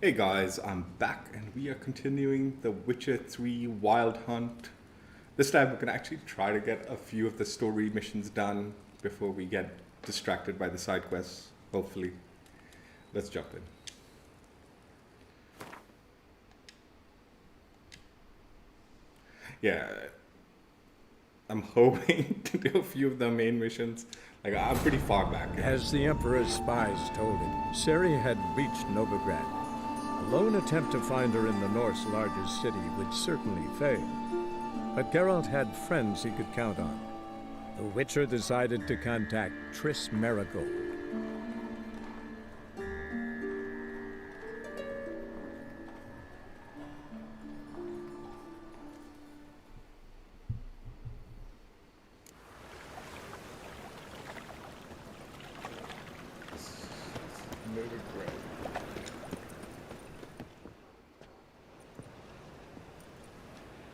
Hey guys, I'm back and we are continuing the Witcher 3 Wild Hunt. This time we're going to actually try to get a few of the story missions done before we get distracted by the side quests, hopefully. Let's jump in. Yeah, I'm hoping to do a few of the main missions. Like, I'm pretty far back. As the Emperor's spies told him, Ciri had reached Novigrad. A lone attempt to find her in the North's largest city would certainly fail. But Geralt had friends he could count on. The Witcher decided to contact Triss Merigold.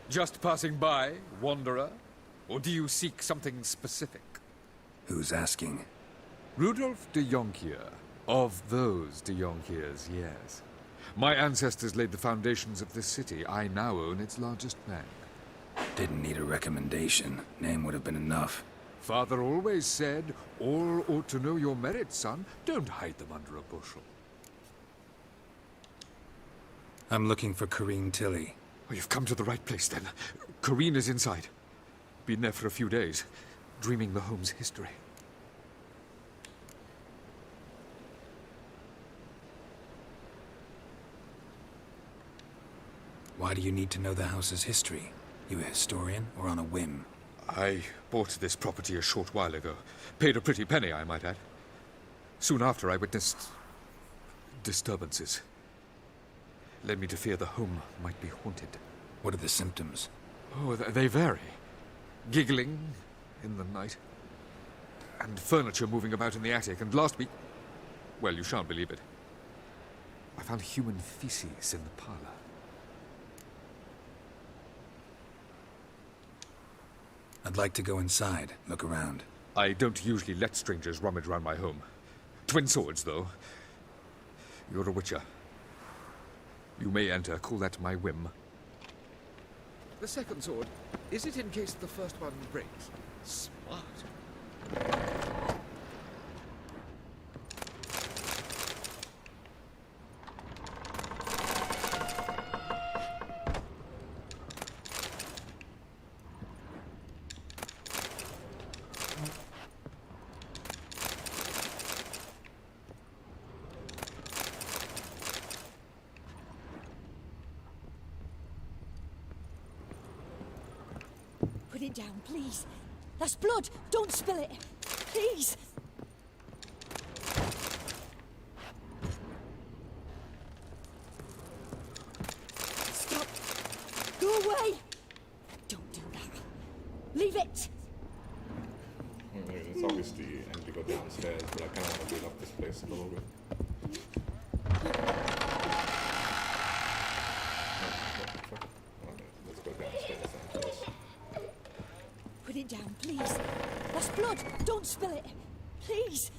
Just passing by, wanderer? Or do you seek something specific? Who's asking? Rudolf de Jonkier. Of those de Jonkiers, yes. My ancestors laid the foundations of this city. I now own its largest bank. Didn't need a recommendation. Name would have been enough. Father always said, all ought to know your merits, son. Don't hide them under a bushel. I'm looking for Corrine Tilly. Oh, you've come to the right place, then. Corrine is inside. Been there for a few days, dreaming the home's history. Why do you need to know the house's history? You a historian, or on a whim? I bought this property a short while ago. Paid a pretty penny, I might add. Soon after, I witnessed disturbances. Led me to fear the home might be haunted. What are the symptoms? Oh, they vary. Giggling in the night. And furniture moving about in the attic. And last week... well, you shan't believe it. I found human feces in the parlor. I'd like to go inside, look around. I don't usually let strangers rummage around my home. Twin swords, though. You're a witcher. You may enter, call that my whim. The second sword, is it in case the first one breaks? Smart. Put it down, please. That's blood. Don't spill it. Please. Stop. Go away. Don't do that. Leave it. It's obviously empty to go downstairs, but I kind of want to build up this place a little bit. Let's go downstairs then first. Put it down, please. That's blood. Don't spill it. Please.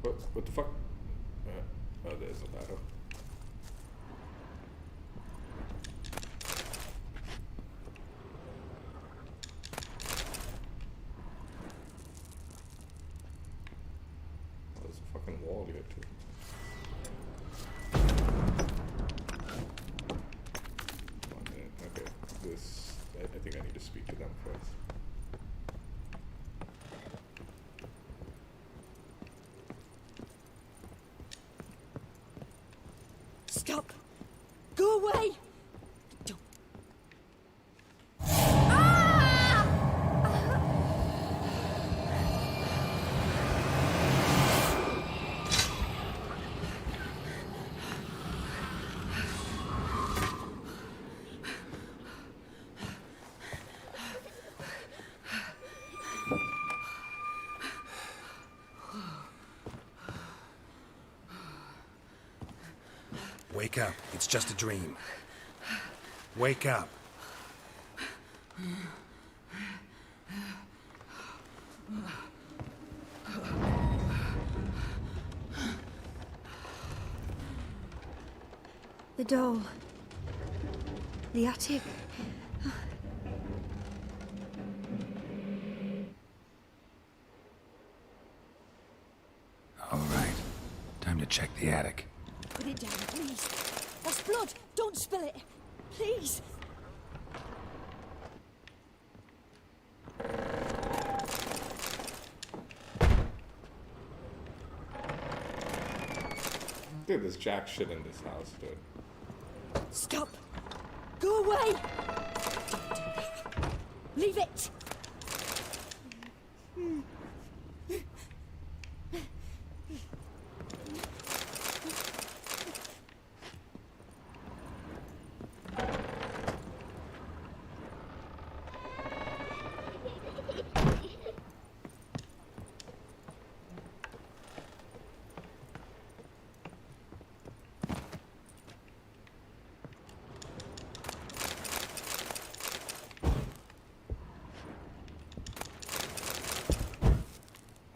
What the fuck? Oh, there's a ladder. Oh, there's a fucking wall here too. Okay, this... I think I need to speak to them first. Stop. Go away. Don't. Wake up. It's just a dream. Wake up. The door. The attic. All right. Time to check the attic. Put it down, please. That's blood. Don't spill it. Please. Dude, there's jack shit in this house, dude. Stop. Go away. Don't do that. Leave it.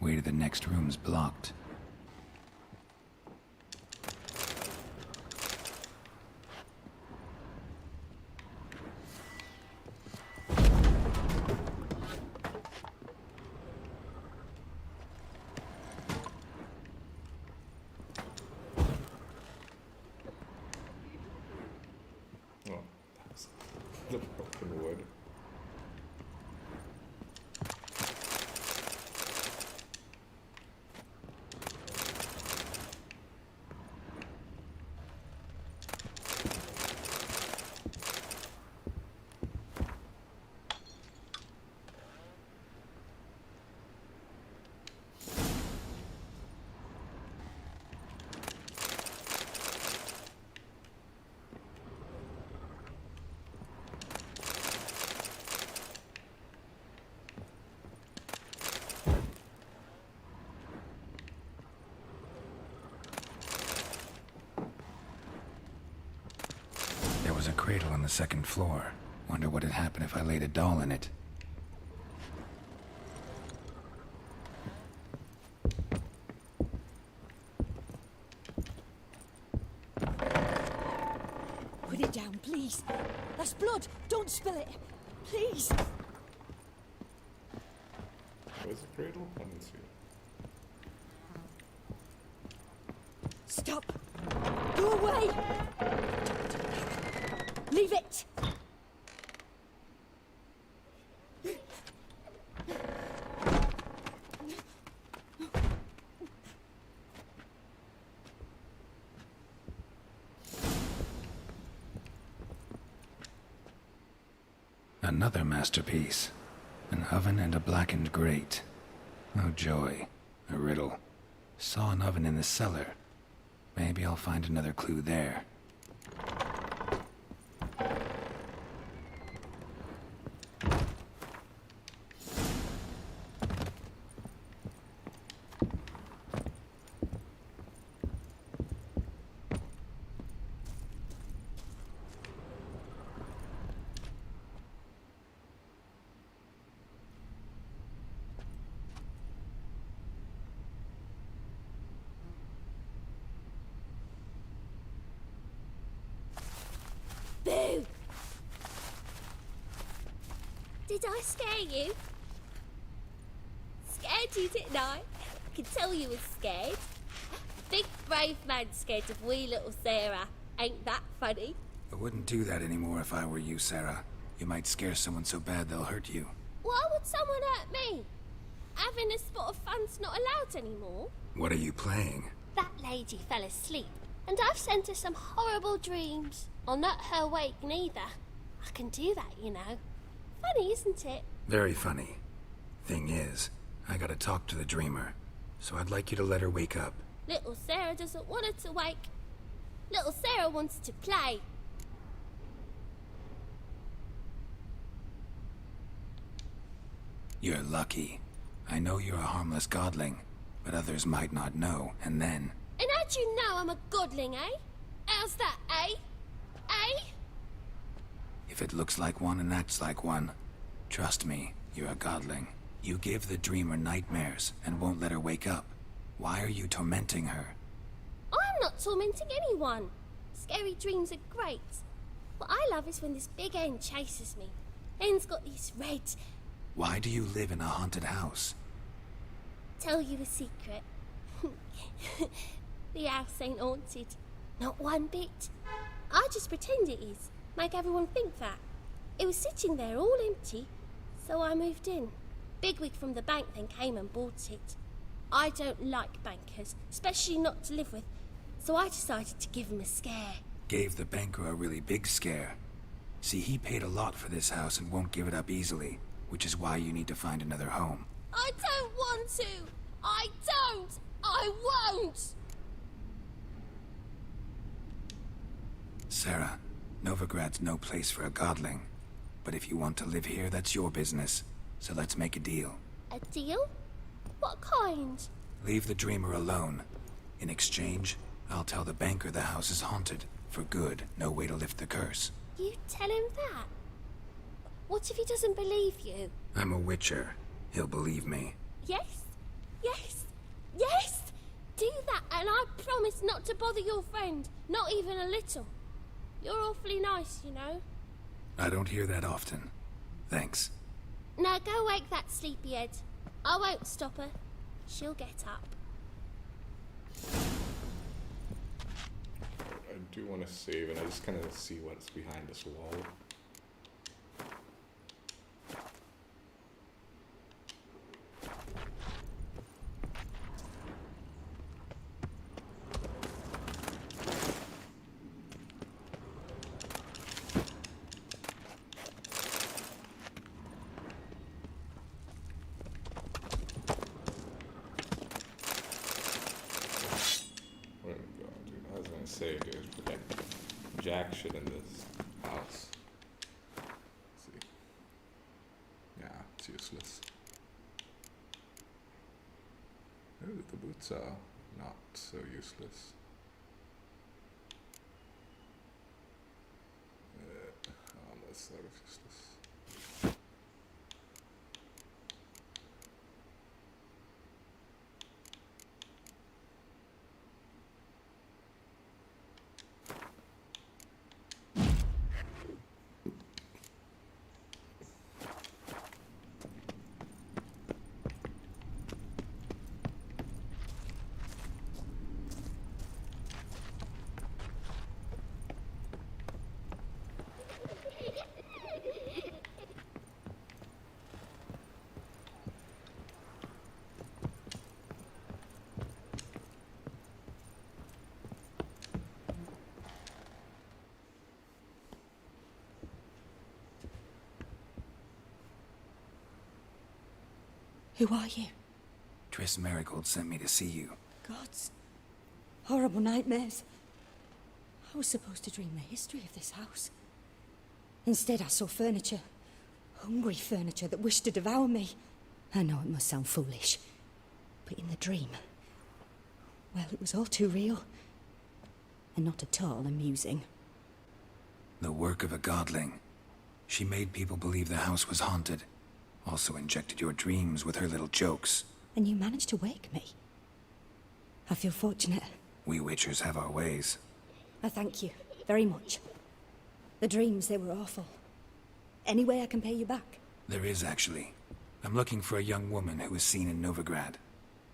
Way to the next room's blocked. Oh, that's the broken wood. There was a cradle on the second floor. Wonder what'd happen if I laid a doll in it. Put it down, please. That's blood. Don't spill it. Please. Where's the cradle? I didn't see it. Stop. Go away. Don't do that. Leave it. Another masterpiece. An oven and a blackened grate. Oh joy. A riddle. Saw an oven in the cellar. Maybe I'll find another clue there. Boo! Did I scare you? Scared you, didn't I? I can tell you was scared. Big brave man scared of wee little Sarah. Ain't that funny? I wouldn't do that anymore if I were you, Sarah. You might scare someone so bad they'll hurt you. Why would someone hurt me? Having a spot of fun's not allowed anymore. What are you playing? That lady fell asleep, and I've sent her some horrible dreams. I'll not her wake neither. I can do that, you know. Funny, isn't it? Very funny. Thing is, I gotta talk to the dreamer, so I'd like you to let her wake up. Little Sarah doesn't want her to wake. Little Sarah wants to play. You're lucky. I know you're a harmless godling, but others might not know, and then... And how'd you know I'm a godling, eh? How's that, eh? Eh? If it looks like one and acts like one, trust me, you're a godling. You give the dreamer nightmares and won't let her wake up. Why are you tormenting her? I'm not tormenting anyone. Scary dreams are great. What I love is when this big end chases me. End's got this red. Why do you live in a haunted house? Tell you a secret. The house ain't haunted. Not one bit. I just pretend it is. Make everyone think that. It was sitting there all empty, so I moved in. Bigwig from the bank then came and bought it. I don't like bankers, especially not to live with, so I decided to give him a scare. Gave the banker a really big scare. See, he paid a lot for this house and won't give it up easily, which is why you need to find another home. I don't want to! I don't! I won't! Sarah, Novigrad's no place for a godling. But if you want to live here, that's your business. So let's make a deal. A deal? What kind? Leave the dreamer alone. In exchange, I'll tell the banker the house is haunted. For good, no way to lift the curse. You tell him that? What if he doesn't believe you? I'm a witcher. He'll believe me. Yes? Yes? Yes! Do that and I promise not to bother your friend. Not even a little. You're awfully nice, you know. I don't hear that often. Thanks. Now go wake that sleepyhead. I won't stop her. She'll get up. I do want to save, and I just kind of see what's behind this wall. Say, dude, forget jack shit in this house. Let's see. Yeah, it's useless. Ooh, the boots are not so useless. Almost sort of useless. Who are you? Triss Marigold sent me to see you. Gods. Horrible nightmares. I was supposed to dream the history of this house. Instead, I saw furniture. Hungry furniture that wished to devour me. I know it must sound foolish. But in the dream... well, it was all too real. And not at all amusing. The work of a godling. She made people believe the house was haunted. Also injected your dreams with her little jokes. And you managed to wake me. I feel fortunate. We witchers have our ways. I thank you very much. The dreams, they were awful. Any way I can pay you back? There is, actually. I'm looking for a young woman who was seen in Novigrad.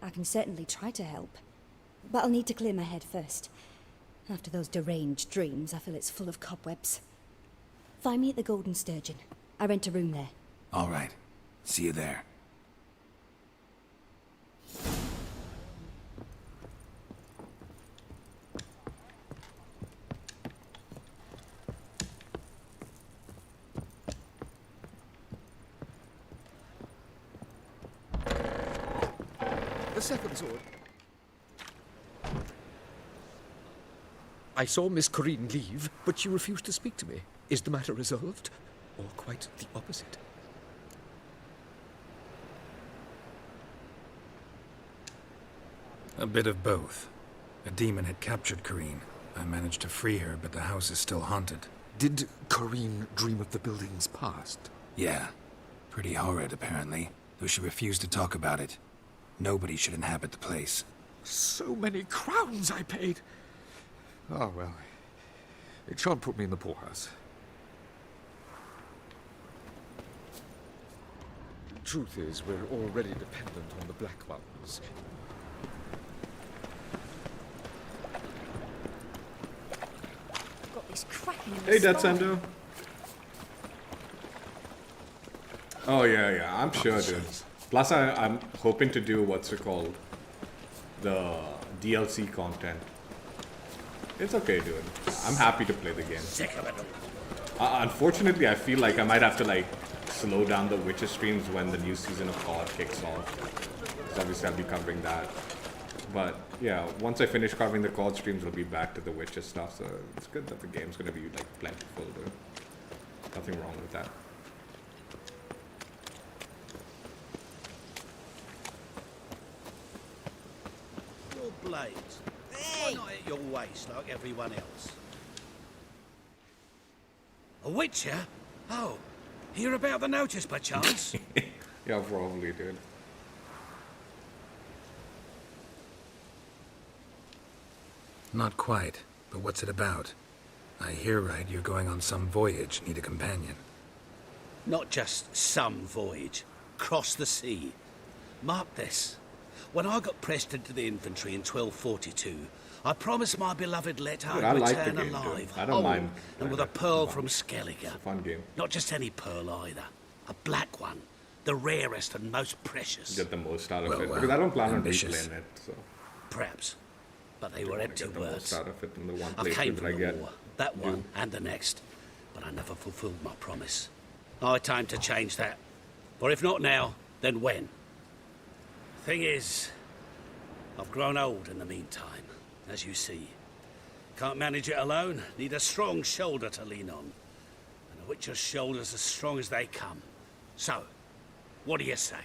I can certainly try to help. But I'll need to clear my head first. After those deranged dreams, I feel it's full of cobwebs. Find me at the Golden Sturgeon. I rent a room there. All right. See you there. The second sword. I saw Miss Corinne leave, but she refused to speak to me. Is the matter resolved? Or quite the opposite? A bit of both. A demon had captured Corinne. I managed to free her, but the house is still haunted. Did Corinne dream of the building's past? Yeah. Pretty horrid, apparently, though she refused to talk about it. Nobody should inhabit the place. So many crowns I paid! Oh, well. It shan't put me in the poorhouse. Truth is, we're already dependent on the Black Ones. Got this cracking in Hey, the Death spine. Sender. Oh, yeah, I'm sure, dude. Plus, I'm hoping to do what's it called? The DLC content. It's okay, dude. I'm happy to play the game. Unfortunately, I feel like I might have to, like, slow down the Witcher streams when the new season of COD kicks off. So obviously I'll be covering that. But, yeah, once I finish covering the COD streams, I'll be back to the Witcher stuff. So it's good that the game's gonna be, like, plentiful, dude. Nothing wrong with that. Your blades. Why not at your waist like everyone else? A witcher? Oh, hear about the notice by chance? Yeah, probably, dude. Not quite, but what's it about? I hear right you're going on some voyage, need a companion. Not just some voyage. Cross the sea. Mark this. When I got pressed into the infantry in 1242, I promised my beloved Let Dude, I'd I like the return game, dude. alive, I don't whole, mind and with a playing it. pearl It's from It's Skellige. a fun game. Not just any pearl either. A black one. The rarest and most precious. Get the most out of Well, it. well, Because I don't plan on ambitious. replaying it, so Perhaps. But they were I empty get the most words. out of it in the one I playthrough came that from I the get. war, that one and the next, but I never fulfilled my promise. High time to change that. For if not now, then when? Thing is, I've grown old in the meantime, as you see. Can't manage it alone, need a strong shoulder to lean on. And a witcher's shoulder's as strong as they come. So, what do you say?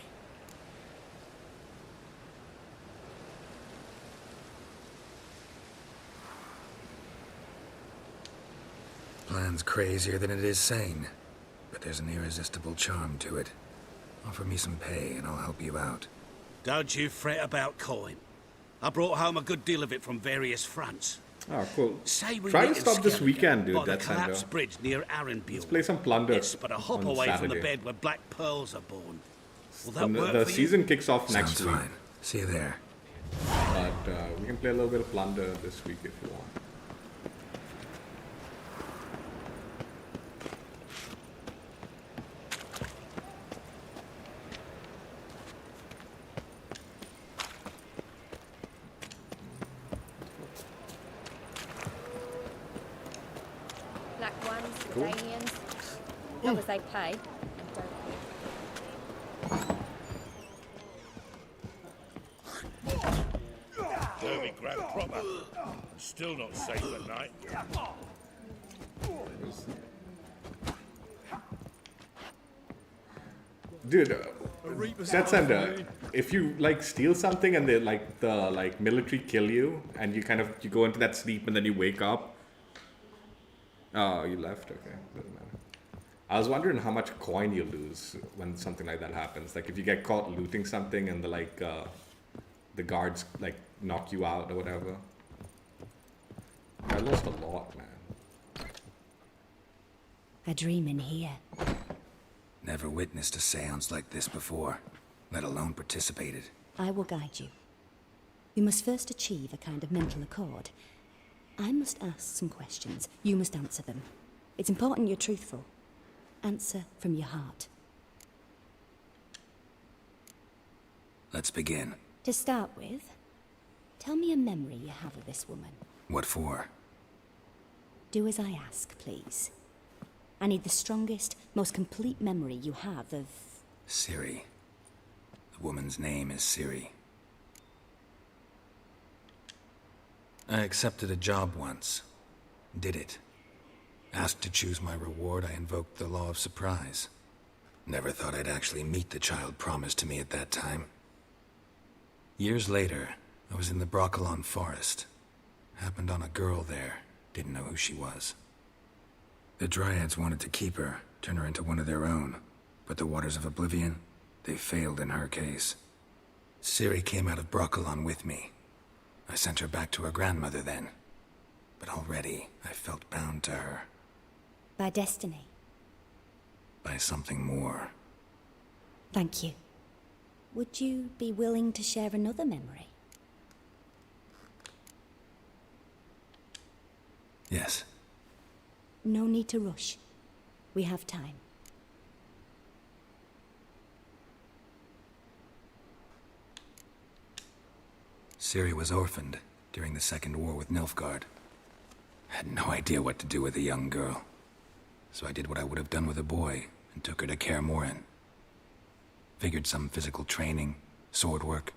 Plan's crazier than it is sane, but there's an irresistible charm to it. Offer me some pay and I'll help you out. Don't you fret about coin. I brought home a good deal of it from various fronts. Oh, cool. Say we Try to meet in stop this Skellige, weekend, dude. by the That's collapsed Sando. bridge near Arrenbiel. Let's play some plunder. Yes, but a hop on away from the Saturday. bed where black pearls are born. Will that And work the for season kicks off Sounds next week. fine. See you there. But we can play a little bit of plunder this week if you want. Black ones, Cool. Danians, as long as they pay and don't Novigrad proper. Still not safe at night. Dude, Seth Sender, if you like steal something and they like the like military kill you and you go into that sleep and then you wake up. Oh, you left? Okay, doesn't matter. I was wondering how much coin you lose when something like that happens. Like if you get caught looting something and the guards like knock you out or whatever. I lost a lot, man. A dream in here. Never witnessed a seance like this before, let alone participated. I will guide you. You must first achieve a kind of mental accord. I must ask some questions. You must answer them. It's important you're truthful. Answer from your heart. Let's begin. To start with, tell me a memory you have of this woman. What for? Do as I ask, please. I need the strongest, most complete memory you have of... Ciri. The woman's name is Ciri. I accepted a job once. Did it. Asked to choose my reward, I invoked the law of surprise. Never thought I'd actually meet the child promised to me at that time. Years later, I was in the Broccolon forest. Happened on a girl there. Didn't know who she was. The Dryads wanted to keep her, turn her into one of their own. But the Waters of Oblivion, they failed in her case. Ciri came out of Broccolon with me. I sent her back to her grandmother then. but already I felt bound to her. By destiny. By something more. Thank you. Would you be willing to share another memory? Yes. No need to rush. We have time. Ciri was orphaned during the Second War with Nilfgaard. Had no idea what to do with a young girl. So I did what I would have done with a boy and took her to Kaer Morhen. Figured some physical training, sword work,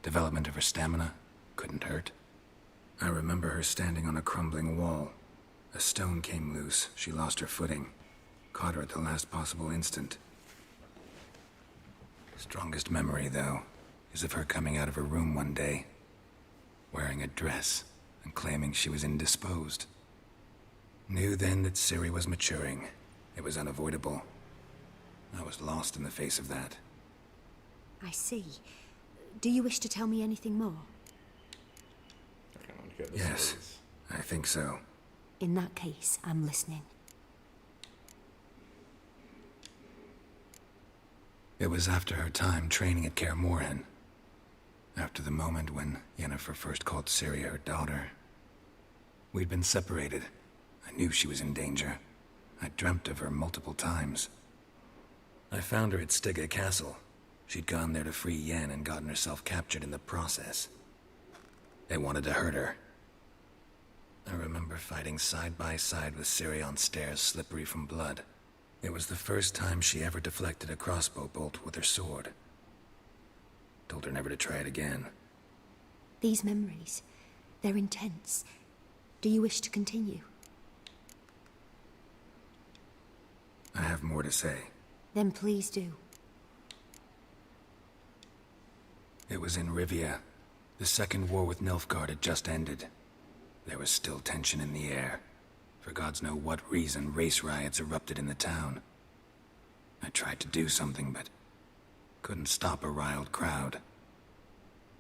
development of her stamina couldn't hurt. I remember her standing on a crumbling wall. A stone came loose, she lost her footing. Caught her at the last possible instant. Strongest memory, though, is of her coming out of her room one day, wearing a dress and claiming she was indisposed. Knew then that Ciri was maturing. It was unavoidable. I was lost in the face of that. I see. Do you wish to tell me anything more? I can't hear the Yes, stories. I think so. In that case, I'm listening. It was after her time training at Kaer Morhen. After the moment when Yennefer first called Ciri her daughter. We'd been separated. I knew she was in danger. I dreamt of her multiple times. I found her at Stygga Castle. She'd gone there to free Yen and gotten herself captured in the process. They wanted to hurt her. I remember fighting side by side with Ciri on stairs slippery from blood. It was the first time she ever deflected a crossbow bolt with her sword. Told her never to try it again. These memories, they're intense. Do you wish to continue? I have more to say. Then please do. It was in Rivia. The Second War with Nilfgaard had just ended. There was still tension in the air. For gods know what reason, race riots erupted in the town. I tried to do something, but couldn't stop a riled crowd.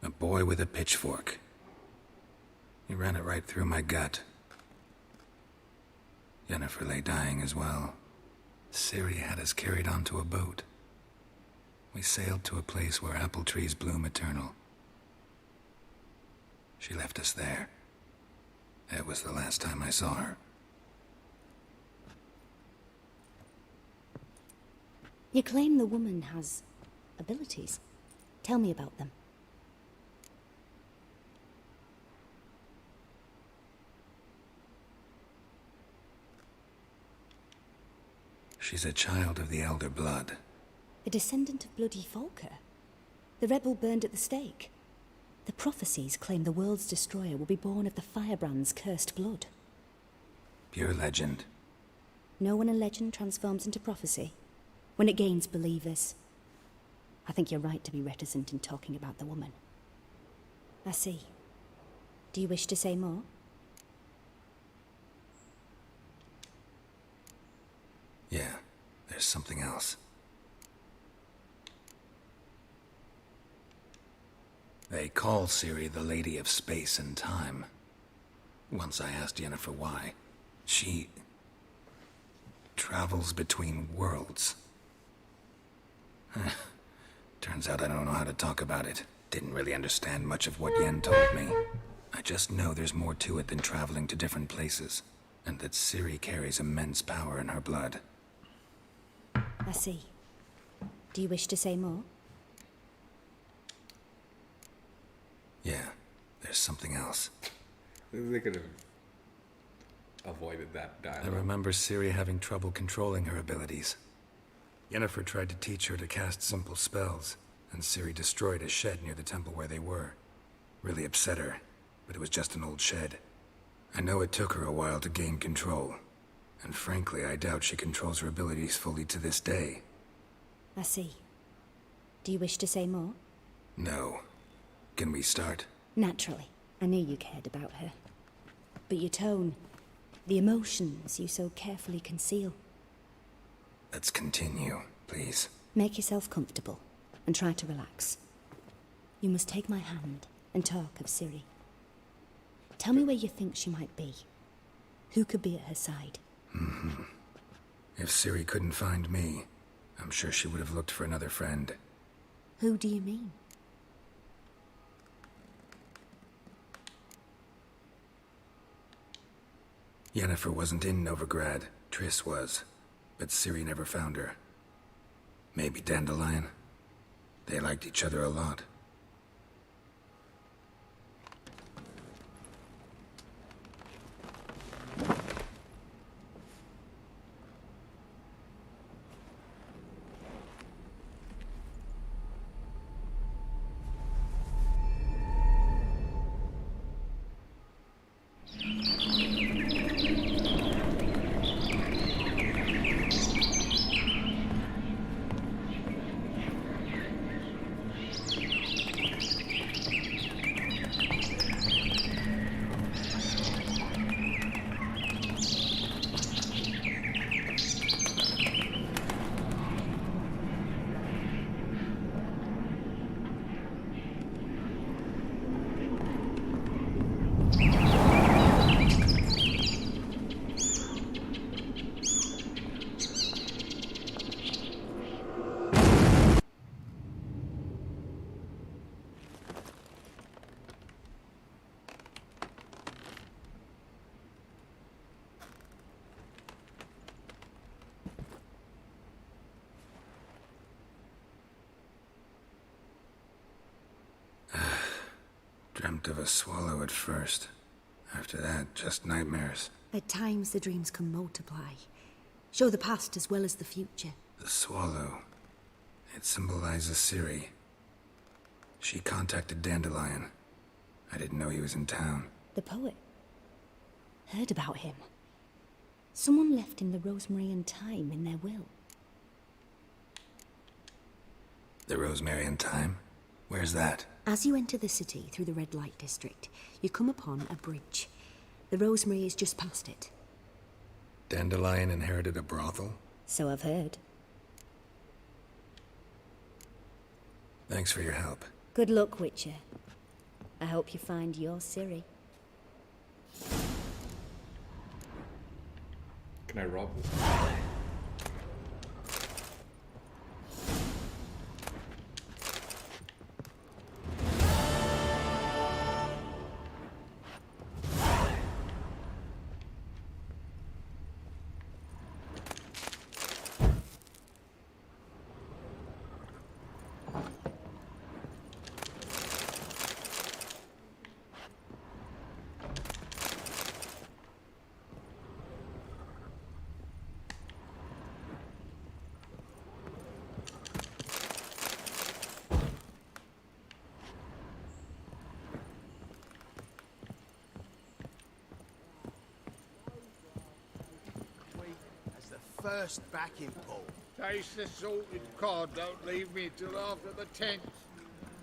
A boy with a pitchfork. He ran it right through my gut. Yennefer lay dying as well. Ciri had us carried onto a boat. We sailed to a place where apple trees bloom eternal. She left us there. That was the last time I saw her. You claim the woman has abilities. Tell me about them. She's a child of the Elder Blood. A descendant of bloody Volker. The rebel burned at the stake. The prophecies claim the world's destroyer will be born of the firebrand's cursed blood. Pure legend. Know when a legend transforms into prophecy? When it gains believers. I think you're right to be reticent in talking about the woman. I see. Do you wish to say more? Yeah, there's something else. They call Ciri the Lady of Space and Time. Once I asked Yennefer why. She travels between worlds. Turns out I don't know how to talk about it. Didn't really understand much of what Yen told me. I just know there's more to it than traveling to different places, and that Ciri carries immense power in her blood. I see. Do you wish to say more? Yeah, there's something else. They could have avoided that I dialogue. remember Ciri having trouble controlling her abilities. Yennefer tried to teach her to cast simple spells, and Ciri destroyed a shed near the temple where they were. Really upset her, but it was just an old shed. I know it took her a while to gain control, and frankly, I doubt she controls her abilities fully to this day. I see. Do you wish to say more? No. Can we start? Naturally. I knew you cared about her. But your tone, the emotions you so carefully conceal. Let's continue, please. Make yourself comfortable and try to relax. You must take my hand and talk of Ciri. Tell me where you think she might be. Who could be at her side? If Ciri couldn't find me, I'm sure she would have looked for another friend. Who do you mean? Yennefer wasn't in Novigrad. Triss was. But Ciri never found her. Maybe Dandelion. They liked each other a lot. Dreamt of a swallow at first. After that, just nightmares. At times, the dreams can multiply. Show the past as well as the future. The swallow. It symbolizes Ciri. She contacted Dandelion. I didn't know he was in town. The poet. Heard about him. Someone left him the rosemary and thyme in their will. The rosemary and thyme? Where's that? As you enter the city through the red light district, you come upon a bridge. The rosemary is just past it. Dandelion inherited a brothel? So I've heard. Thanks for your help. Good luck, Witcher. I hope you find your Ciri. Can I rob? First backing pole. Taste the salted cod, don't leave me till after the 10th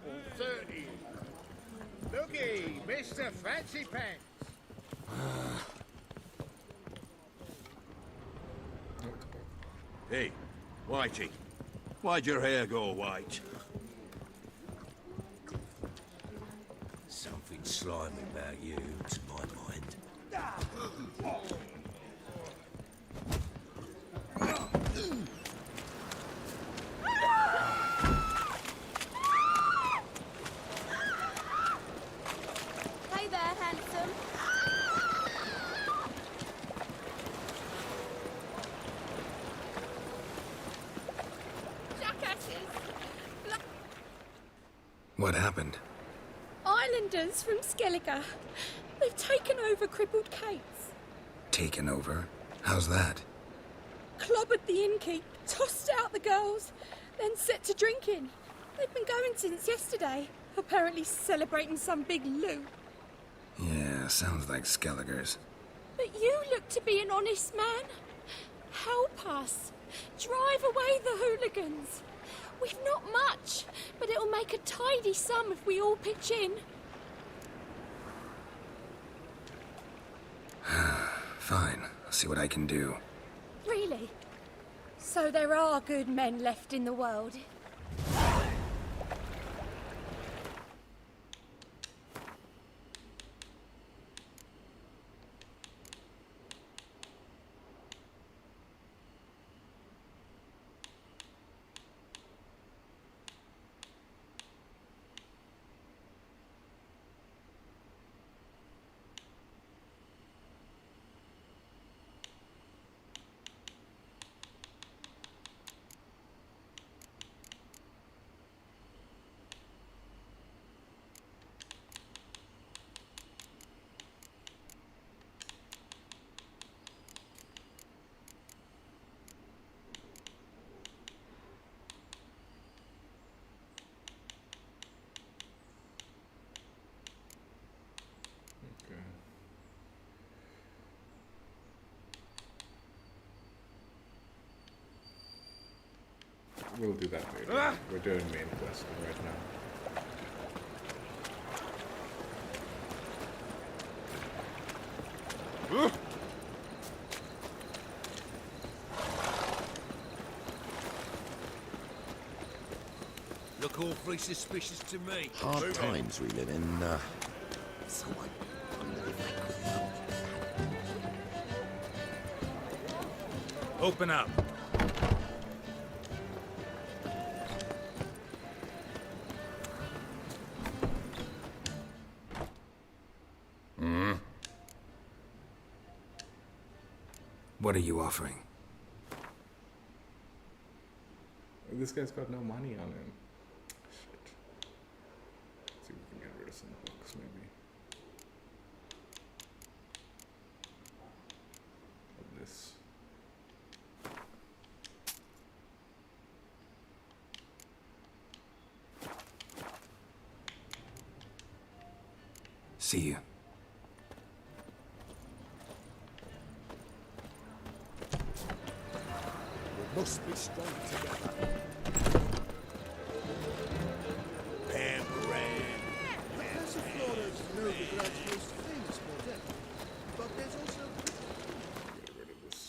or 30th. Looky, Mr. Fancy Pants. Hey, Whitey, why'd your hair go white? Something slimy about you, to my mind. Hey there, handsome. Jackasses! What happened? Islanders from Skellige. They've taken over crippled Kate's. Taken over? How's that? Clobbered the innkeep, tossed out the girls, then set to drinking. They've been going since yesterday, apparently celebrating some big loot. Yeah, sounds like Skelliger's. But you look to be an honest man. Help us. Drive away the hooligans. We've not much, but it'll make a tidy sum if we all pitch in. Fine, I'll see what I can do. Really? So there are good men left in the world? we'll do that later. We're doing main quest right now. Look awfully suspicious to me. Hard times we live in, so I wonder if I could help. Open up. What are you offering? This guy's got no money on him. Shit. Let's see if we can get rid of some books, maybe. Of this. See you. Must be strong together. Novigrad's most famous motel. But there's also... Get rid of this.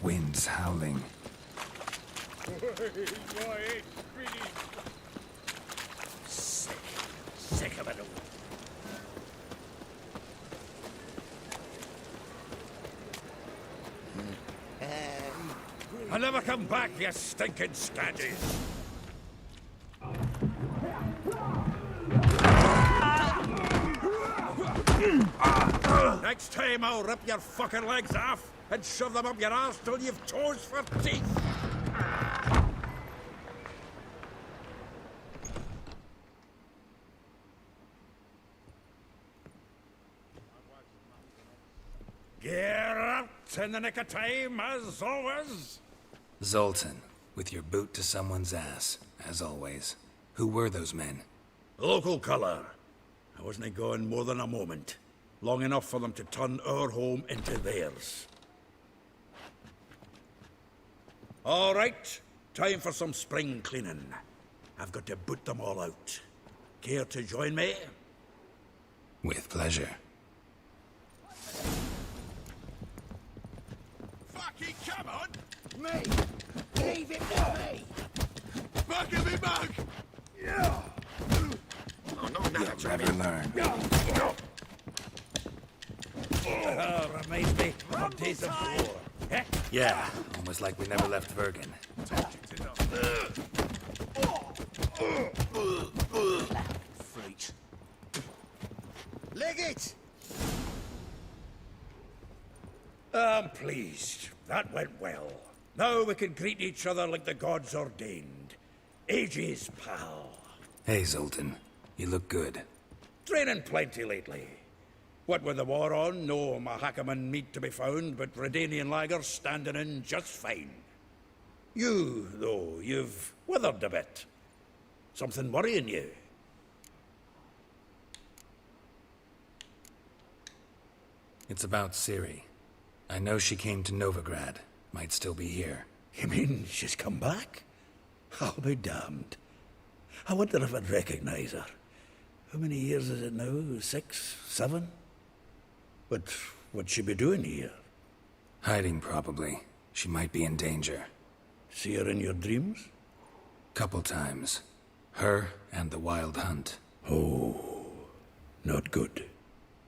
Winds howling. Sick of it all. I'll never come back, you stinking scaddies. Next time I'll rip your fucking legs off and shove them up your arse till you've toes for teeth. Gear up in the nick of time, as always. Zoltan, with your boot to someone's ass, as always. Who were those men? Local colour. I wasn't going more than a moment. Long enough for them to turn our home into theirs. All right, time for some spring cleaning. I've got to boot them all out. Care to join me? With pleasure. Fucking come on! Me! Leave it to me! Buck of me bug! Oh, no, not Never learn. Reminds me of days of war. Eh? Yeah, almost like we never left Vergen. freak. Leg it! I'm pleased. That went well. Now we can greet each other like the gods ordained. Ages, pal. Hey, Zoltan. You look good. Training plenty lately. What with the war on, no Mahakaman meat to be found, but Redanian lagers standing in just fine. You, though, you've withered a bit. Something worrying you? It's about Ciri. I know she came to Novigrad. Might still be here. You mean she's come back? I'll be damned. I wonder if I'd recognize her. How many years is it now? 6, 7? But what'd she be doing here? Hiding, probably. She might be in danger. See her in your dreams? Couple times. Her and the Wild Hunt. Oh, not good.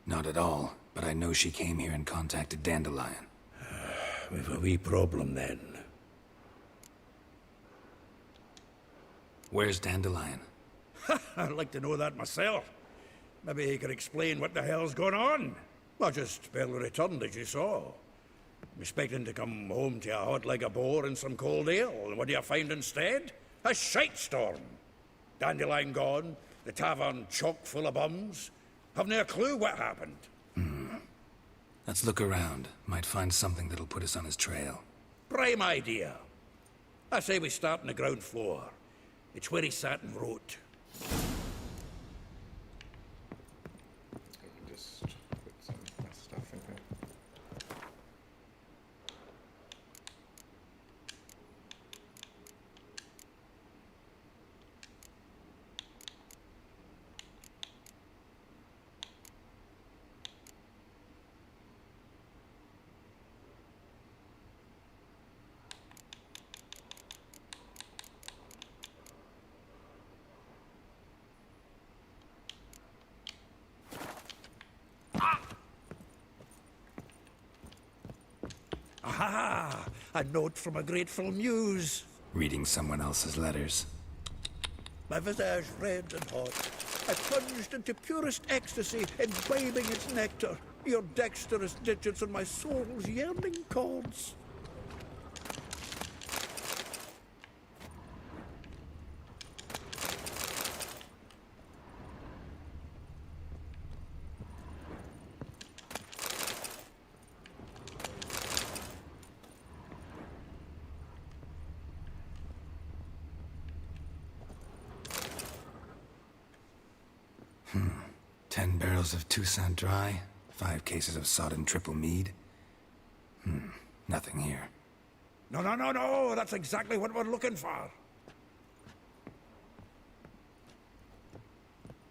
Not at all, but I know she came here and contacted Dandelion. We've a wee problem then. Where's Dandelion? I'd like to know that myself. Maybe he could explain what the hell's going on. Well, just barely returned, as you saw. I'm expecting to come home to a hot leg of boar and some cold ale, and what do you find instead? A shite storm. Dandelion gone, the tavern chock full of bums. Haven't a clue what happened. Let's look around. Might find something that'll put us on his trail. Prime idea. I say we start on the ground floor. It's where he sat and wrote. Just put some of my stuff in here. Aha! A note from a grateful muse. Reading someone else's letters. My visage red and hot. I plunged into purest ecstasy, imbibing its nectar. Your dexterous digits on my soul's yearning chords. Hmm. 10 barrels of Toussaint Dry, 5 cases of sodden triple mead. Nothing here. No, that's exactly what we're looking for.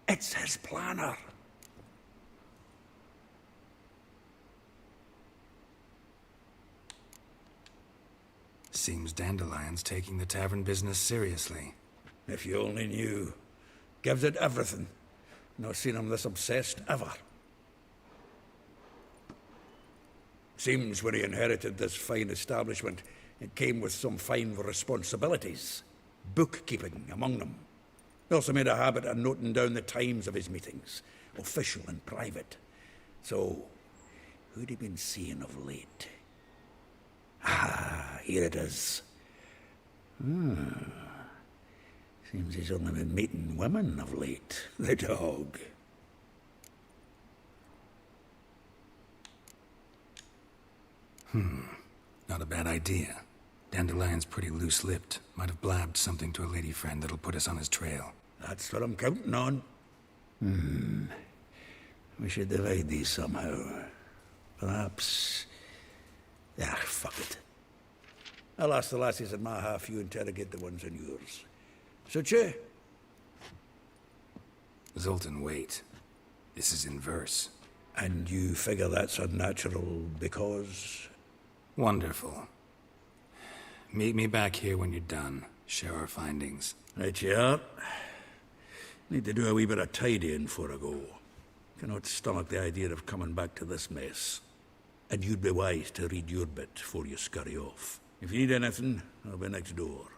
It's his planner. Seems Dandelion's taking the tavern business seriously. If you only knew. Gives it everything. Not seen him this obsessed ever. Seems when he inherited this fine establishment, it came with some fine responsibilities. Bookkeeping among them. He also made a habit of noting down the times of his meetings, official and private. So, who'd he been seeing of late? Ah, here it is. Seems he's only been meeting women of late. The dog. Not a bad idea. Dandelion's pretty loose-lipped. Might have blabbed something to a lady friend that'll put us on his trail. That's what I'm counting on. We should divide these somehow. Perhaps... Ah, fuck it. I'll ask the lassies in my half, you interrogate the ones in yours. Suche? Zoltan, wait. This is in verse. And you figure that's unnatural because... Wonderful. Meet me back here when you're done. Share our findings. Right you are. Need to do a wee bit of tidying before I go. Cannot stomach the idea of coming back to this mess. And you'd be wise to read your bit before you scurry off. If you need anything, I'll be next door.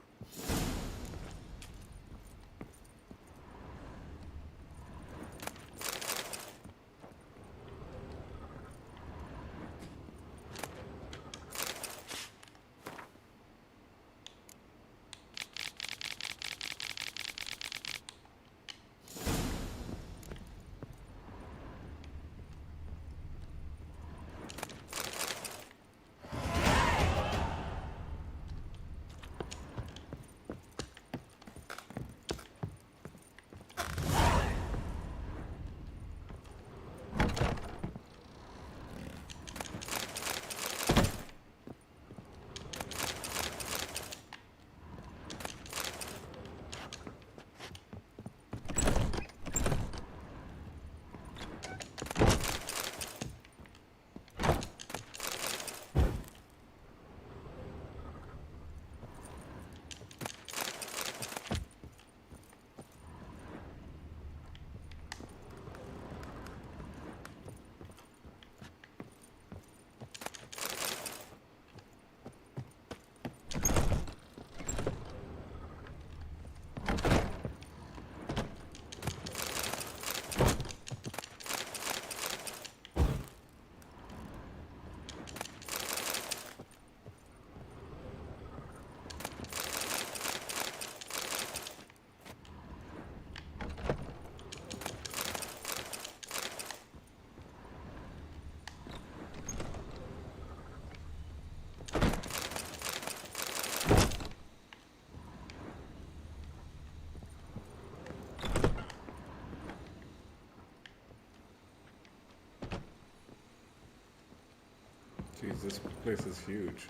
Jeez, this place is huge.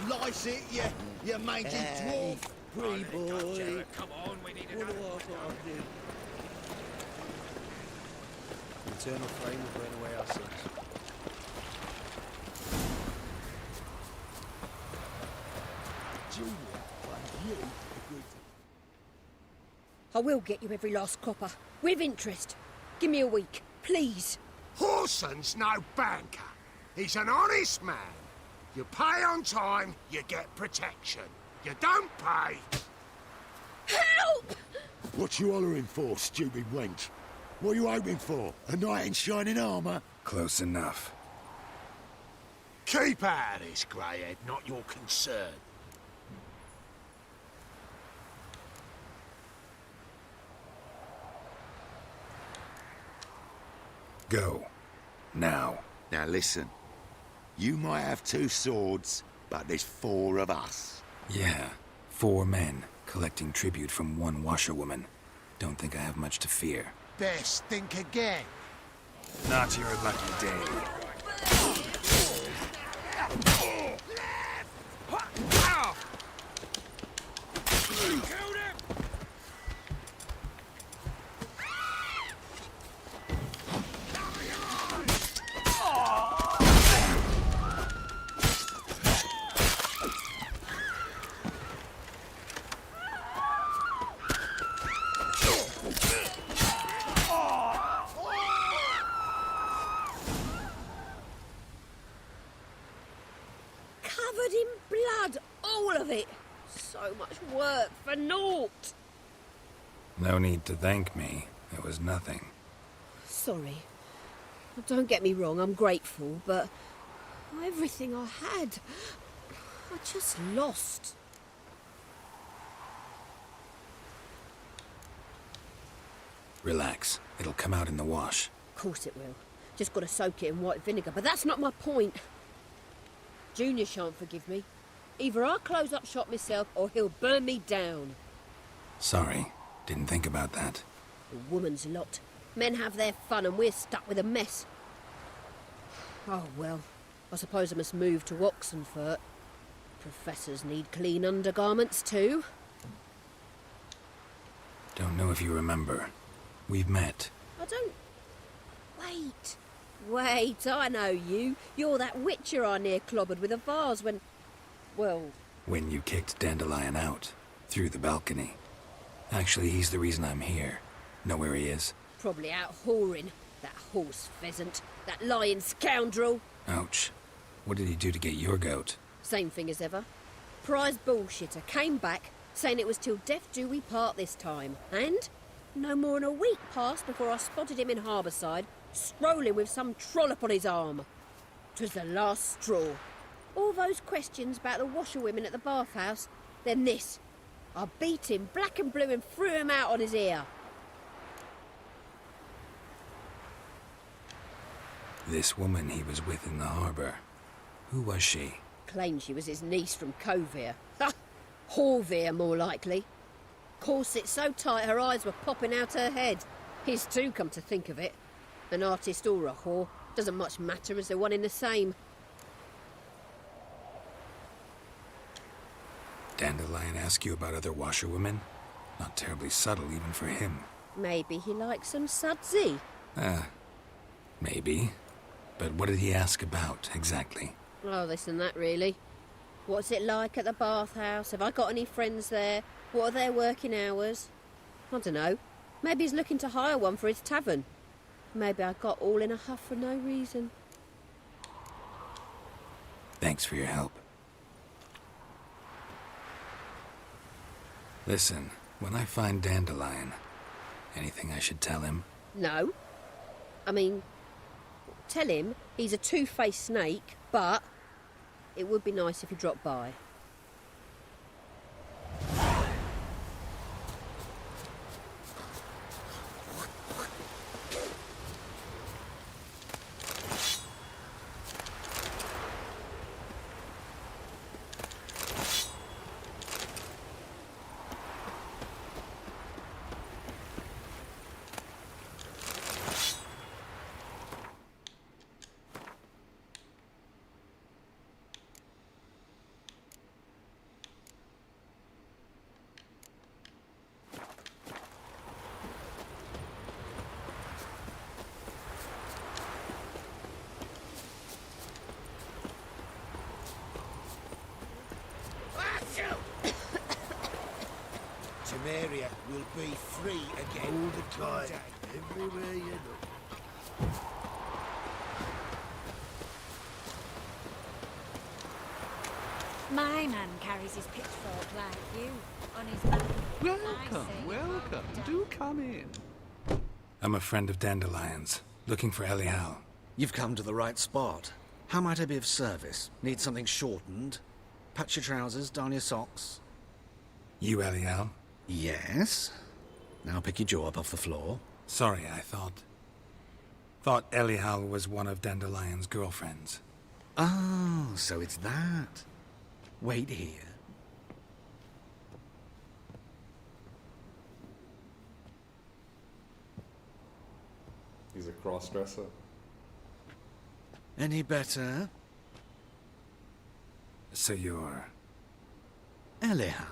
Lice it, you mangy dwarf. Free boy. Come on, we need What do I do? The eternal flame will burn away our sins. Julia, find you a good... I will get you every last copper. With interest. Give me a week, please. Horson's no banker. He's an honest man. You pay on time, you get protection. You don't pay... Help! What you hollering for, stupid wench? What are you hoping for? A knight in shining armour? Close enough. Keep out of this, greyhead, not your concern. Go. Now. Now listen. You might have 2 swords, but there's 4 of us. Yeah. 4 men, collecting tribute from 1 washerwoman. Don't think I have much to fear. Best think again. Not your lucky day. Covered in blood, all of it. So much work for naught. No need to thank me. It was nothing. Sorry. Don't get me wrong, I'm grateful, but everything I had, I just lost. Relax. It'll come out in the wash. Of course it will. Just got to soak it in white vinegar, but that's not my point. Junior shan't forgive me. Either I'll close up shop myself or he'll burn me down. Sorry. Didn't think about that. A woman's lot. Men have their fun and we're stuck with a mess. Oh well, I suppose I must move to Oxenfurt. Professors need clean undergarments too. Don't know if you remember. We've met. I don't... Wait, I know you. You're that witcher I near clobbered with a vase when... Well... When you kicked Dandelion out. Through the balcony. Actually, he's the reason I'm here. Know where he is? Probably out whoring. That horse pheasant. That lying scoundrel. Ouch. What did he do to get your goat? Same thing as ever. Prize bullshitter came back, saying it was till death do we part this time. And no more than a week passed before I spotted him in Harbourside, strolling with some trollop on his arm. 'Twas the last straw. All those questions about the washerwomen at the bathhouse, then this. I beat him black and blue and threw him out on his ear. This woman he was with in the harbour. Who was she? Claimed she was his niece from Kovir. Ha! Horvir, more likely. Corset so tight her eyes were popping out her head. His too, come to think of it. An artist or a whore. Doesn't much matter as they're one in the same. Dandelion ask you about other washerwomen? Not terribly subtle even for him. Maybe he likes some sudsy. Maybe. But what did he ask about, exactly? Oh, this and that, really. What's it like at the bathhouse? Have I got any friends there? What are their working hours? I don't know. Maybe he's looking to hire one for his tavern. Maybe I got all in a huff for no reason. Thanks for your help. Listen, when I find Dandelion, anything I should tell him? No. I mean, tell him he's a two-faced snake, but it would be nice if he dropped by. Temeria will be free again all the time. Everywhere you look. My man carries his pitchfork like you, on his back. Welcome. Do come in. I'm a friend of Dandelion's, looking for Elial. You've come to the right spot. How might I be of service? Need something shortened? Patch your trousers, darn your socks. You Elial? Yes. Now pick your jaw up off the floor. Sorry, I thought Elial was one of Dandelion's girlfriends. Oh, so it's that. Wait here. He's a cross-dresser. Any better? So you're... Elial.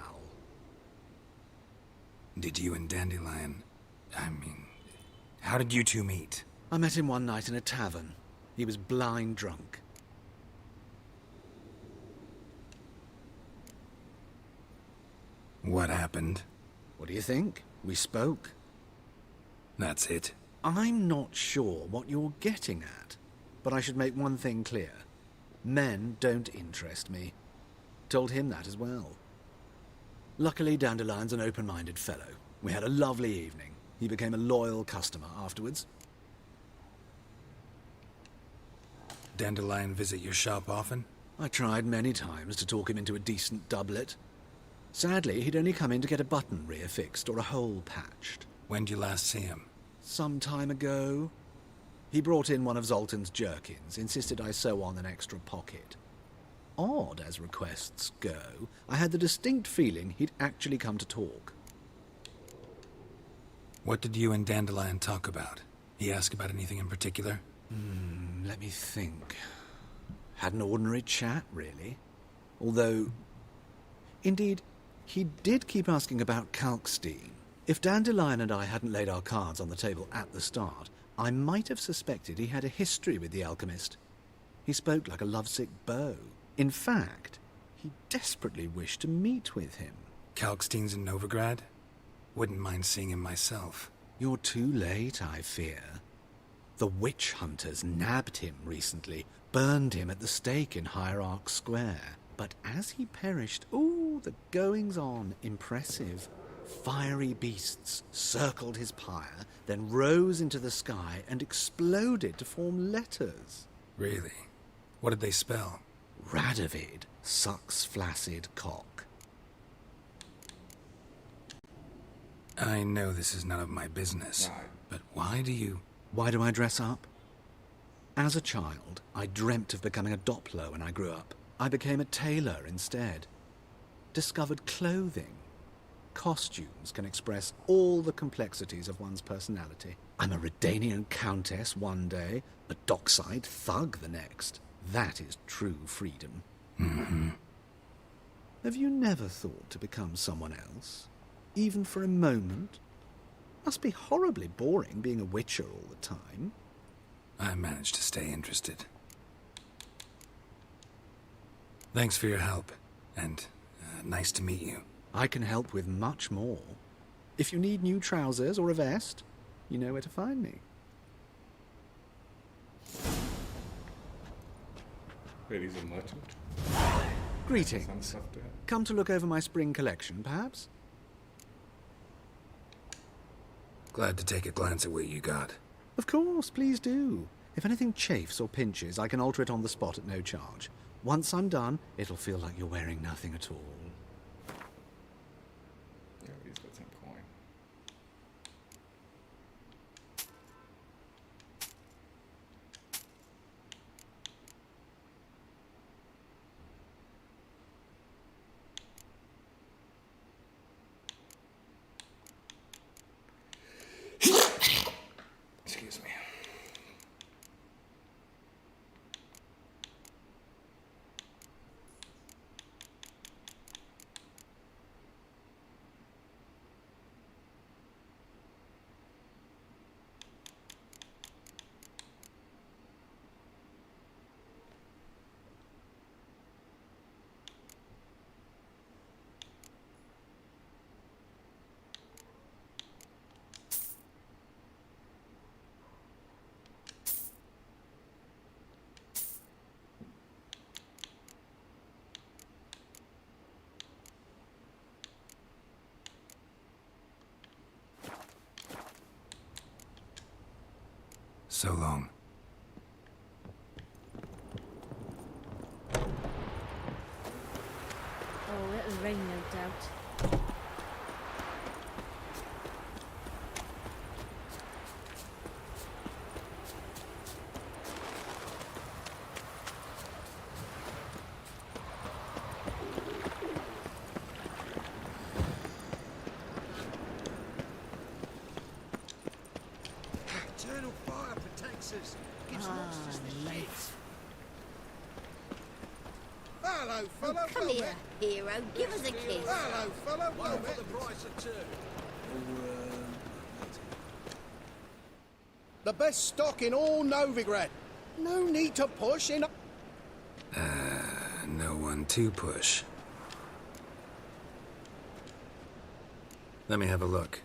Did you and Dandelion... how did you two meet? I met him one night in a tavern. He was blind drunk. What happened? What do you think? We spoke. That's it. I'm not sure what you're getting at, but I should make one thing clear. Men don't interest me. Told him that as well. Luckily, Dandelion's an open-minded fellow. We had a lovely evening. He became a loyal customer afterwards. Dandelion visit your shop often? I tried many times to talk him into a decent doublet. Sadly, he'd only come in to get a button reaffixed or a hole patched. When did you last see him? Some time ago. He brought in one of Zoltan's jerkins, insisted I sew on an extra pocket. Odd as requests go, I had the distinct feeling he'd actually come to talk. What did you and Dandelion talk about? He asked about anything in particular? Let me think. Had an ordinary chat, really. Although... Indeed, he did keep asking about Kalkstein. If Dandelion and I hadn't laid our cards on the table at the start, I might have suspected he had a history with the alchemist. He spoke like a lovesick beau. In fact, he desperately wished to meet with him. Kalkstein's in Novigrad? Wouldn't mind seeing him myself. You're too late, I fear. The witch hunters nabbed him recently, burned him at the stake in Hierarch Square. But as he perished, the goings-on, impressive. Fiery beasts circled his pyre, then rose into the sky and exploded to form letters. Really? What did they spell? Radovid sucks flaccid cock. I know this is none of my business, but why do I dress up? As a child, I dreamt of becoming a Doppler when I grew up. I became a tailor instead. Discovered clothing. Costumes can express all the complexities of one's personality. I'm a Redanian countess one day, a dockside thug the next. That is true freedom. Mm-hmm. Have you never thought to become someone else? Even for a moment? Must be horribly boring being a witcher all the time. I managed to stay interested. Thanks for your help, and nice to meet you. I can help with much more. If you need new trousers or a vest, you know where to find me. Wait, he's a merchant? Greetings. Some stuff to have. Come to look over my spring collection, perhaps? Glad to take a glance at what you got. Of course, please do. If anything chafes or pinches, I can alter it on the spot at no charge. Once I'm done, it'll feel like you're wearing nothing at all. Yeah, he's got some coin. Excuse me. So long. Oh, it'll rain, no doubt. Eternal fire protects us. Gives monsters the shits. Hello, fella. Come well here, met. hero. Give us a kiss. Hello, fella. Well One met. for the price of two. The best stock in all Novigrad. No need to push in. No one to push. Let me have a look.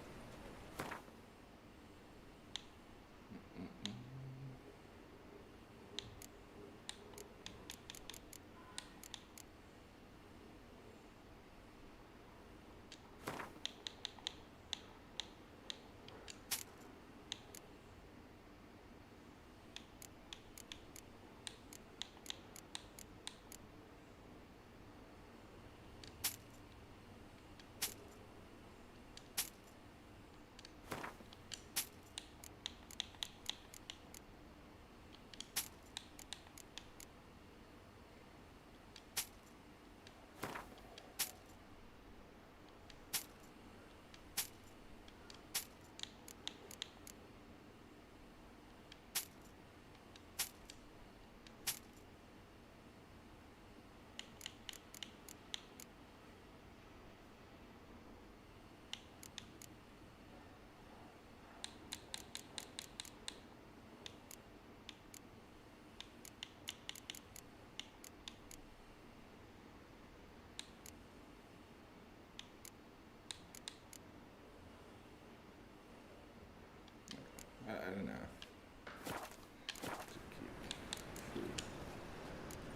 I don't know.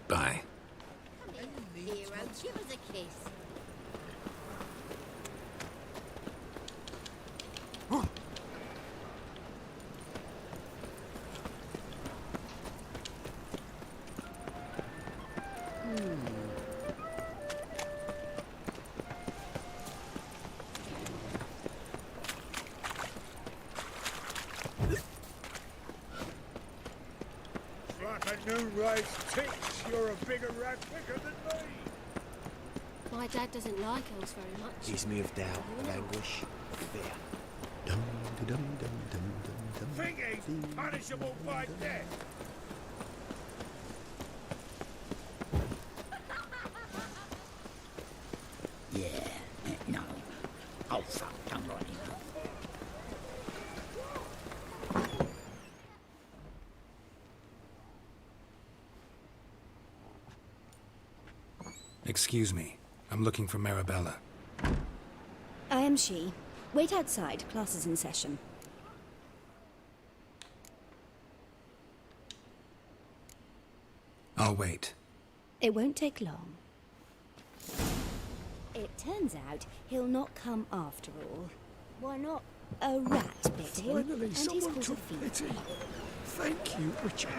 Bye. Hero, give us a kiss. Like a new race ticks, you're a bigger rat quicker than me. My dad doesn't like elves very much. Gives me of doubt, of anguish, fear. Dum dum dum dum dum dum. Think he's punishable by death. Yeah, no. Oh, fuck, I'm right now. Excuse me. I'm looking for Marabella. I am she. Wait outside. Class is in session. I'll wait. It won't take long. It turns out he'll not come after all. Why not? A rat bit him, Finally, and someone he's caught a took fever. pity. Thank you, Richard.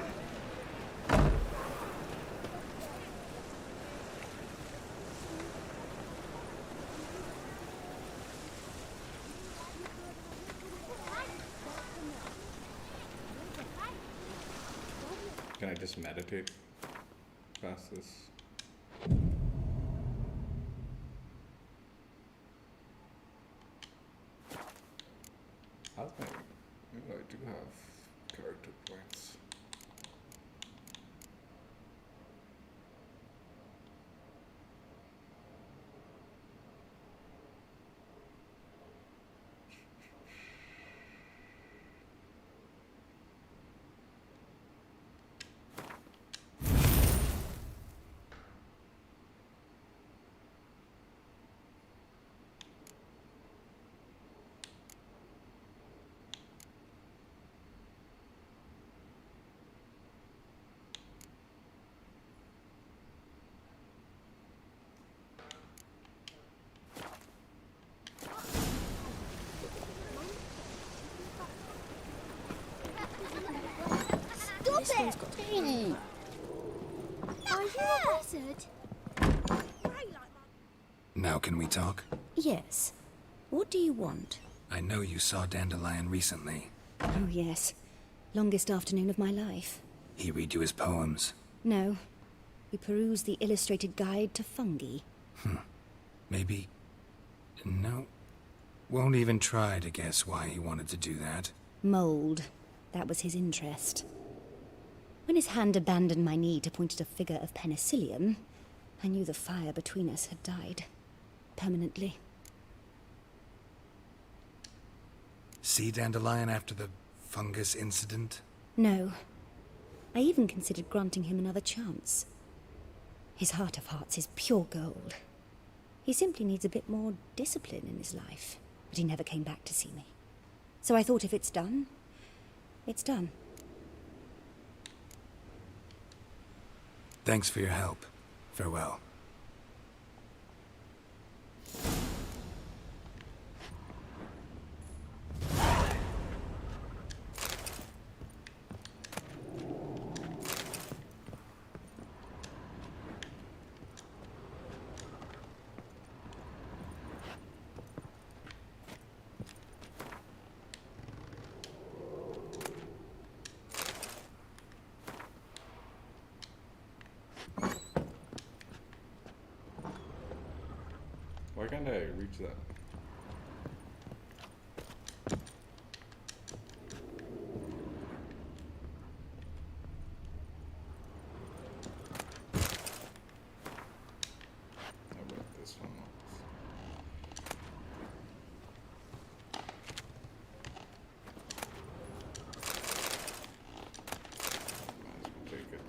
Can I just meditate past this? I think I do have character points. Stop it! Are you a wizard? Now can we talk? Yes. What do you want? I know you saw Dandelion recently. Oh, yes. Longest afternoon of my life. He read you his poems. No. We perused the illustrated guide to fungi. Maybe... No. Won't even try to guess why he wanted to do that. Mold. That was his interest. When his hand abandoned my knee to point at a figure of penicillium, I knew the fire between us had died. Permanently. See Dandelion after the fungus incident? No. I even considered granting him another chance. His heart of hearts is pure gold. He simply needs a bit more discipline in his life. But he never came back to see me. So I thought if it's done, it's done. Thanks for your help. Farewell. Why can't I reach that? How about this one? Might as well take it.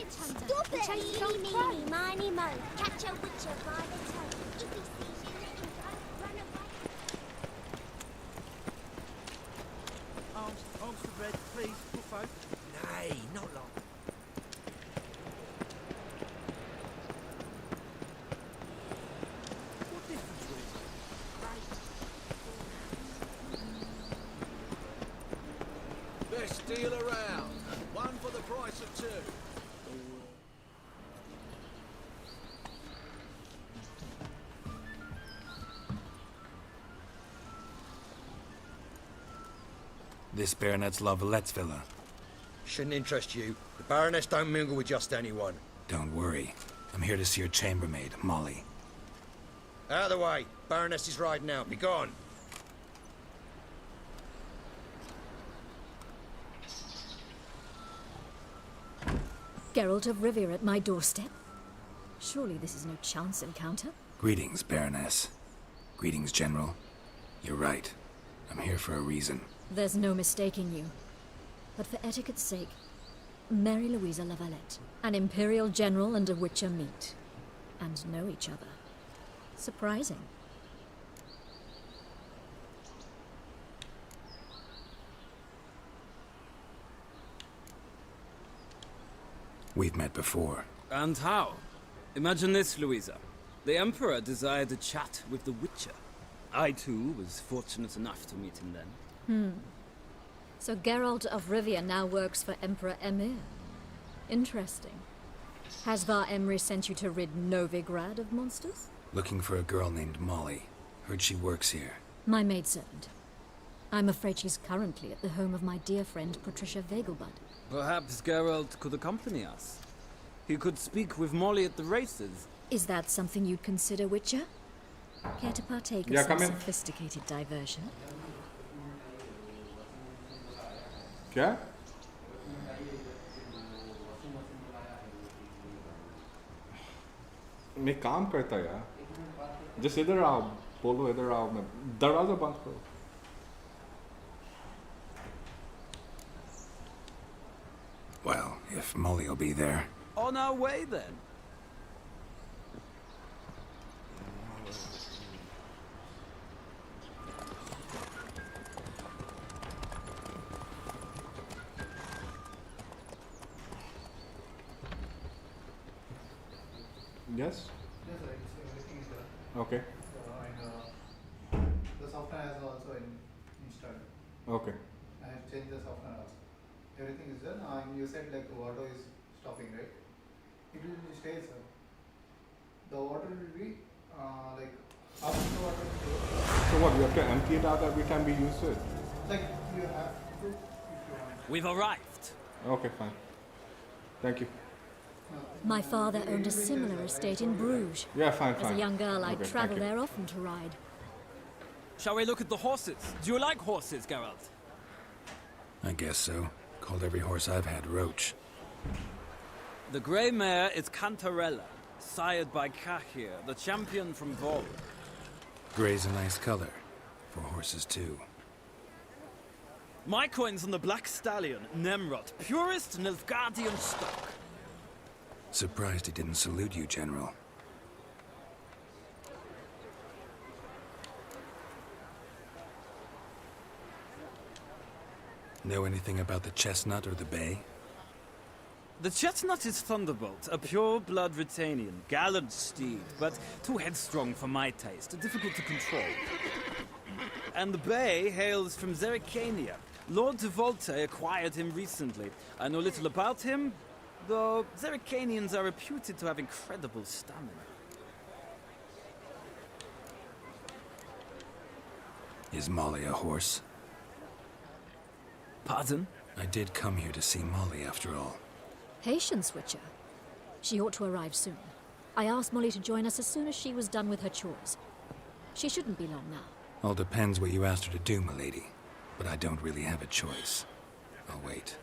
witch hunter. Stop who it! chases old Eeny, crows. meeny, miny, mo. Catch a witcher by the toe. If he sees you letting go, run away. Arms for bread, please, poor folk. Nay, not long. What difference will it make? Best deal around. One for the price of two. This Baronet's Lavallette's villa. Shouldn't interest you. The Baroness don't mingle with just anyone. Don't worry. I'm here to see your chambermaid, Molly. Out of the way. Baroness is riding out. Be gone. Geralt of Rivia at my doorstep? Surely this is no chance encounter? Greetings, Baroness. Greetings, General. You're right. I'm here for a reason. There's no mistaking you. But for etiquette's sake, Mary Louisa Lavalette, an Imperial General and a Witcher meet. And know each other. Surprising. We've met before. And how? Imagine this, Louisa. The Emperor desired a chat with the Witcher. I, too, was fortunate enough to meet him then. So Geralt of Rivia now works for Emperor Emir. Interesting. Has Var Emry sent you to rid Novigrad of monsters? Looking for a girl named Molly. Heard she works here. My maidservant. I'm afraid she's currently at the home of my dear friend Patricia Vegelbud. Perhaps Geralt could accompany us. He could speak with Molly at the races. Is that something you'd consider, Witcher? Care to partake of Yeah, some come in. sophisticated diversion? क्या मैं काम करता यार जिस इधर आओ बोलो इधर आओ मैं दरवाजा बंद करो Well, if Molly will be there. On our way, then. Yes? Yes, right. So everything is there. Okay. So, and the software has also installed. Okay. I have changed the software also. Everything is done. And you said like water is stopping, right? It will stay, sir. The water will be like after the water will stay. So what, we have to empty it out every time we use it? Like you have to if you want. We've arrived. Okay, fine. Thank you. My father owned a similar estate in Bruges. Yeah, fine, As fine. a young girl, I'd Okay, travel thank you. there often to ride. Shall we look at the horses? Do you like horses, Geralt? I guess so. Called every horse I've had Roach. The grey mare is Cantarella, sired by Cahir, the champion from Vol. Grey's a nice color. For horses, too. My coin's on the black stallion, Nemrod, purest Nilfgaardian stock. Surprised he didn't salute you, General. Know anything about the chestnut or the bay? The chestnut is Thunderbolt, a pure-blood Retanian, gallant steed, but too headstrong for my taste, difficult to control. And the bay hails from Zerrikania. Lord de Volte acquired him recently. I know little about him, though Zerrikanians are reputed to have incredible stamina. Is Molly a horse? Pardon? I did come here to see Molly, after all. Patience, Witcher. She ought to arrive soon. I asked Molly to join us as soon as she was done with her chores. She shouldn't be long now. All depends what you asked her to do, milady. But I don't really have a choice. I'll wait.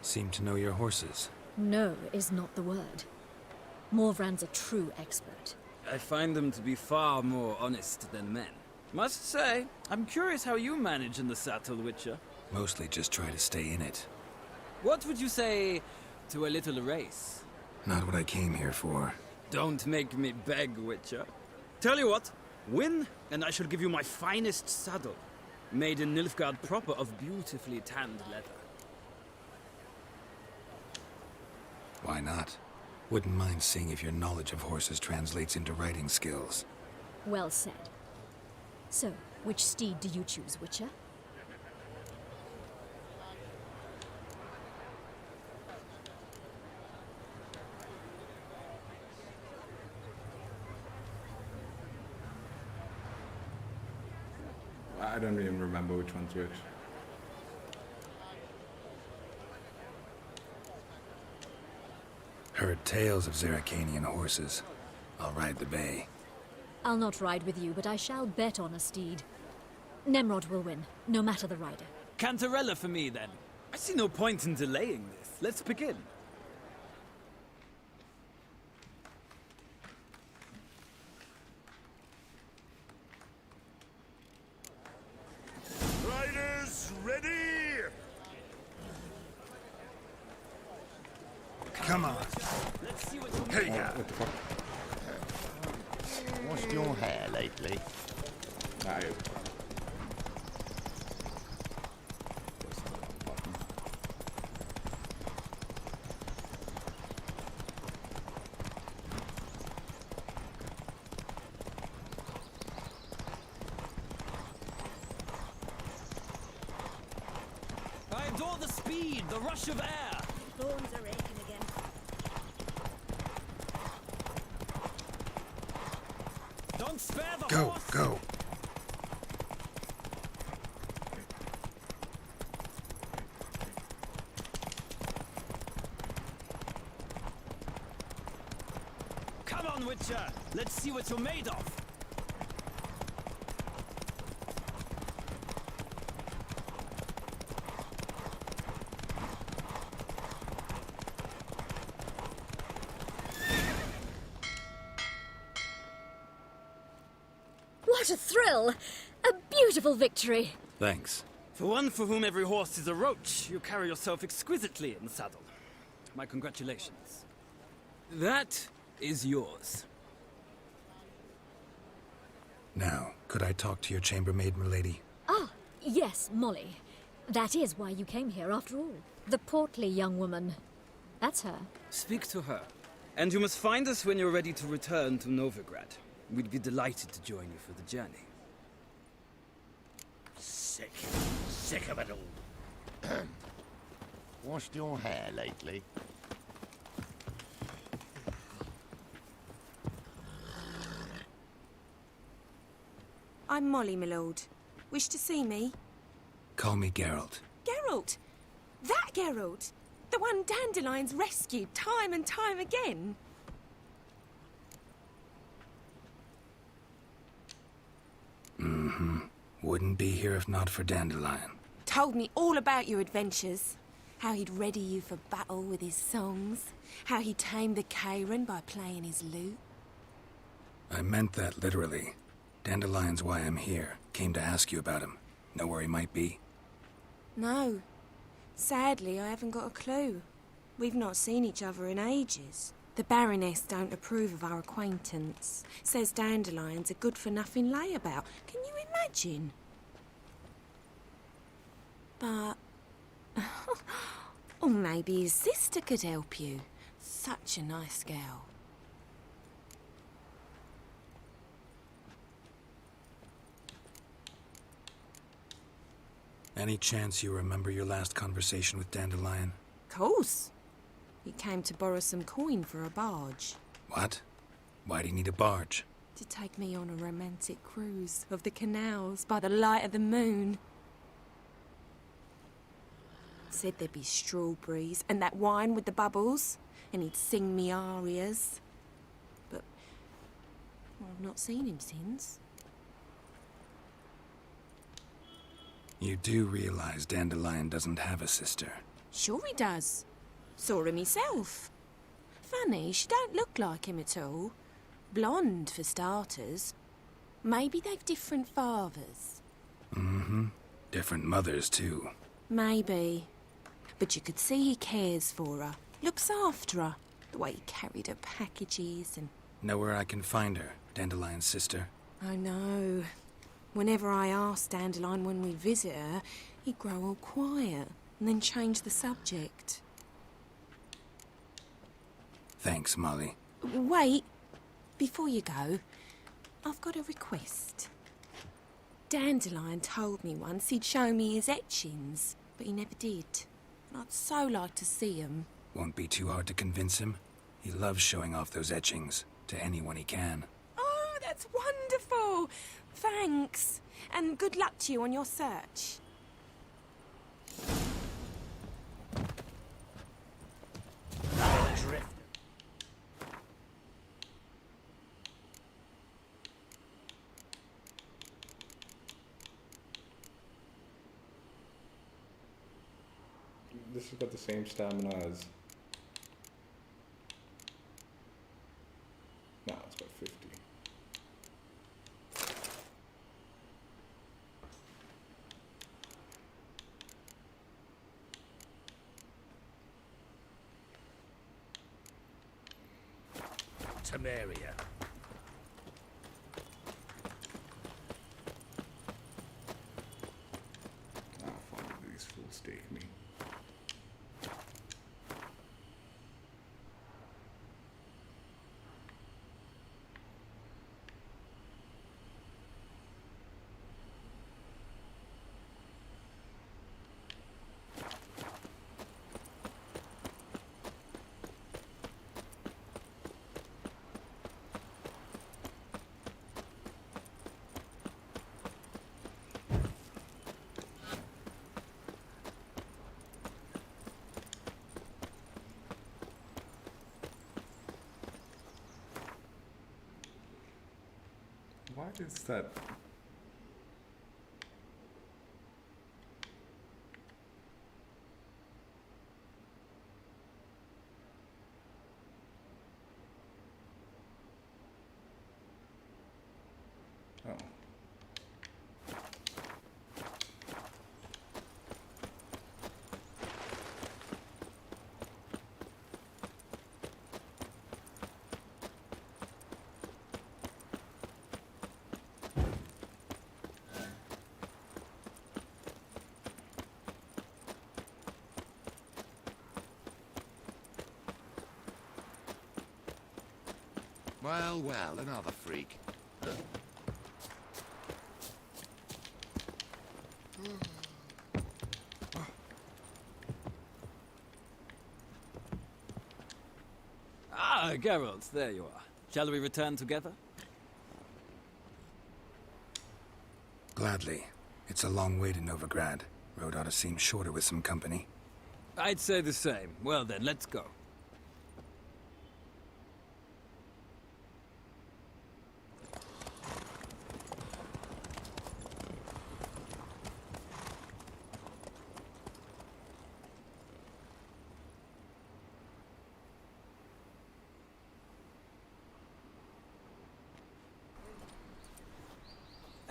Seem to know your horses. No is not the word. Morvrand's a true expert. I find them to be far more honest than men. Must say, I'm curious how you manage in the saddle, Witcher. Mostly just try to stay in it. What would you say to a little race? Not what I came here for. Don't make me beg, Witcher. Tell you what, win, and I shall give you my finest saddle. Made in Nilfgaard proper of beautifully tanned leather. Why not? Wouldn't mind seeing if your knowledge of horses translates into riding skills. Well said. So, which steed do you choose, Witcher? I don't even remember which one's which. Heard tales of Zeracanian horses. I'll ride the bay. I'll not ride with you, but I shall bet on a steed. Nemrod will win, no matter the rider. Cantarella for me, then. I see no point in delaying this. Let's begin. Riders, ready? Come on. Let's see what Here you go. Washed your hair lately? No. I adore the speed, the rush of air. Bones are aching again. Don't spare the Go, horse. go. Come on, Witcher. Let's see what you're made of. What a thrill! A beautiful victory! Thanks. For one for whom every horse is a roach, you carry yourself exquisitely in the saddle. My congratulations. That is yours. Now, could I talk to your chambermaid, milady? Ah, yes, Molly. That is why you came here, after all. The portly young woman. That's her. Speak to her. And you must find us when you're ready to return to Novigrad. We'd be delighted to join you for the journey. Sick of it all. Washed your hair lately? I'm Molly, my lord. Wish to see me? Call me Geralt. Geralt! That Geralt! The one Dandelion's rescued time and time again! Mm-hmm. Wouldn't be here if not for Dandelion. Told me all about your adventures. How he'd ready you for battle with his songs. How he tamed the Karen by playing his lute. I meant that literally. Dandelion's why I'm here. Came to ask you about him. Know where he might be? No. Sadly, I haven't got a clue. We've not seen each other in ages. The Baroness don't approve of our acquaintance. Says Dandelion's a good-for-nothing layabout. Can you imagine? But... or maybe his sister could help you. Such a nice girl. Any chance you remember your last conversation with Dandelion? Course. He came to borrow some coin for a barge. What? Why'd he need a barge? To take me on a romantic cruise of the canals by the light of the moon. Said there'd be strawberries and that wine with the bubbles, and he'd sing me arias. But well, I've not seen him since. You do realize Dandelion doesn't have a sister. Sure he does. Saw him myself. Funny, she don't look like him at all. Blonde, for starters. Maybe they've different fathers. Mm-hmm. Different mothers, too. Maybe. But you could see he cares for her, looks after her, the way he carried her packages and... Know where I can find her, Dandelion's sister? I know. Whenever I asked Dandelion when we visit her, he'd grow all quiet and then change the subject. Thanks, Molly. Wait, before you go, I've got a request. Dandelion told me once he'd show me his etchings, but he never did. And I'd so like to see 'em. Won't be too hard to convince him. He loves showing off those etchings to anyone he can. Oh, that's wonderful! Thanks, and good luck to you on your search. This has got the same stamina as... No, it's got 50. Temeria. Finally, these fools stake me. Why is that? Oh. Well, well, another freak. Ah, Geralt, there you are. Shall we return together? Gladly. It's a long way to Novigrad. Road ought to seem shorter with some company. I'd say the same. Well then, let's go.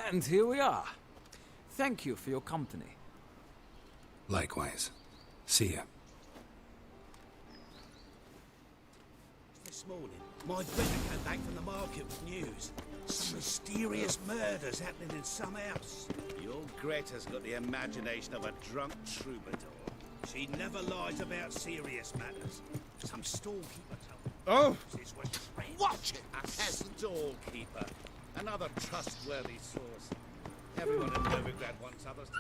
And here we are. Thank you for your company. Likewise. See ya. This morning, my brother came back from the market with news. Some mysterious murders happening in some house. Your Greta's got the imagination of a drunk troubadour. She never lies about serious matters. Some storekeeper told me. Oh! This was watch it! A peasant doorkeeper. Another trustworthy source. Everyone in Novigrad wants others to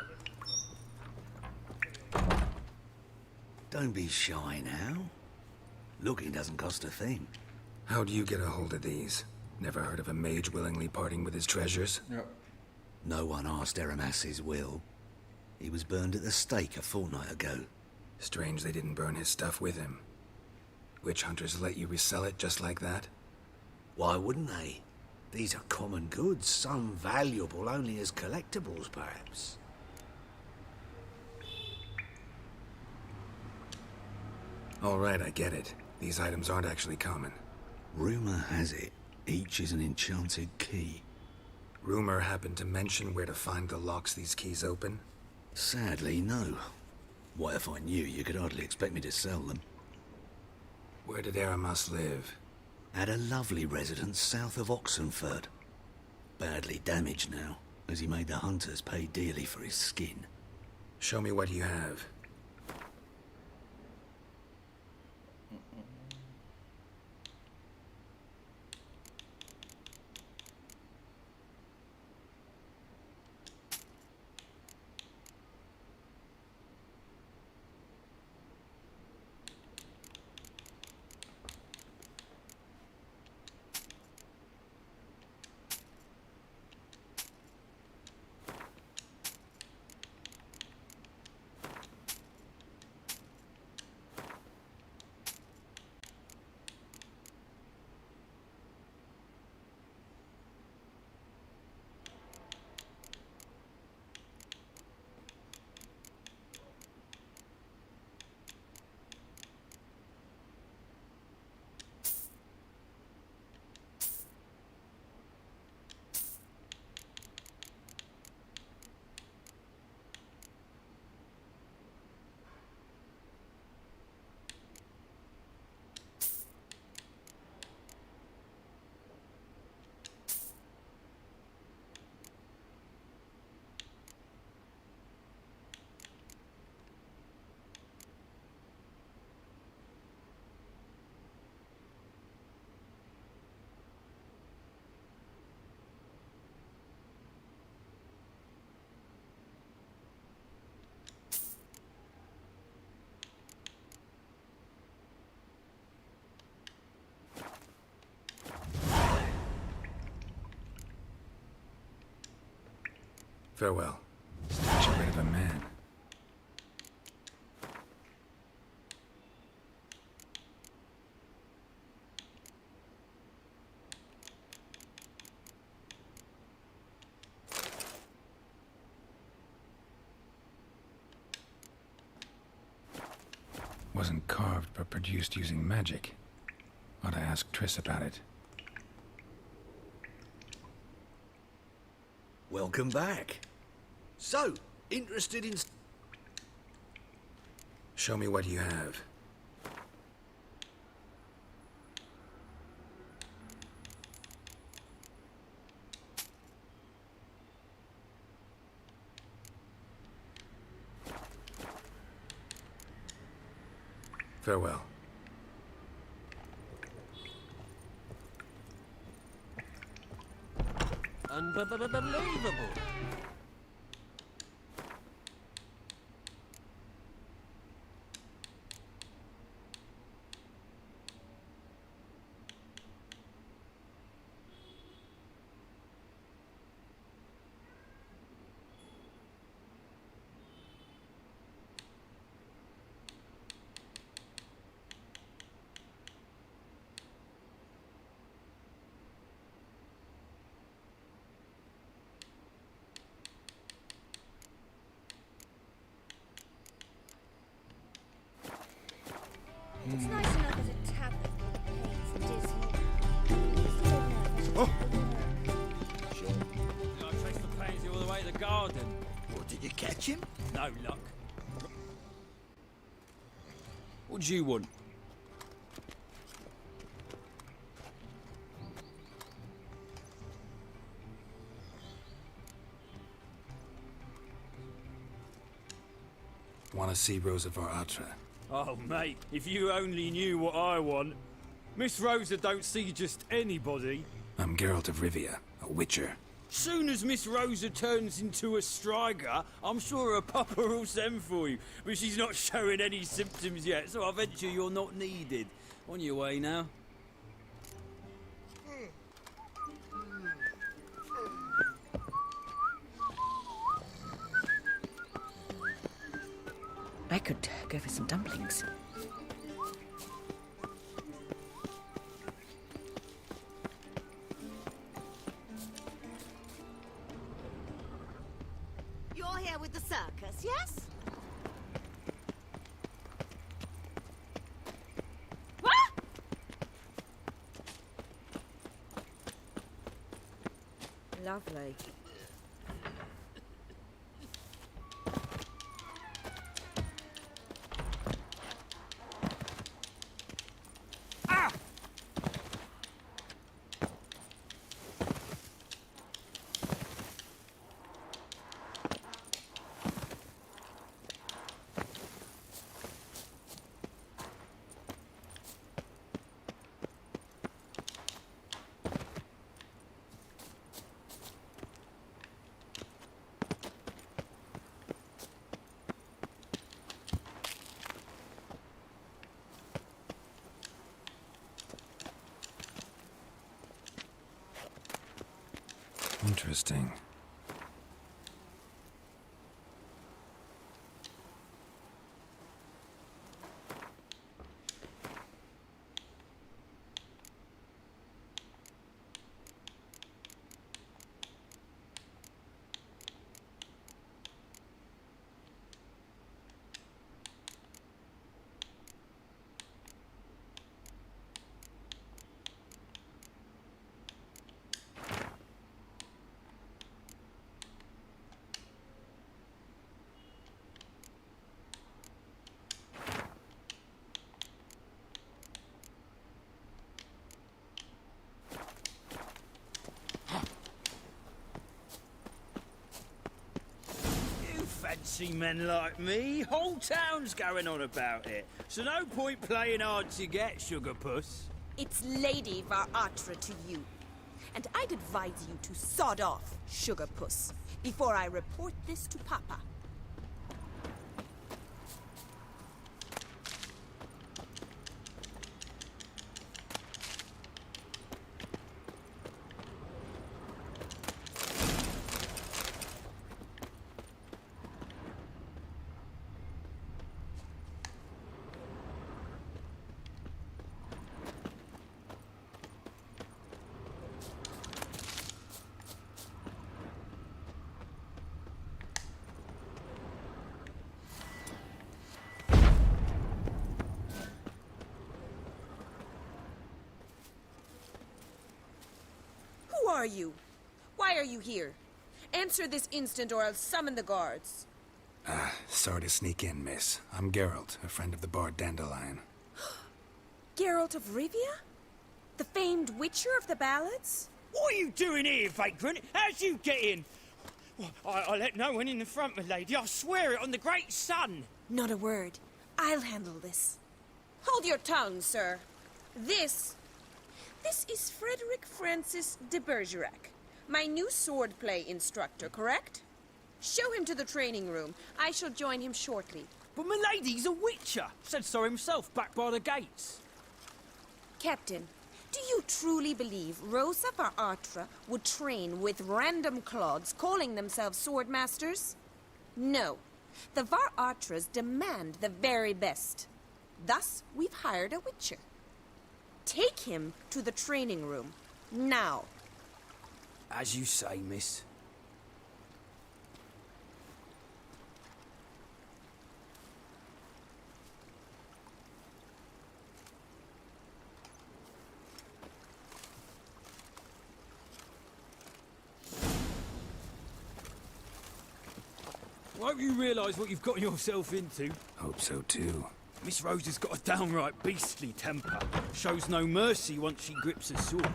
listen. Don't be shy now. Looking doesn't cost a thing. How'd you get a hold of these? Never heard of a mage willingly parting with his treasures? Yep. No one asked Eramas's will. He was burned at the stake a fortnight ago. Strange they didn't burn his stuff with him. Witch hunters let you resell it just like that? Why wouldn't they? These are common goods, some valuable only as collectibles, perhaps. All right, I get it. These items aren't actually common. Rumor has it, each is an enchanted key. Rumor happened to mention where to find the locks these keys open? Sadly, no. Why, if I knew, you could hardly expect me to sell them. Where did Aramas live? At a lovely residence south of Oxenford. Badly damaged now, as he made the hunters pay dearly for his skin. Show me what you have. Farewell. Statuette of a man. Wasn't carved, but produced using magic. Ought to ask Triss about it. Welcome back. So, interested in... Show me what you have. Farewell. Unbelievable. It's nice enough as a tablet for the pains and dismal. Oh! Sure. I traced the pansy all the way to the garden. What, did you catch him? No luck. What do you want? Want to see Rosa of Arse? Oh, mate, if you only knew what I want. Miss Rosa don't see just anybody. I'm Geralt of Rivia, a witcher. Soon as Miss Rosa turns into a striker, I'm sure her papa will send for you. But she's not showing any symptoms yet, so I venture you're not needed. On your way now. I could go for some dumplings. You're here with the circus, yes? Lovely. Interesting. Fancy men like me, whole town's going on about it. So no point playing hard to get, sugar puss. It's Lady Varatra to you. And I'd advise you to sod off, sugar puss, before I report this to Papa. Who are you? Why are you here? Answer this instant or I'll summon the guards. Sorry to sneak in, miss. I'm Geralt, a friend of the bard Dandelion. Geralt of Rivia? The famed witcher of the ballads? What are you doing here, vagrant? How'd you get in? Well, I let no one in the front, my lady. I swear it on the great sun. Not a word. I'll handle this. Hold your tongue, sir. This is Frederick Francis de Bergerac, my new swordplay instructor, correct? Show him to the training room. I shall join him shortly. But my lady's a witcher. Said so himself back by the gates. Captain, do you truly believe Rosa Varatra would train with random clods calling themselves swordmasters? No. The Varatras demand the very best. Thus, we've hired a witcher. Take him to the training room, now. As you say, miss. Won't you realise what you've gotten yourself into? Hope so, too. Miss Rose has got a downright beastly temper. Shows no mercy once she grips a sword.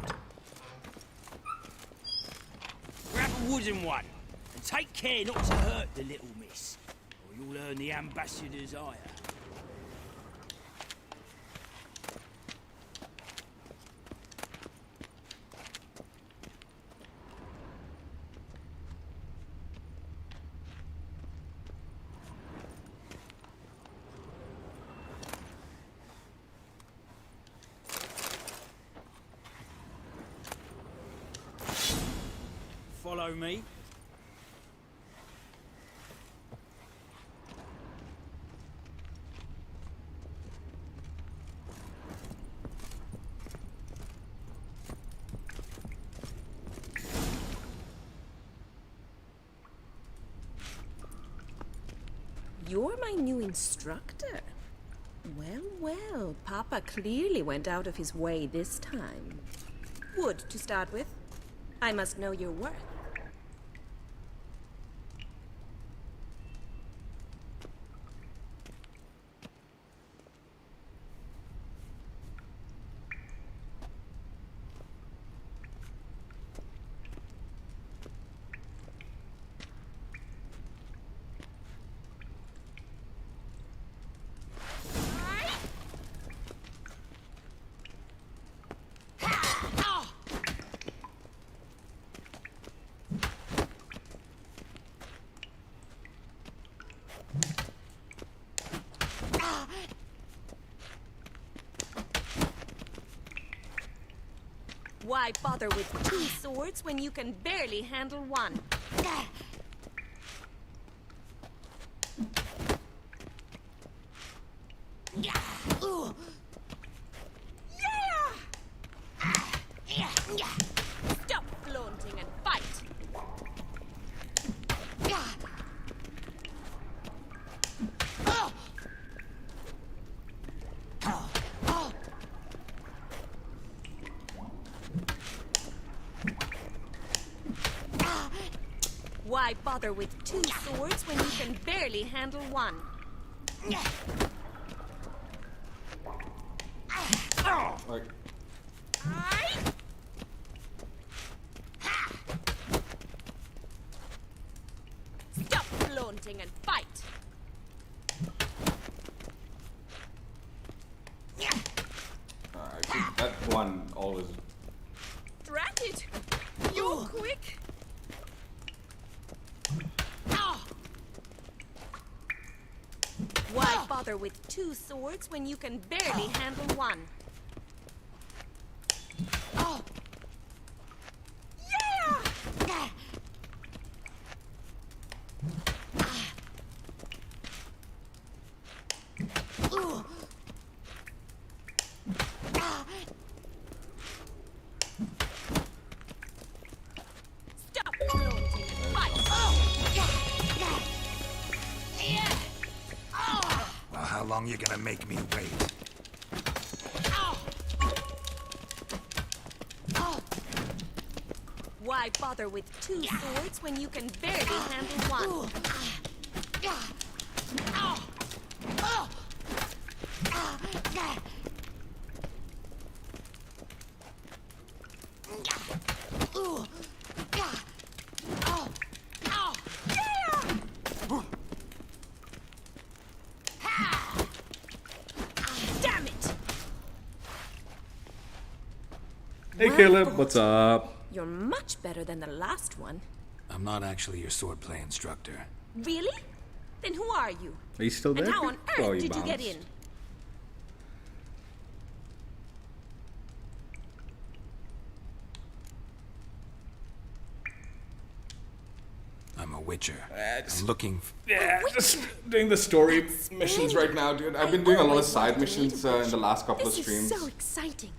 Grab a wooden one, and take care not to hurt the little miss, or you'll earn the ambassador's ire. Follow me. You're my new instructor. Well, well, Papa clearly went out of his way this time. Wood, to start with. I must know your worth. Why bother with 2 swords when you can barely handle one? Stop flaunting and fight! Why bother with 2 swords when you can barely handle one? Like, Stop flaunting and fight! I think that one always. Drat it! You're quick! Why bother with 2 swords when you can barely handle one? Stop flaunting and fight! Well, how long you gonna make me wait? Why bother with 2 swords when you can barely handle one? Damn it! Hey Caleb, what's up? You're much better than the last one. I'm not actually your swordplay instructor. Really? Then who are you? Are you still there? And how on Oh, earth did you get bounced. in? I'm a witcher. I'm looking. Yeah, just doing the story missions right now, dude. I've been doing a lot of side missions in the last couple of This streams. is so exciting.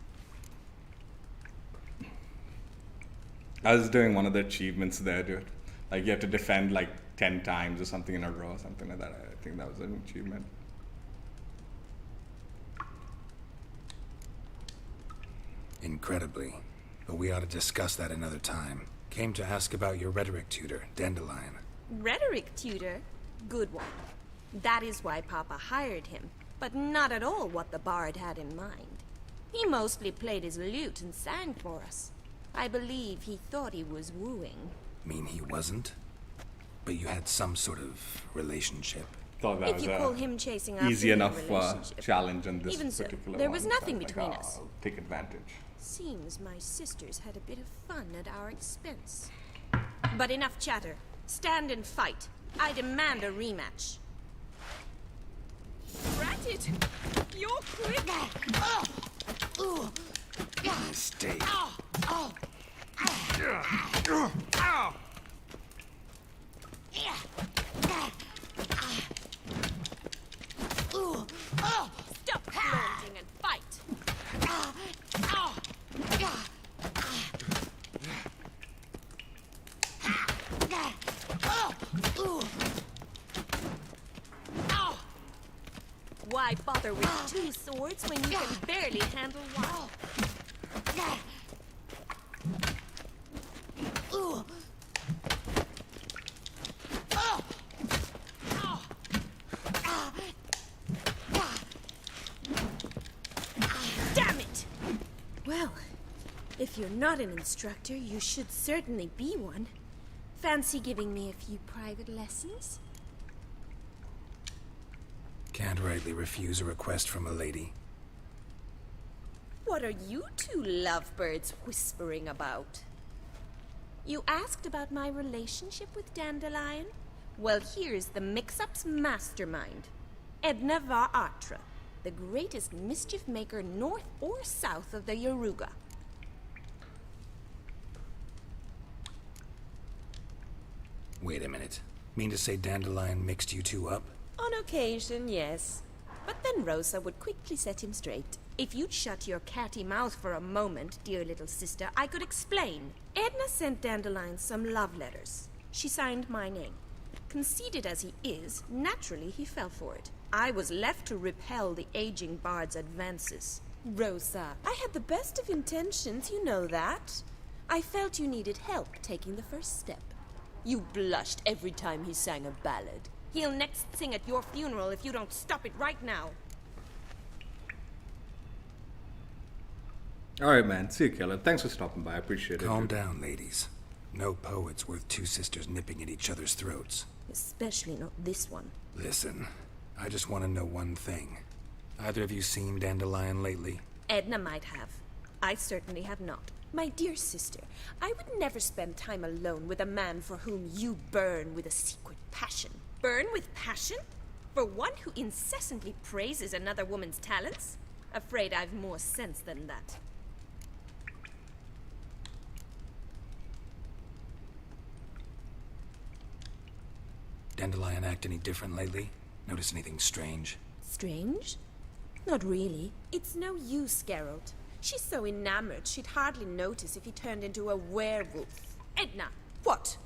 I was doing one of the achievements there, dude. Like you have to defend like 10 times or something in a row, something like that. I think that was an achievement. Incredibly. But we ought to discuss that another time. Came to ask about your rhetoric tutor, Dandelion. Rhetoric tutor? Good one. That is why Papa hired him, but not at all what the bard had in mind. He mostly played his lute and sang for us. I believe he thought he was wooing. Mean he wasn't? But you had some sort of relationship. Thought that If was you call him chasing after easy you a enough relationship. challenge on this Even so, particular there one. was So nothing I was between like, us. I'll take advantage. Seems my sisters had a bit of fun at our expense. But enough chatter. Stand and fight. I demand a rematch. Drat it! You're quick! Mistake. Stop flaunting and fight! Why bother with 2 swords when you can barely handle one? Damn it! Well, if you're not an instructor, you should certainly be one. Fancy giving me a few private lessons? Can't rightly refuse a request from a lady. What are you two lovebirds whispering about? You asked about my relationship with Dandelion? Well, here's the mix-up's mastermind. Edna var Atra, the greatest mischief maker north or south of the Yaruga. Wait a minute. Mean to say Dandelion mixed you two up? On occasion, yes. But then Rosa would quickly set him straight. If you'd shut your catty mouth for a moment, dear little sister, I could explain. Edna sent Dandelion some love letters. She signed my name. Conceited as he is, naturally he fell for it. I was left to repel the aging bard's advances. Rosa, I had the best of intentions, you know that. I felt you needed help taking the first step. You blushed every time he sang a ballad. He'll next sing at your funeral if you don't stop it right now. Alright, man. See you, Caleb. Thanks for stopping by. I appreciate it. Calm down, ladies. No poet's worth two sisters nipping at each other's throats. Especially not this one. Listen, I just want to know one thing. Either of you seen Dandelion lately? Edna might have. I certainly have not. My dear sister, I would never spend time alone with a man for whom you burn with a secret passion. Burn with passion? For one who incessantly praises another woman's talents? Afraid I've more sense than that. Dandelion act any different lately? Notice anything strange? Strange? Not really. It's no use, Geralt. She's so enamored she'd hardly notice if he turned into a werewolf. Edna! What?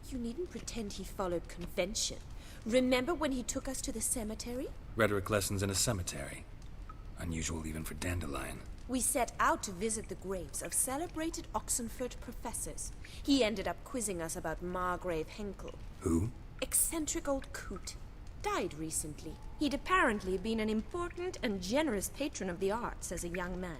You needn't pretend he followed convention. Remember when he took us to the cemetery? Rhetoric lessons in a cemetery. Unusual even for Dandelion. We set out to visit the graves of celebrated Oxenford professors. He ended up quizzing us about Margrave Henkel. Who? Eccentric old coot. Died recently. He'd apparently been an important and generous patron of the arts as a young man.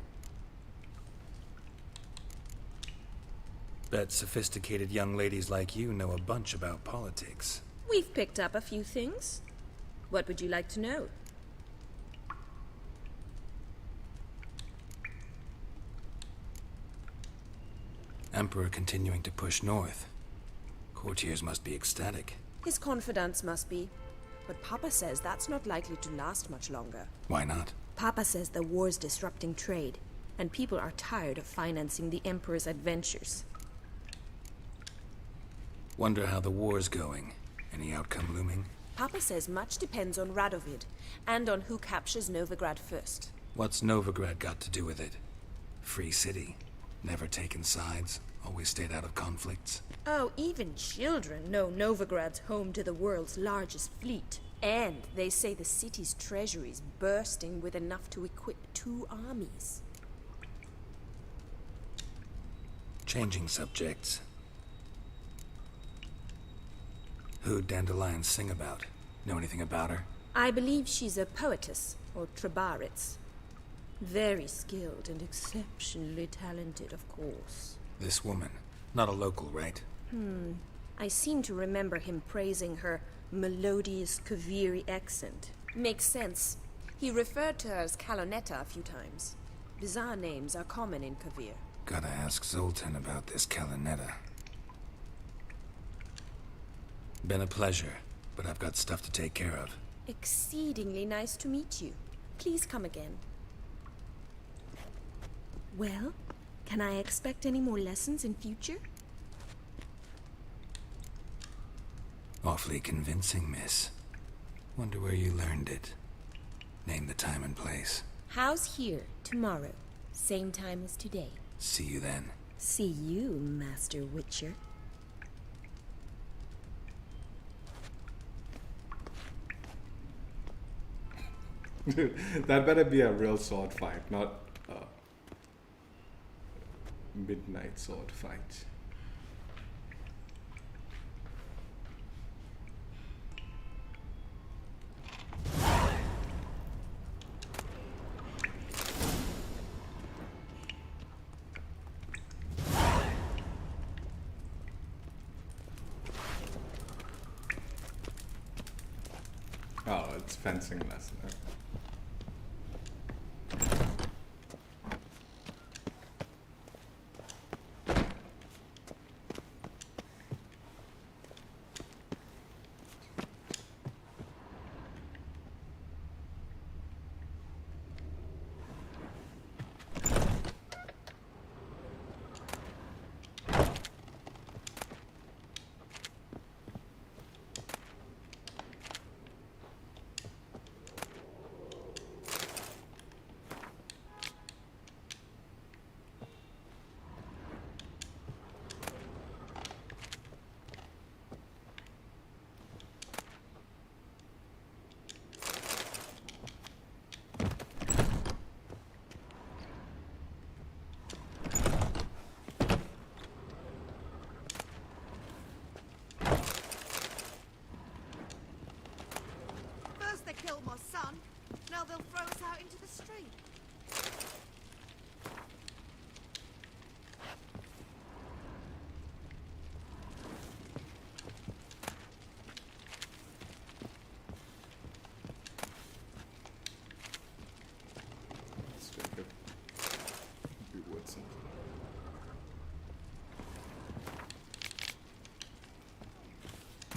Bet sophisticated young ladies like you know a bunch about politics. We've picked up a few things. What would you like to know? Emperor continuing to push north. Courtiers must be ecstatic. His confidants must be. But Papa says that's not likely to last much longer. Why not? Papa says the war's disrupting trade, and people are tired of financing the Emperor's adventures. Wonder how the war's going. Any outcome looming? Papa says much depends on Radovid, and on who captures Novigrad first. What's Novigrad got to do with it? Free city. Never taken sides. Always stayed out of conflicts. Oh, even children know Novigrad's home to the world's largest fleet. And they say the city's treasury's bursting with enough to equip 2 armies. Changing subjects. Who'd Dandelion sing about? Know anything about her? I believe she's a poetess, or trabaritz. Very skilled and exceptionally talented, of course. This woman. Not a local, right? I seem to remember him praising her melodious Kaviri accent. Makes sense. He referred to her as Calonetta a few times. Bizarre names are common in Kavir. Gotta ask Zoltan about this Calonetta. Been a pleasure, but I've got stuff to take care of. Exceedingly nice to meet you. Please come again. Well, can I expect any more lessons in future? Awfully convincing, miss. Wonder where you learned it. Name the time and place. How's here, tomorrow? Same time as today. See you then. See you, Master Witcher. Dude, that better be a real sword fight, not a midnight sword fight. Oh, it's fencing lesson. Okay. done. Now they'll throw us out into the street. Let's take it. Be worth something.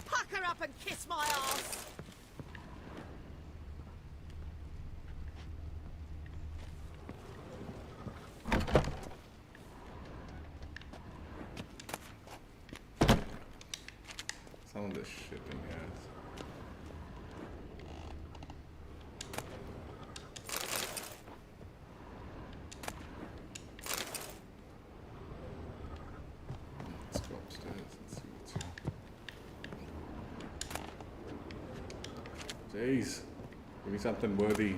Pucker up and kiss my ass. Some of this shit in here. Let's go upstairs and see what's here. Jeez. Give me something worthy.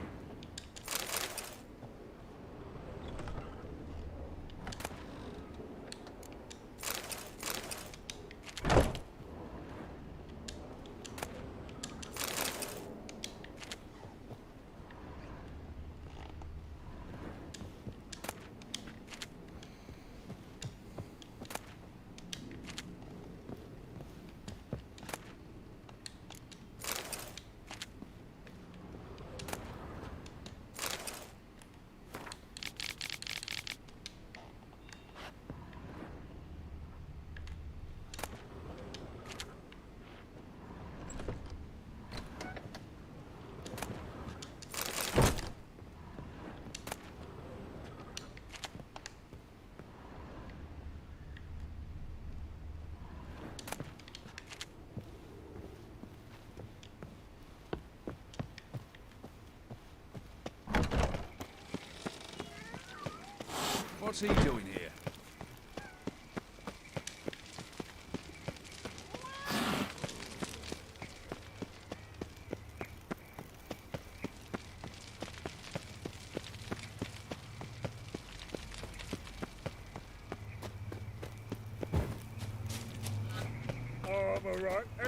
What's he doing here?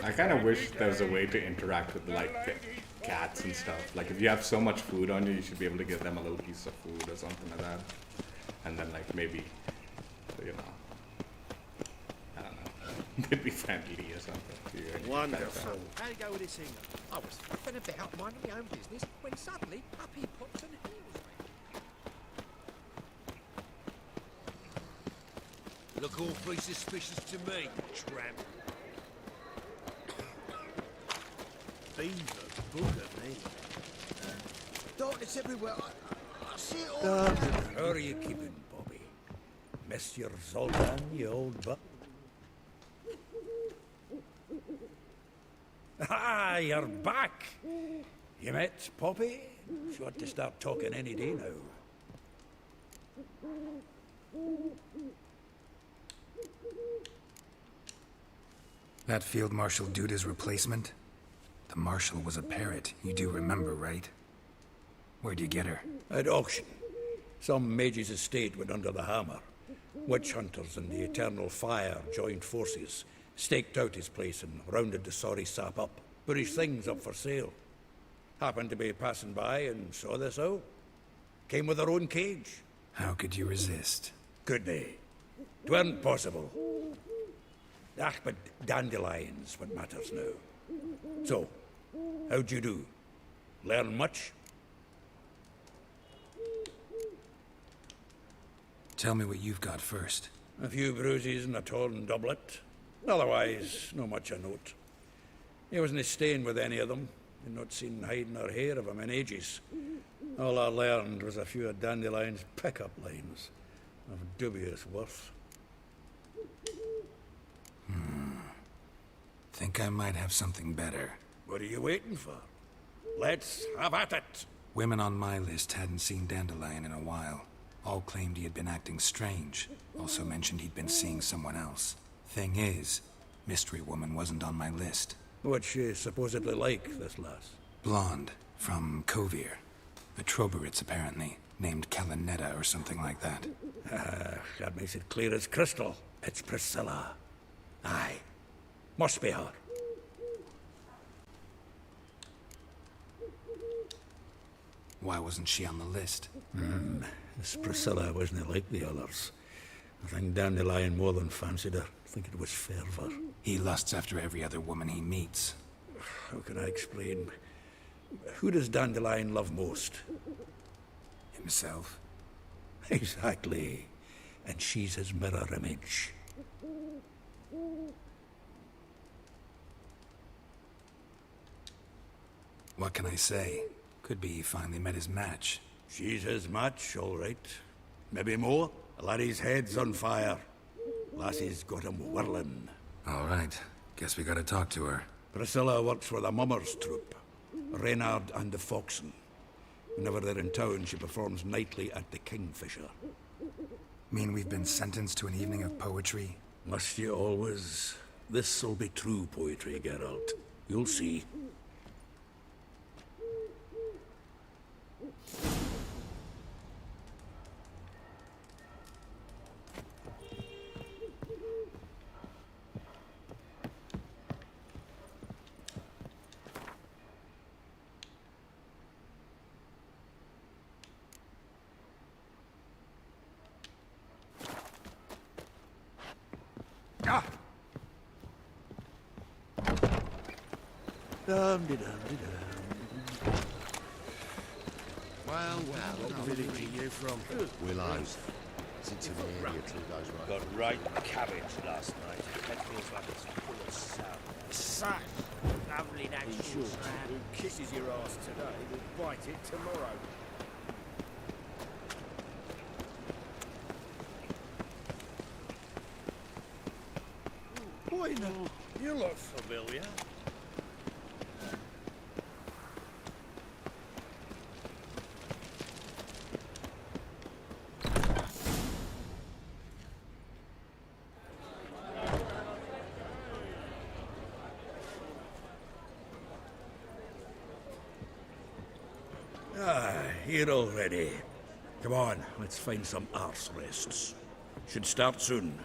I kind of wish there was a way to interact with like the cats and stuff. Like if you have so much food on you, you should be able to give them a little piece of food or something like that. And then like maybe, you know, I don't know, they'd be friendly or something to you. Wonderful. How do you go with this thing? I was flipping about minding my own business when suddenly up he pops and heals me. Look awfully suspicious to me, tramp. Beans are good at me. Darkness everywhere. I see it all. How are you keeping, Bobby? Mr. Zoltan, you old buck? Ah, you're back! You met Poppy? She ought to start talking any day now. That Field Marshal Duda's replacement? The Marshal was a parrot, you do remember, right? Where'd you get her? At auction. Some mage's estate went under the hammer. Witch hunters and the Eternal Fire joined forces, staked out his place and rounded the sorry sap up. Put his things up for sale. Happened to be passing by and saw this out. Came with her own cage. How could you resist? Could they? 'Tweren't possible. Ah, but dandelions what matters now. So, how'd you do? Learn much? Tell me what you've got first. A few bruises and a torn doublet. Otherwise, no much a note. He wasn't staying with any of them. You'd not seen hiding or hair of him in ages. All I learned was a few of Dandelion's pick-up lines of dubious worth. Think I might have something better. What are you waiting for? Let's have at it! Women on my list hadn't seen Dandelion in a while. All claimed he had been acting strange. Also mentioned he'd been seeing someone else. Thing is, Mystery Woman wasn't on my list. What's she supposedly like, this lass? Blonde, from Kovir. A Troberitz, apparently. Named Kalinetta or something like that. That makes it clear as crystal. It's Priscilla. Aye. Must be her. Why wasn't she on the list? This Priscilla wasn't like the others. I think Dandelion more than fancied her. I think it was fervour. He lusts after every other woman he meets. How can I explain? Who does Dandelion love most? Himself. Exactly. And she's his mirror image. What can I say? Could be he finally met his match. She's his match, all right. Maybe more. Laddie's head's on fire. Lassie's got him whirling. All right. Guess we gotta talk to her. Priscilla works for the Mummers troupe. Reynard and the Foxen. Whenever they're in town, she performs nightly at the Kingfisher. Mean we've been sentenced to an evening of poetry? Must you always? This'll be true poetry, Geralt. You'll see. Well, what village are you from? Willows. It's into the area till goes right. Got right cabbage last night. That feels like it's full of sound. Such lovely natural sand. Who kisses your ass today will bite it tomorrow. Boy, no, you look familiar. Here already. Come on, let's find some arse rests. Should start soon.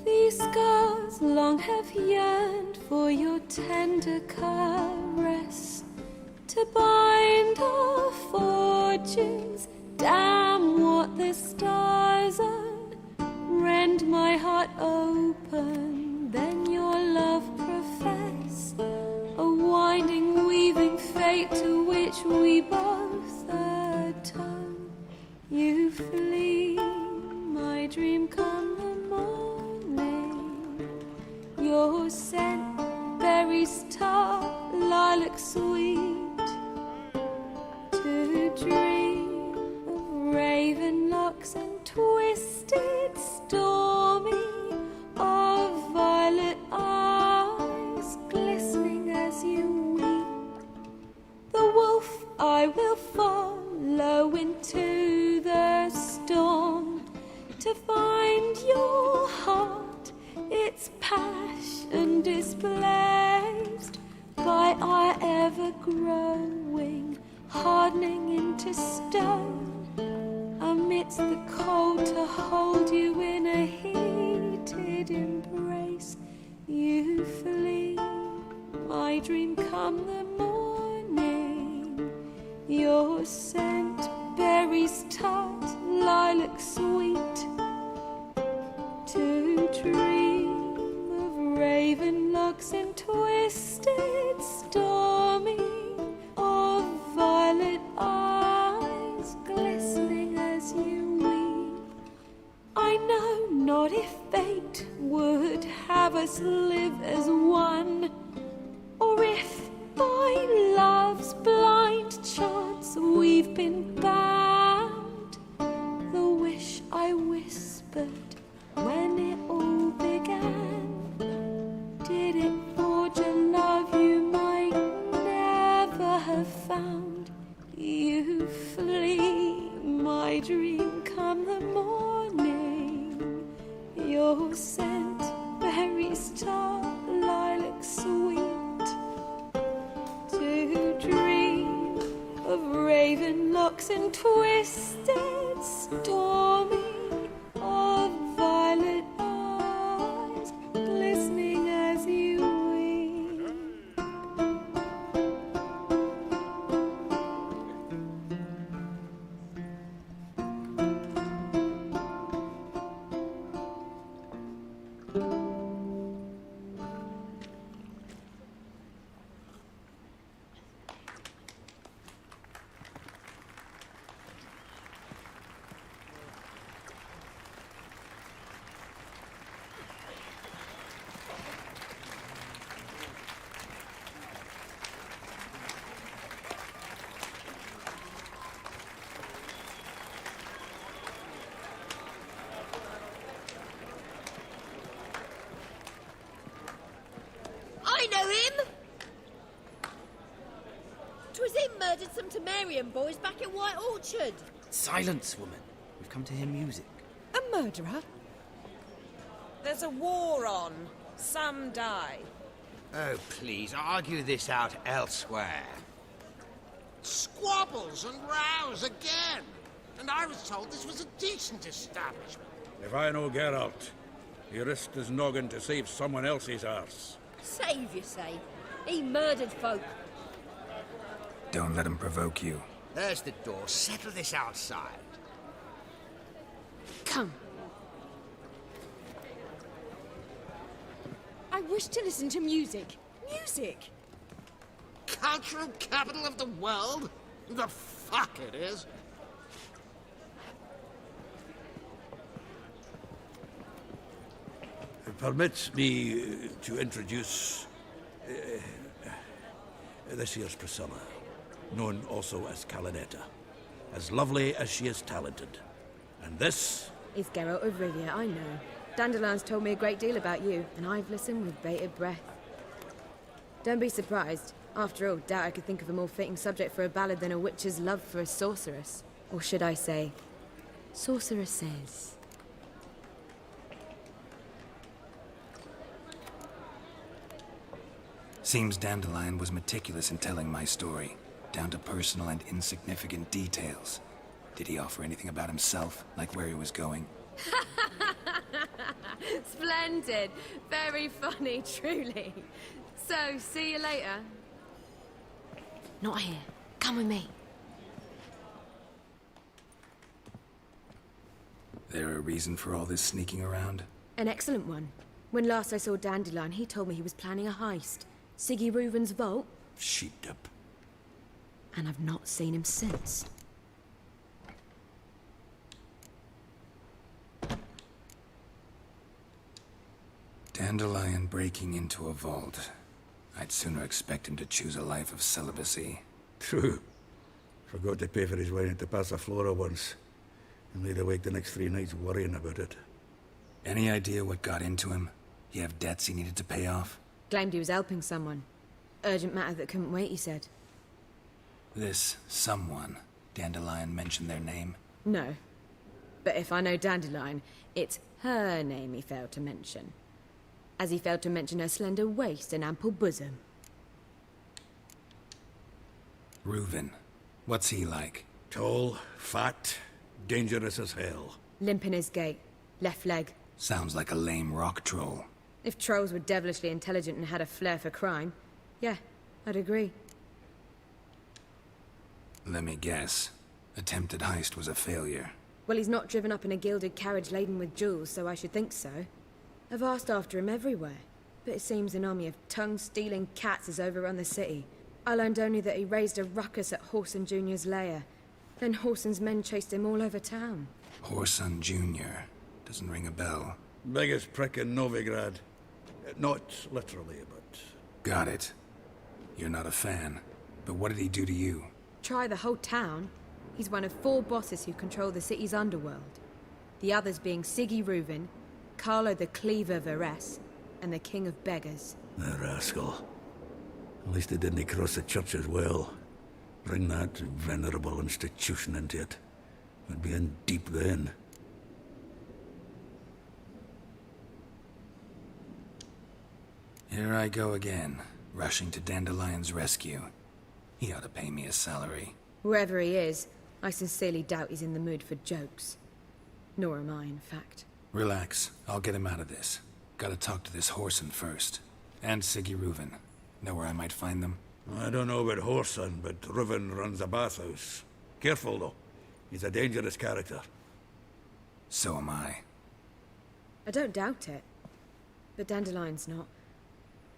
These scars long have yearned for your tender caress, to bind our fortunes. Damn what the stars own. Rend my heart open, then your love profess, a winding, weaving fate to which we both atone. You flee, my dream come the morning. Your scent, berries tart, lilac sweet, to dream of raven locks and twisted stormy, of violet eyes glistening as you weep. The wolf I will follow into the storm, to find your heart, its passion displaced by our ever-growing, hardening into stone, amidst the cold to hold you in a heated embrace. You flee, my dream come the morning, your scent, berries tart, lilac sweet, to dream of raven locks and twisted stormy, of violet eyes of raven locks and twisted stormy, of violet eyes glistening as you weep. I know him! 'Twas him murdered some Temerian boys back at White Orchard. Silence, woman. We've come to hear music. A murderer? There's a war on. Some die. Oh, please, argue this out elsewhere. Squabbles and rows again. And I was told this was a decent establishment. If I know Geralt, he risked his noggin to save someone else's arse. Save, you say? He murdered folk. Don't let him provoke you. There's the door. Settle this outside. Come. I wish to listen to music. Music! Cultural capital of the world? The fuck it is. Permit me to introduce this here's Priscilla, known also as Calinetta, as lovely as she is talented. And this Is Geralt of Rivia, I know. Dandelion's told me a great deal about you, and I've listened with bated breath. Don't be surprised. After all, doubt I could think of a more fitting subject for a ballad than a witch's love for a sorceress. Or should I say, sorceresses. Seems Dandelion was meticulous in telling my story, down to personal and insignificant details. Did he offer anything about himself, like where he was going? Splendid. Very funny, truly. So, see you later. Not here. Come with me. There a reason for all this sneaking around? An excellent one. When last I saw Dandelion, he told me he was planning a heist. Siggy Reuven's vault. sheep-dip. And I've not seen him since. Dandelion breaking into a vault. I'd sooner expect him to choose a life of celibacy. True. Forgot to pay for his wine at the Passaflora once. And laid awake the next 3 nights worrying about it. Any idea what got into him? He have debts he needed to pay off? Claimed he was helping someone. Urgent matter that couldn't wait, he said. This someone, Dandelion mentioned their name? No. But if I know Dandelion, it's her name he failed to mention. As he failed to mention her slender waist and ample bosom. Reuven. What's he like? Tall, fat, dangerous as hell. Limp in his gait. Left leg. Sounds like a lame rock troll. If trolls were devilishly intelligent and had a flair for crime, yeah, I'd agree. Let me guess. Attempted heist was a failure. Well, he's not driven up in a gilded carriage laden with jewels, so I should think so. I've asked after him everywhere, but it seems an army of tongue-stealing cats has overrun the city. I learned only that he raised a ruckus at Whoreson Jr.'s lair. Then Whoreson's men chased him all over town. Whoreson Jr. Doesn't ring a bell. Biggest prick in Novigrad. Not literally, but... Got it. You're not a fan. But what did he do to you? Try the whole town. He's one of 4 bosses who control the city's underworld. The others being Siggy Reuven, Carlo the Cleaver Varese, and the King of Beggars. The rascal. At least he didn't cross the church as well. Bring that venerable institution into it. We'd be in deep then. Here I go again, rushing to Dandelion's rescue. He ought to pay me a salary. Whoever he is, I sincerely doubt he's in the mood for jokes. Nor am I, in fact. Relax. I'll get him out of this. Gotta talk to this Whoreson first. And Siggy Reuven. Know where I might find them? I don't know about Whoreson, but Reuven runs a bathhouse. Careful, though. He's a dangerous character. So am I. I don't doubt it. But Dandelion's not.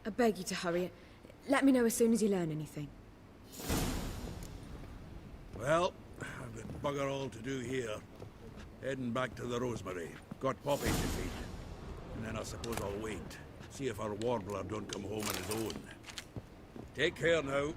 I beg you to hurry. Let me know as soon as you learn anything. Well, I've got bugger all to do here. Heading back to the Rosemary. Got Poppy to feed. And then I suppose I'll wait. See if our warbler don't come home on his own. Take care now.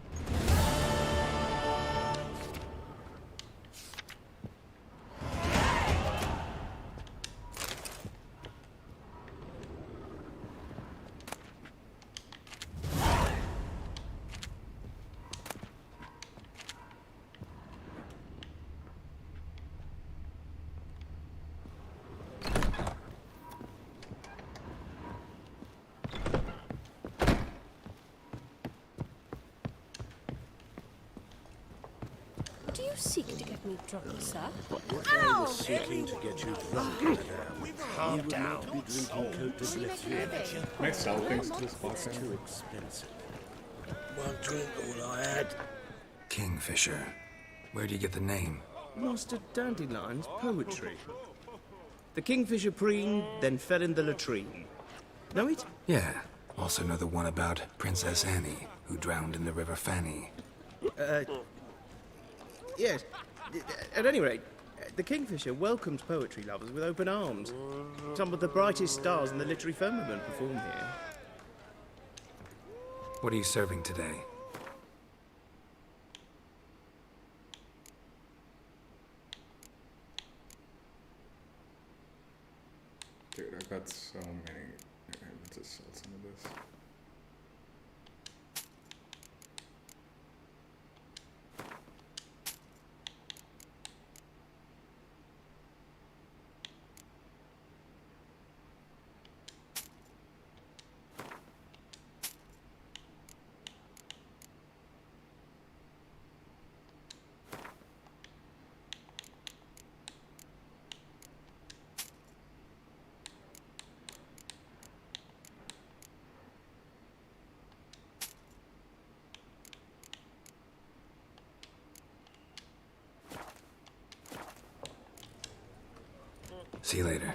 Do you seek to get me drunk, sir? I was seeking to get you drunk, madame. Calm You will down. not be drinking Cote de Leffe. Can I sell things to this It's box? too expensive. One drink, all I had. Kingfisher. Where do you get the name? Master Dandelion's poetry. The kingfisher preened, then fell in the latrine. Know it? Yeah. Also know the one about Princess Annie, who drowned in the River Fanny. Yes. At any rate, the kingfisher welcomes poetry lovers with open arms. Some of the brightest stars in the literary firmament perform here. What are you serving today? Dude, I got so many. Let's just sell some of this. See you later.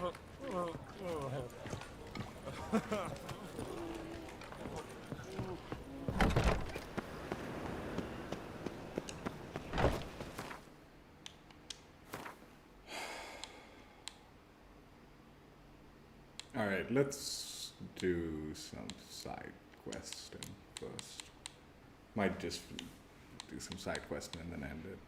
Alright, let's do some side questing first. Might just do some side questing and then end it.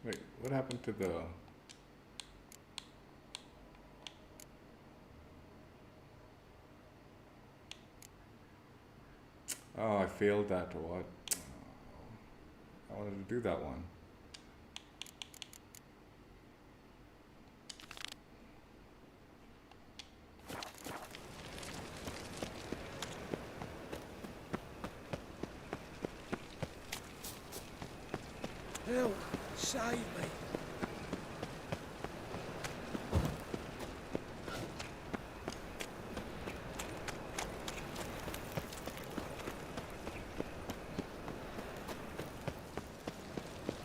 Wait, what happened to the... Oh, I failed that, or what? I wanted to do that one. Help! Save me!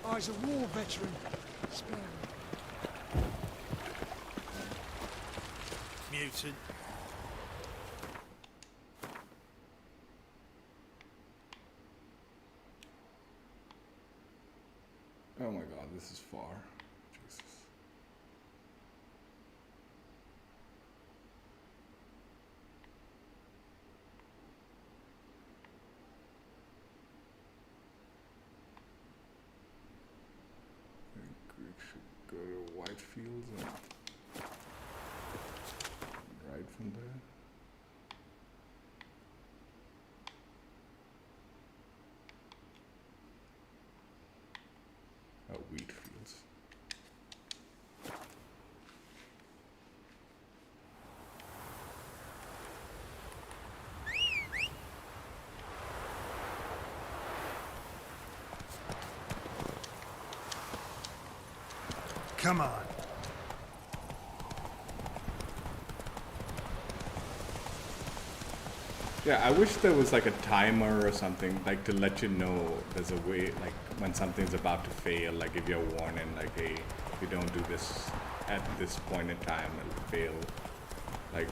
I was a war veteran. Spare me. Mutant. Oh my god, this is far. Jesus. Come on. Yeah, I wish there was like a timer or something, like to let you know there's a way, like when something's about to fail, like if you're warning, like, hey, if you don't do this at this point in time, it'll fail. Like,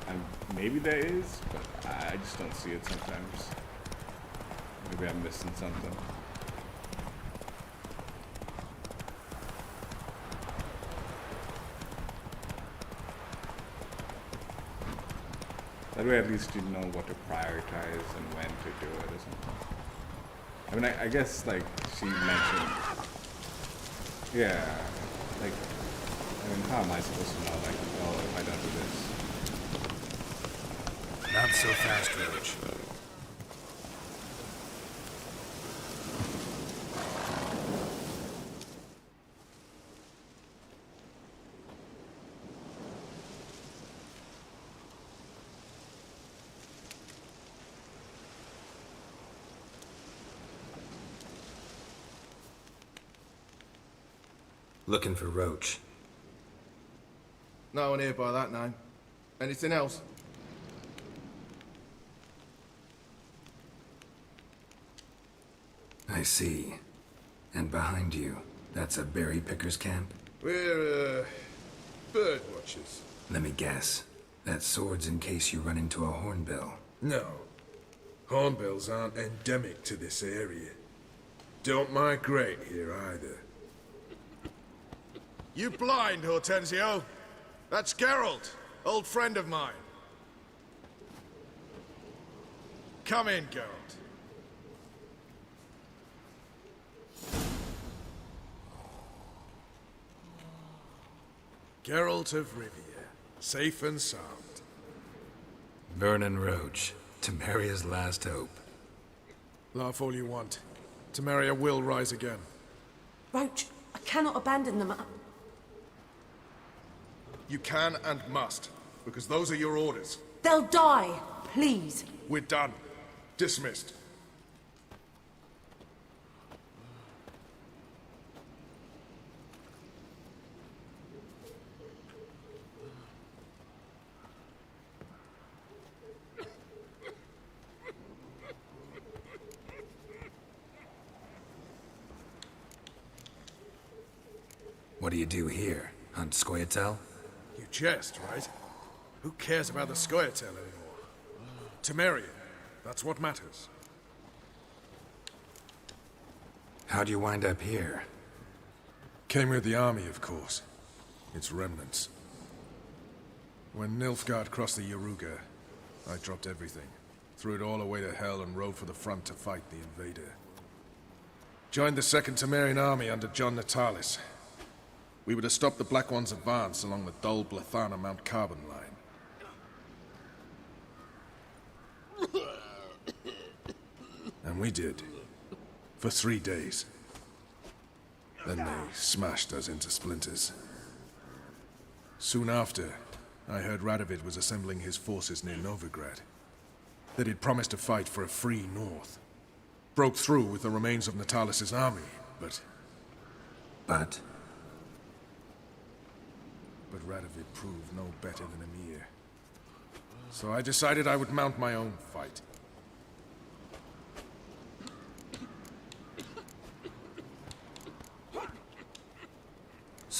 and maybe there is, but I just don't see it sometimes. Maybe I'm missing something. That way at least you know what to prioritize and when to do it or something. I mean, I guess like she mentioned, yeah, like, I mean, how am I supposed to know, like, oh, if I don't do this? Not so fast, Roach. Looking for Roach. No one here by that name. Anything else? I see. And behind you, that's a berry picker's camp? We're, bird watchers. Let me guess. That sword's in case you run into a hornbill. No. Hornbills aren't endemic to this area. Don't migrate here either. You blind, Hortensio? That's Geralt, old friend of mine. Come in, Geralt. Geralt of Rivia, safe and sound. Vernon Roach, Temeria's last hope. Laugh all you want. Temeria will rise again. Roach, I cannot abandon them. You can and must, because those are your orders. They'll die, please. We're done. Dismissed. What do you do here? Hunt Scoia'tael? You jest, right? Who cares about the Scoia'tael anymore? Temeria, that's what matters. How'd you wind up here? Came with the army, of course. Its remnants. When Nilfgaard crossed the Yaruga, I dropped everything. Threw it all away to hell and rode for the front to fight the invader. Joined the Second Temerian Army under John Natalis. We were to stop the Black One's advance along the Dol Blathana Mount Carbon line. And we did. For 3 days. Then they smashed us into splinters. Soon after, I heard Radovid was assembling his forces near Novigrad. That he'd promised to fight for a free North. Broke through with the remains of Natalis' army, but... But Radovid proved no better than Emir. So I decided I would mount my own fight.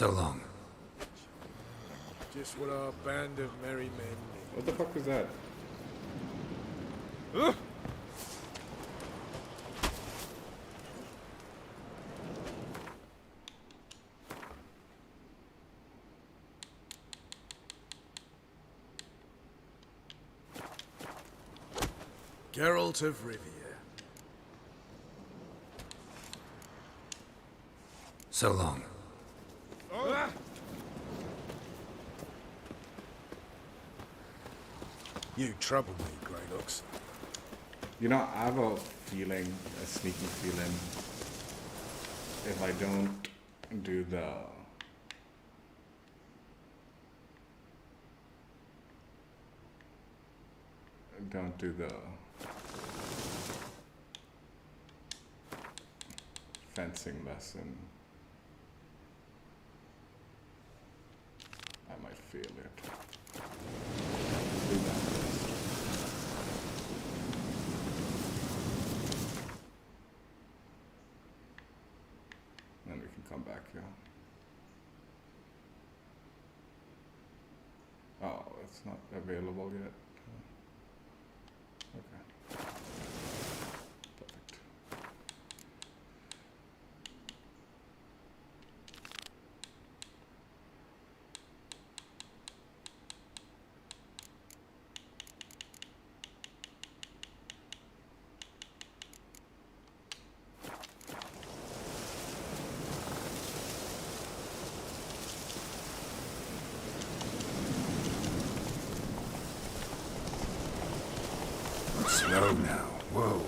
so long. Just what our band of merry men need. What the fuck was that? Geralt of Rivia. So long. You trouble me, Greylocks. You know, I have a feeling, a sneaky feeling, if I don't do the... Don't do the... fencing lesson. feel it. Do that first. Then we can come back here. Oh, it's not available yet. Okay. Perfect. Slow now. Whoa.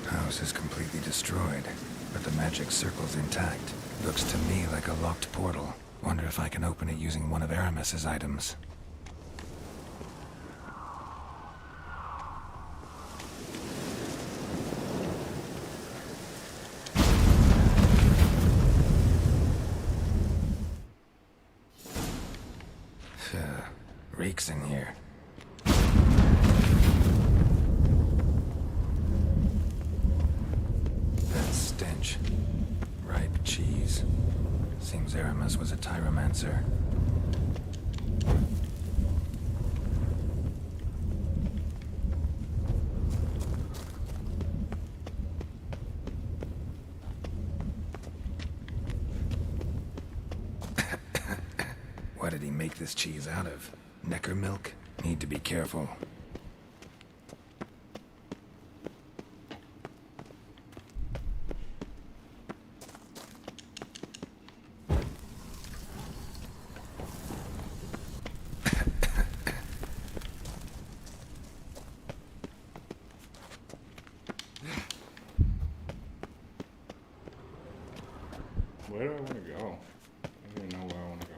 House is completely destroyed, but the magic circle's intact. Looks to me like a locked portal. Wonder if I can open it using one of Aramis's items. Reeks in here. That stench. Ripe cheese. Seems Aramis was a tyromancer. What did he make this cheese out of? Necker milk? Need to be careful. Where do I want to go? I don't even know where I want to go.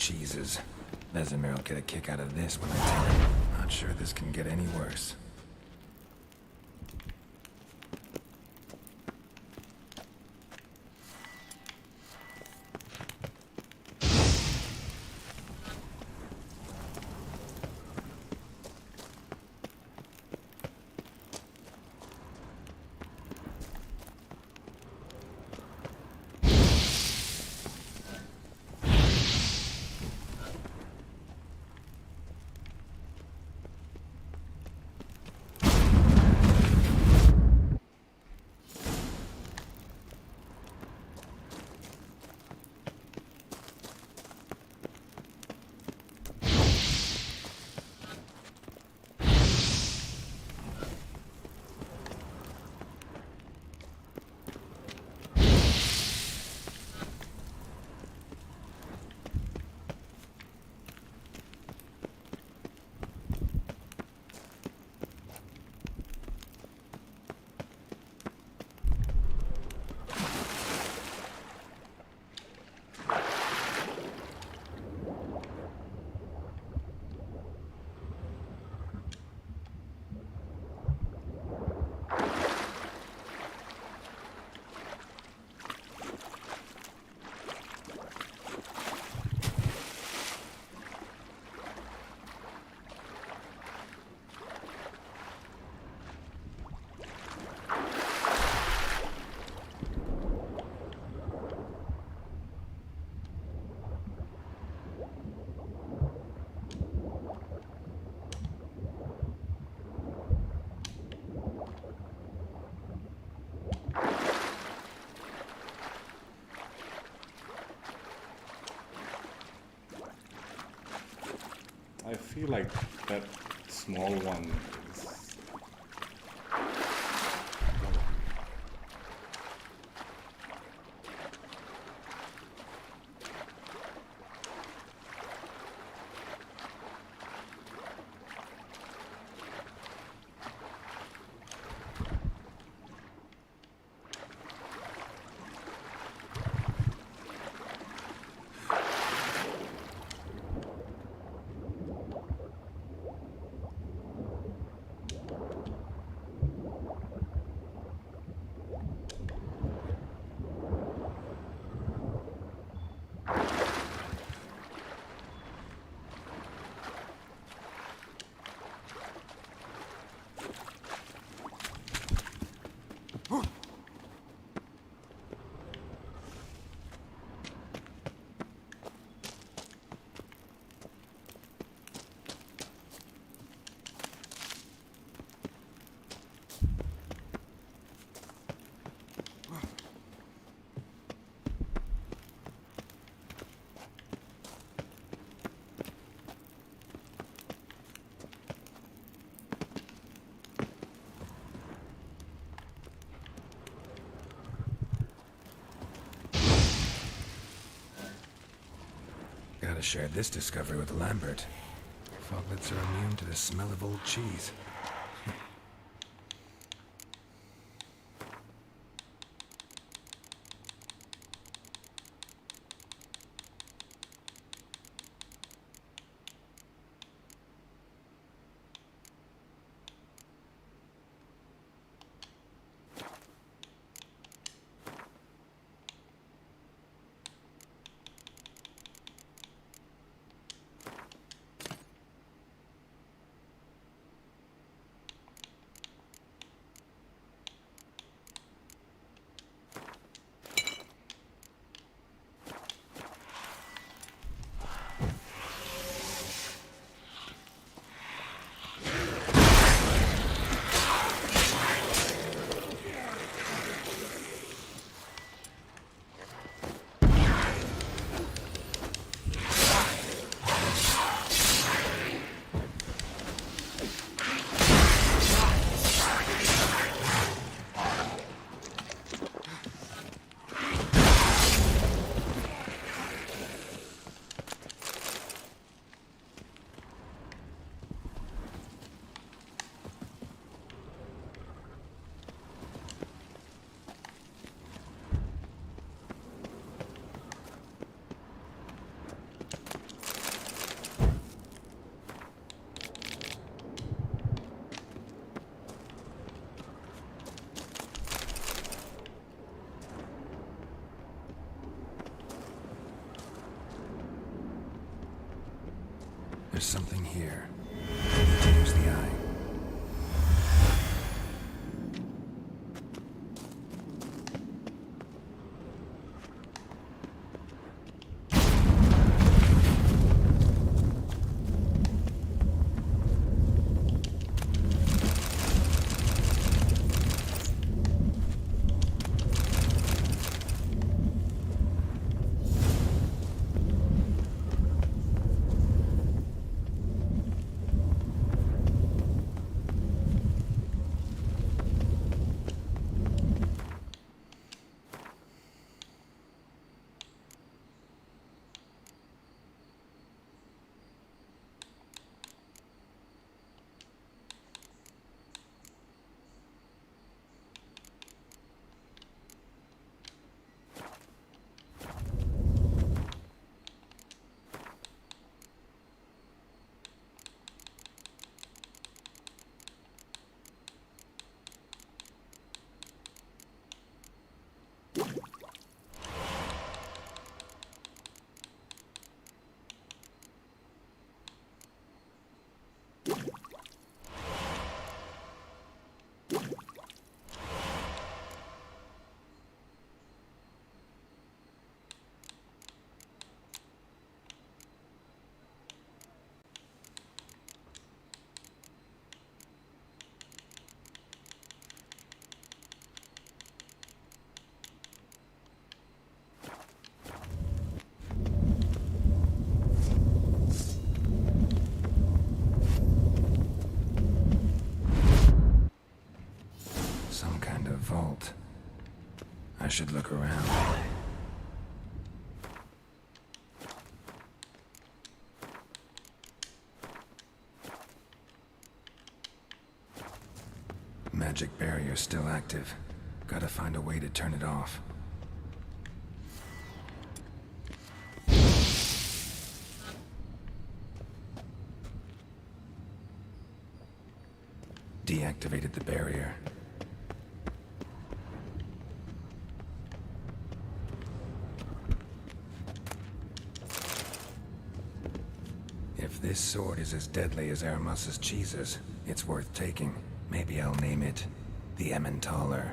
cheeses. Vesemir will get a kick out of this when I tell him. Not sure this can get any worse. I feel like that small one is... Gotta share this discovery with Lambert. Foglets are immune to the smell of old cheese. There's something here. I need to use the eye. Some kind of vault. I should look around. Magic barrier still active. Gotta find a way to turn it off. Deactivated the barrier. If this sword is as deadly as Aramus's cheeses, it's worth taking. Maybe I'll name it the Emmentaler.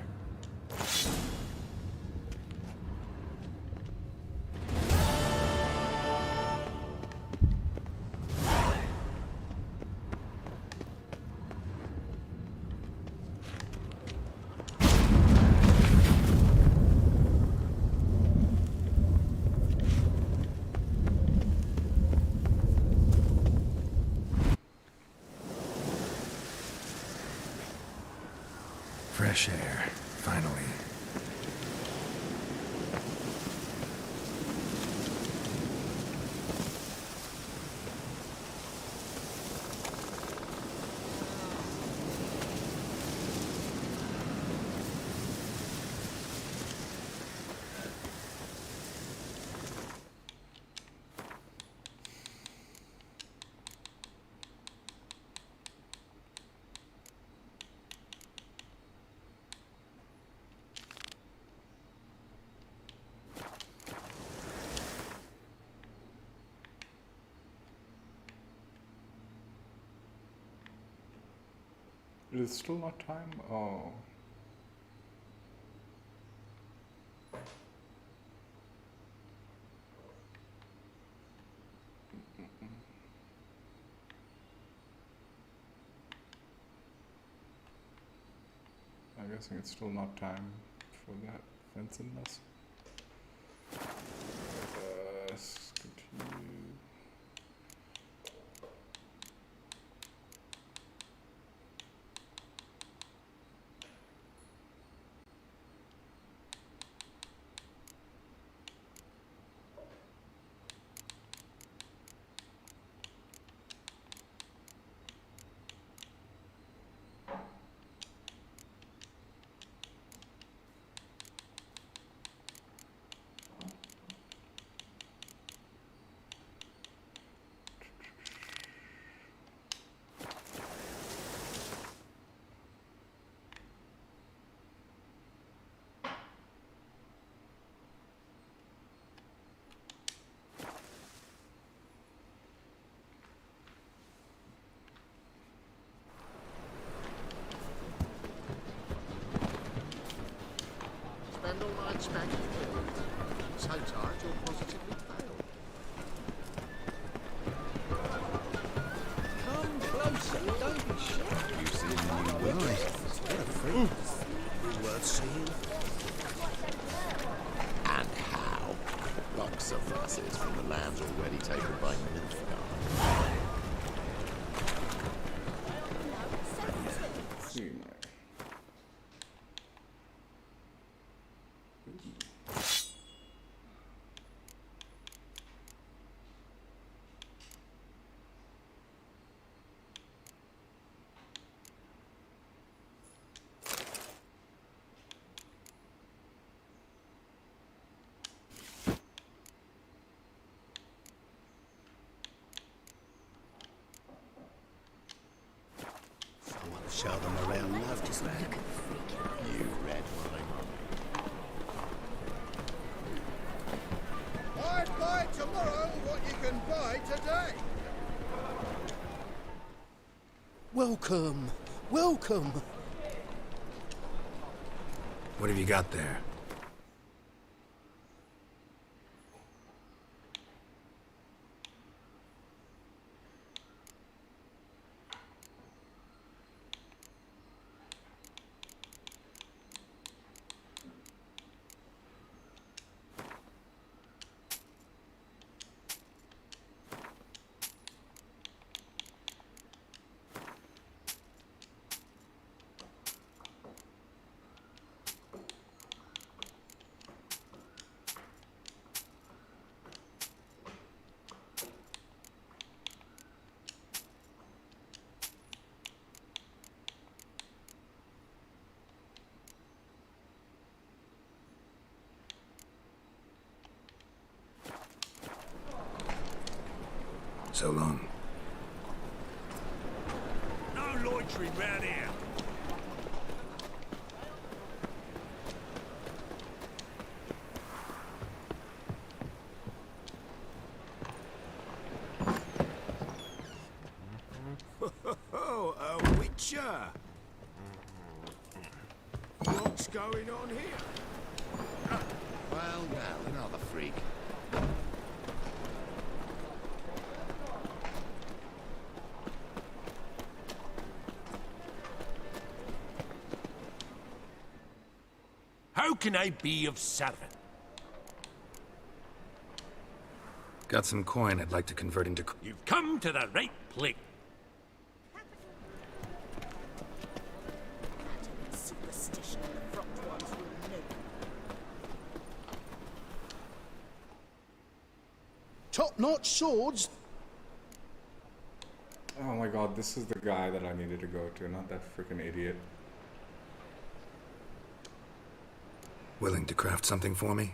Fresh air, finally. It is still not time? Oh. I'm guessing it's still not time for that fencing mess. Let's continue. dandelion spanky food. So tired you're positively pale. Come closer, don't be shy. You've seen the new world. What a freak. Worth seeing. And how? Lots of fusses from the lands already taken by Nilfgaard. Show them around Novigrad. You red wine. I'd buy tomorrow what you can buy today. Welcome, welcome. What have you got there? So long. No loitering round here. Oh, a witcher. What's going on here? Well, another freak. How can I be of service? Got some coin I'd like to convert into... You've come to the right place. Superstition, the front ones will know. Top-notch swords. Oh my god, this is the guy that I needed to go to, not that freaking idiot. Willing to craft something for me?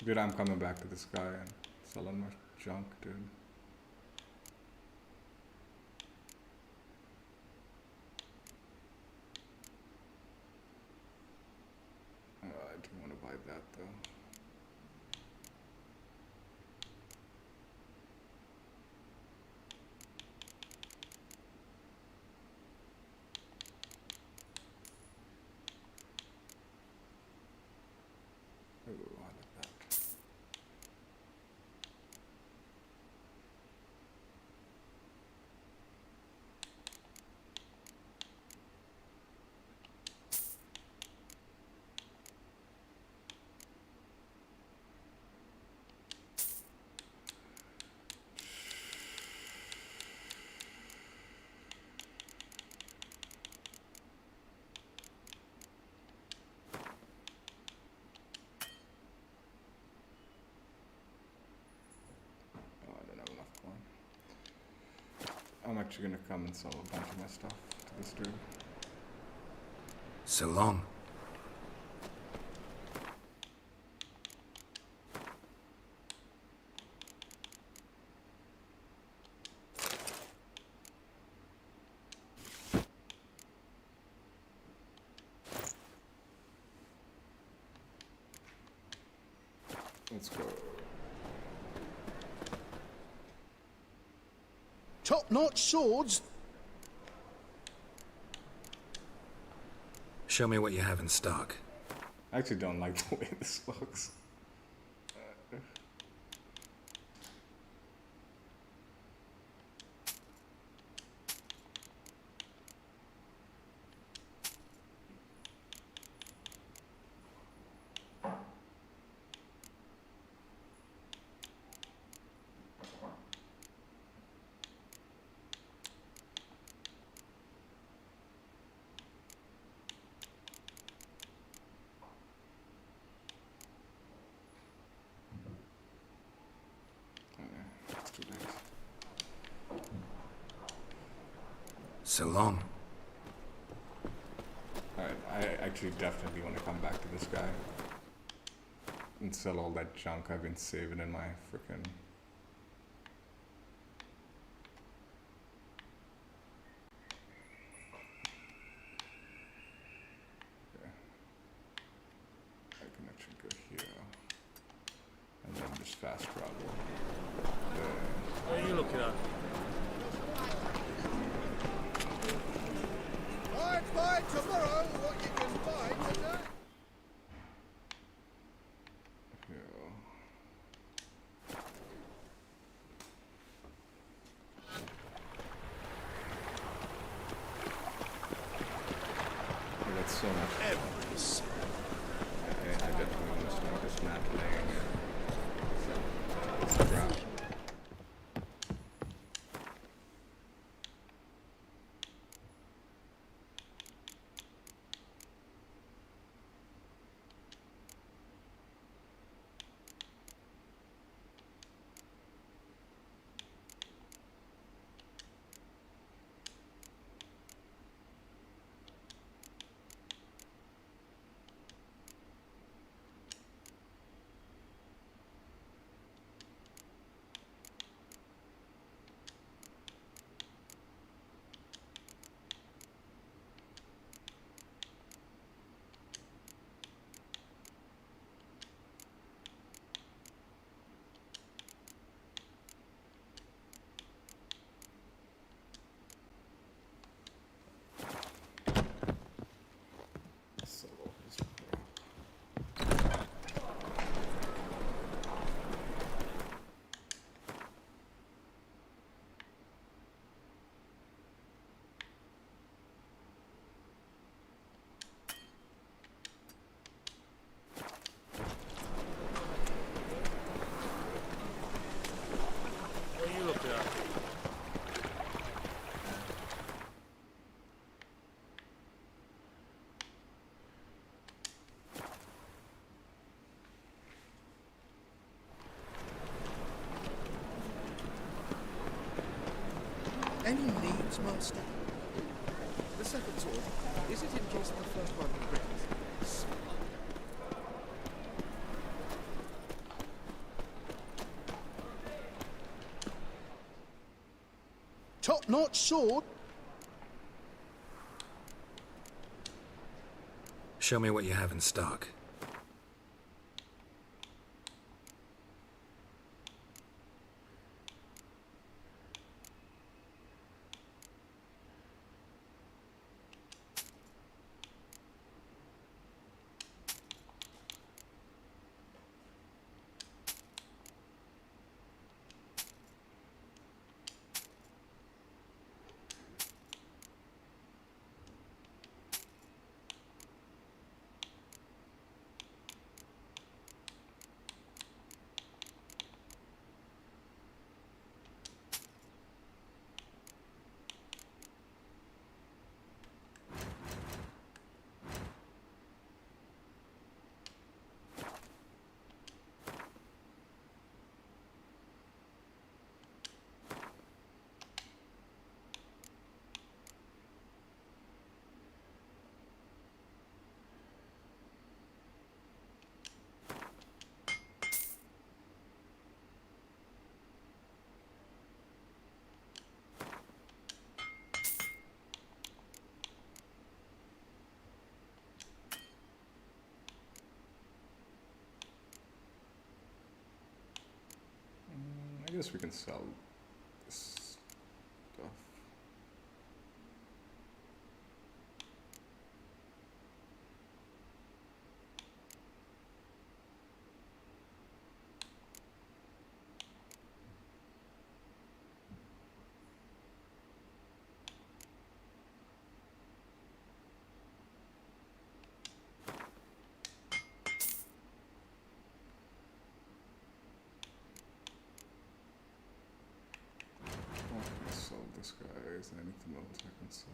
Dude, I'm coming back to this guy and selling my junk, dude. I do want to buy hide that though. Ooh, I like that. I'm actually gonna come and sell a bunch of my stuff to this dude. So long. Let's go. Top-notch swords? Show me what you have in stock. I actually don't like the way this looks. So long. Alright, I actually definitely want to come back to this guy and sell all that junk I've been saving in my frickin'. Okay. I can actually go here and then just fast travel. What are you looking at? Buy tomorrow what you can buy today. I got so much. I definitely want to start dismantling crap. What are you looking at? Any needs, Master? The second sword, is it in case the first one breaks? Top-notch sword? Show me what you have in stock. guess we can sell this stuff. I sold this guy. Is there anything else I can sell?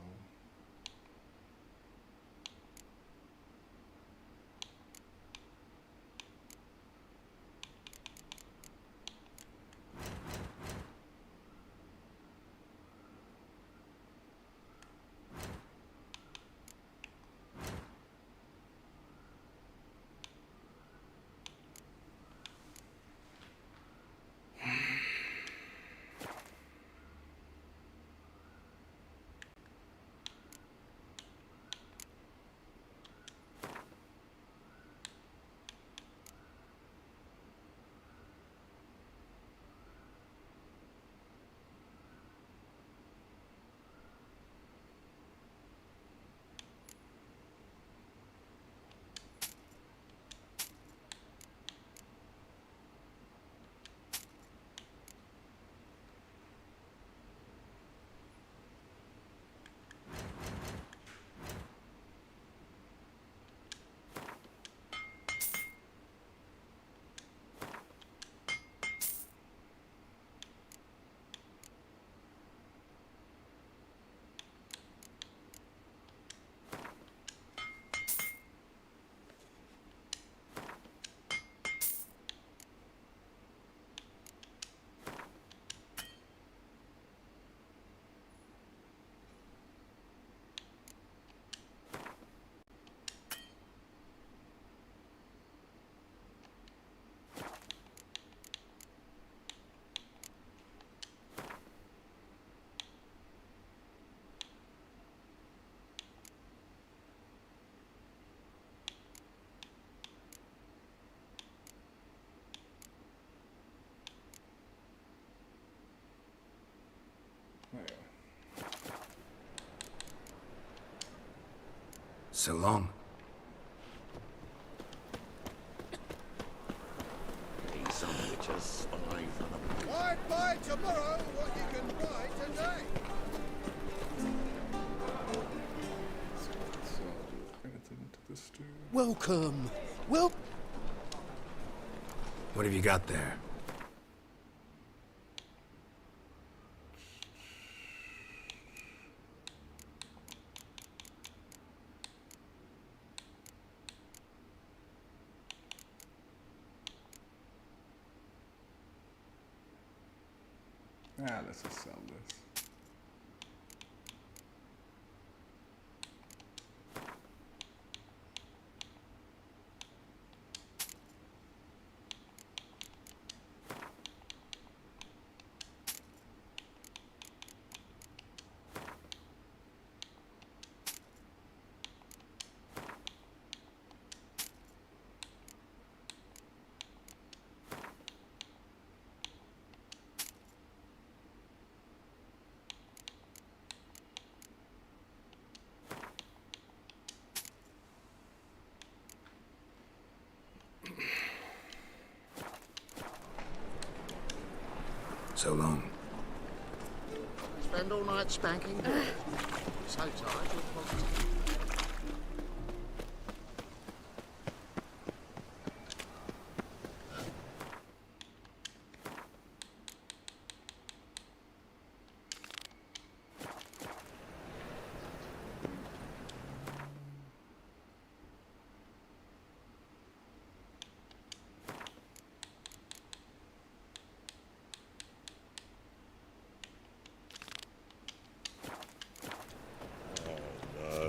So long. Hey, some witches spy for the... Why buy tomorrow what you can buy today? Anything into this too? Welcome. Well, What have you got there? Let's just sell this. So long. spend all night spanking her. So tired you're positive.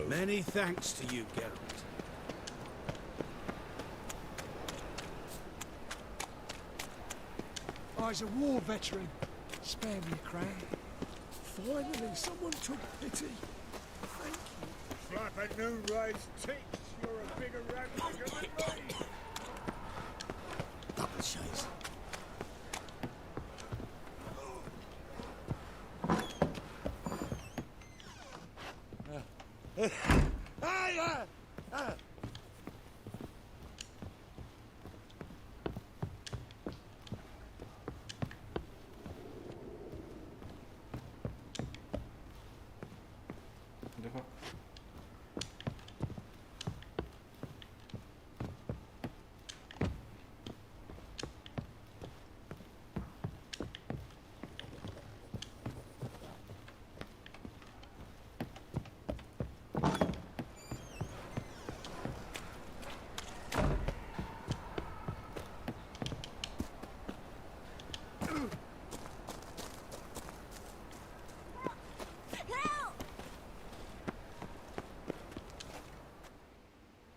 Many thanks to you, Geralt. I's a war veteran. Spare me a crown. Finally, someone took pity. Thank you. Flap a new raised tits. You're a bigger rat than me. Double chase.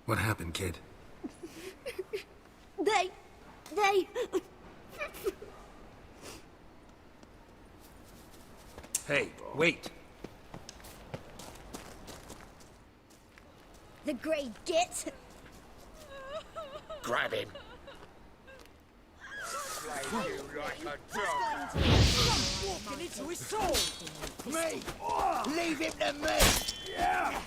What happened, kid? They... Hey, wait. The Grey Git. Grab him. Walking into his soul! Me! Leave him to me! Yeah!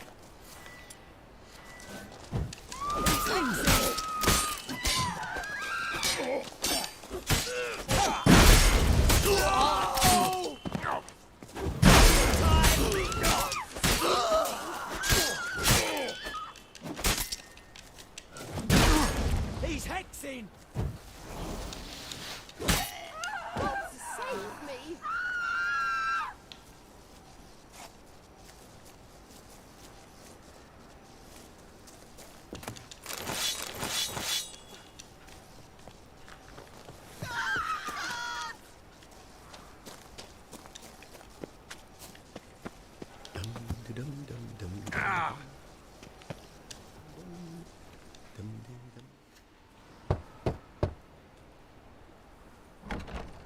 He's hexing! Save me.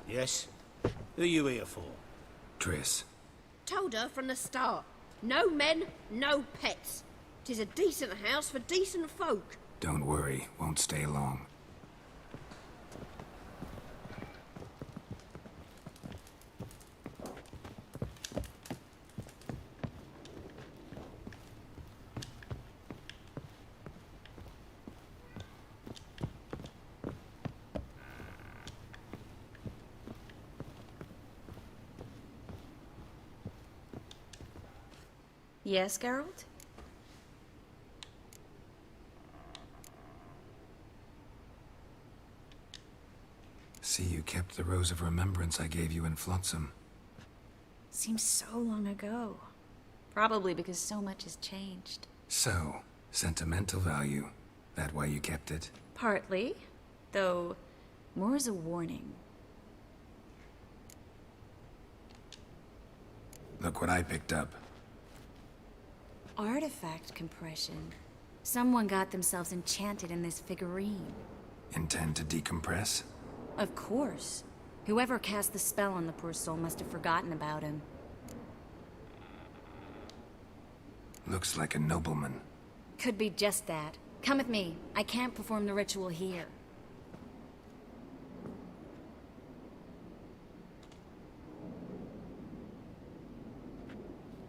Yes? Who are you here for? Triss. Told her from the start. No men, no pets. 'Tis a decent house for decent folk. Don't worry, won't stay long. Yes, Geralt? See, you kept the Rose of Remembrance I gave you in Flotsam. Seems so long ago. Probably because so much has changed. So, sentimental value. That why you kept it? Partly, though more as a warning. Look what I picked up. Artifact compression. Someone got themselves enchanted in this figurine. Intend to decompress? Of course. Whoever cast the spell on the poor soul must have forgotten about him. Looks like a nobleman. Could be just that. Come with me. I can't perform the ritual here.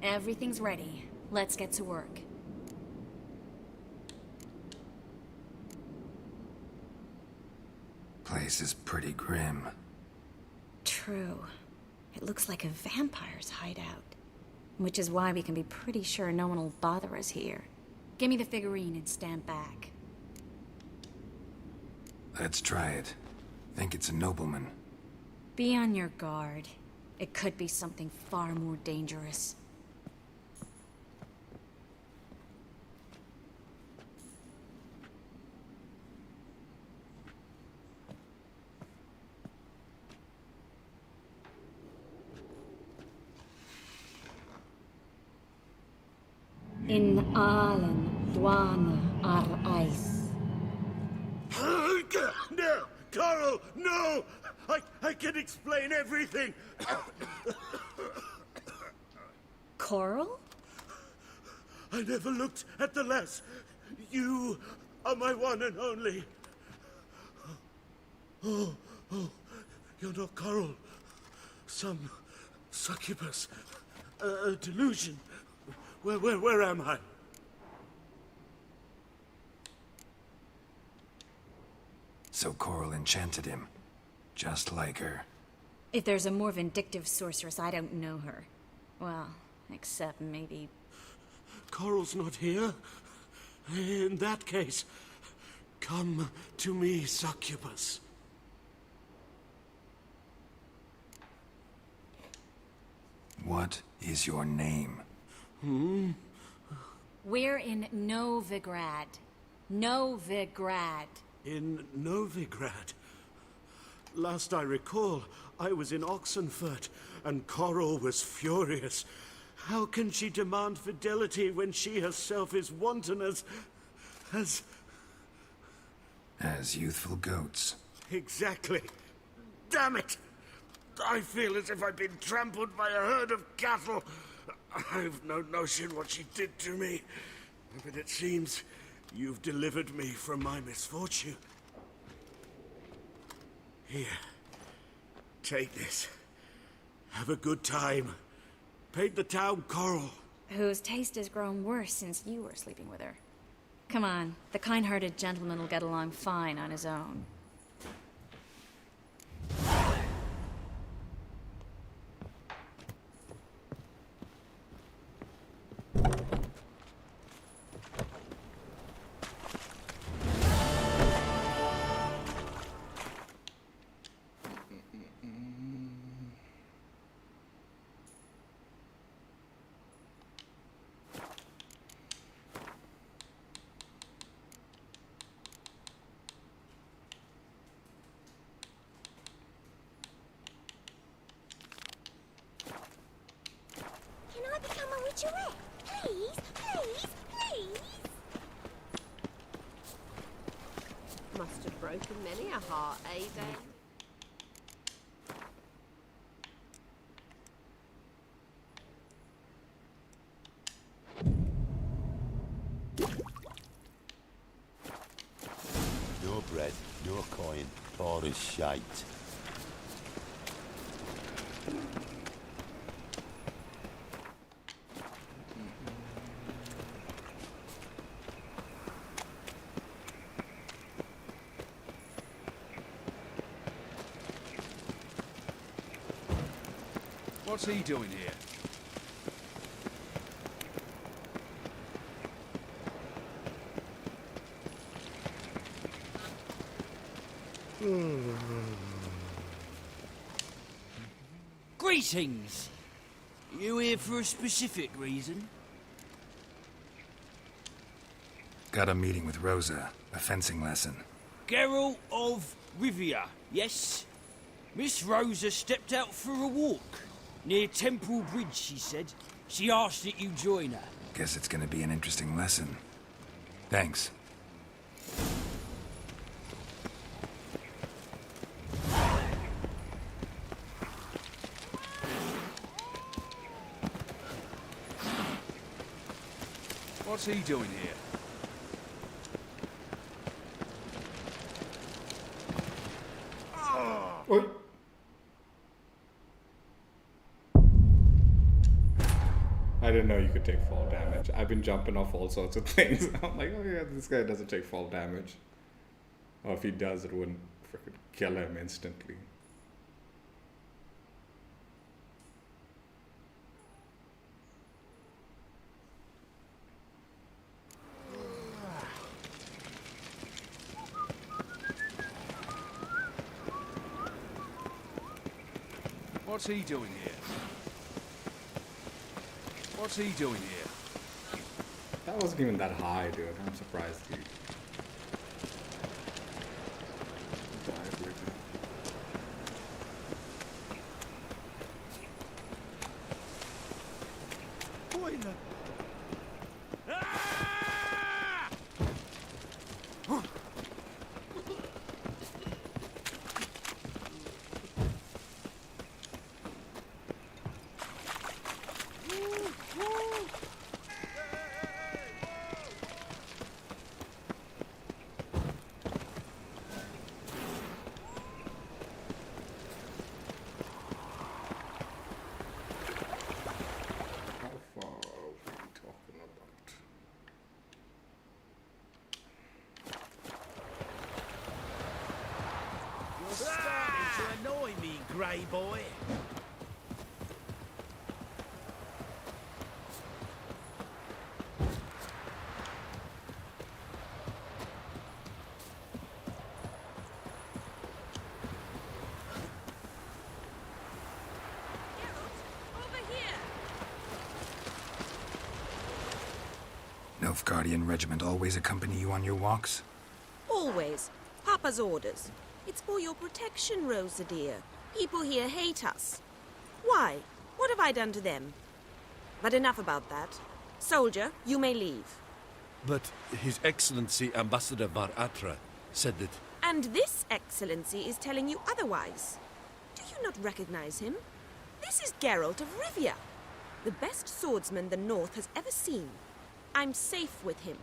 Everything's ready. Let's get to work. Place is pretty grim. True. It looks like a vampire's hideout. Which is why we can be pretty sure no one will bother us here. Give me the figurine and stand back. Let's try it. Think it's a nobleman. Be on your guard. It could be something far more dangerous. In Allen, Dwana, Arse. No! Carl, no! I can explain everything! Coral? I never looked at the lass. You are my one and only. Oh, you're not Coral. Some succubus. A delusion. Where am I? So Coral enchanted him. Just like her. If there's a more vindictive sorceress, I don't know her. Well, except maybe... Coral's not here. In that case, come to me, succubus. What is your name? We're in Novigrad. Novigrad. In Novigrad. Last I recall, I was in Oxenfurt, and Coral was furious. How can she demand fidelity when she herself is wanton as... As youthful goats. Exactly. Damn it! I feel as if I've been trampled by a herd of cattle. I've no notion what she did to me, but it seems you've delivered me from my misfortune. Here, take this. Have a good time. Paint the town Coral. Whose taste has grown worse since you were sleeping with her. Come on, the kind-hearted gentleman will get along fine on his own. Can I become a witcherette? Please, please, please. Must have broken many a heart, eh, Dan? No bread, no coin, all is shite. What's he doing here? Greetings! You here for a specific reason? Got a meeting with Rosa. A fencing lesson. Geralt of Rivia, yes? Miss Rosa stepped out for a walk. Near Temple Bridge, she said. She asked that you join her. Guess it's gonna be an interesting lesson. Thanks. What's he doing here? Oi. I didn't know you could take fall damage. I've been jumping off all sorts of things. I'm like, oh yeah, this guy doesn't take fall damage. Or if he does, it wouldn't freaking kill him instantly. What's he doing here? What's he doing here? That wasn't even that high, dude. I'm surprised he died like that. Spoiler. Nilfgaardian regiment always accompany you on your walks? Always. Papa's orders. It's for your protection, Rosa dear. People here hate us. Why? What have I done to them? But enough about that. Soldier, you may leave. But His Excellency Ambassador Var Atra said that... And this excellency is telling you otherwise. Do you not recognize him? This is Geralt of Rivia, the best swordsman the North has ever seen. I'm safe with him.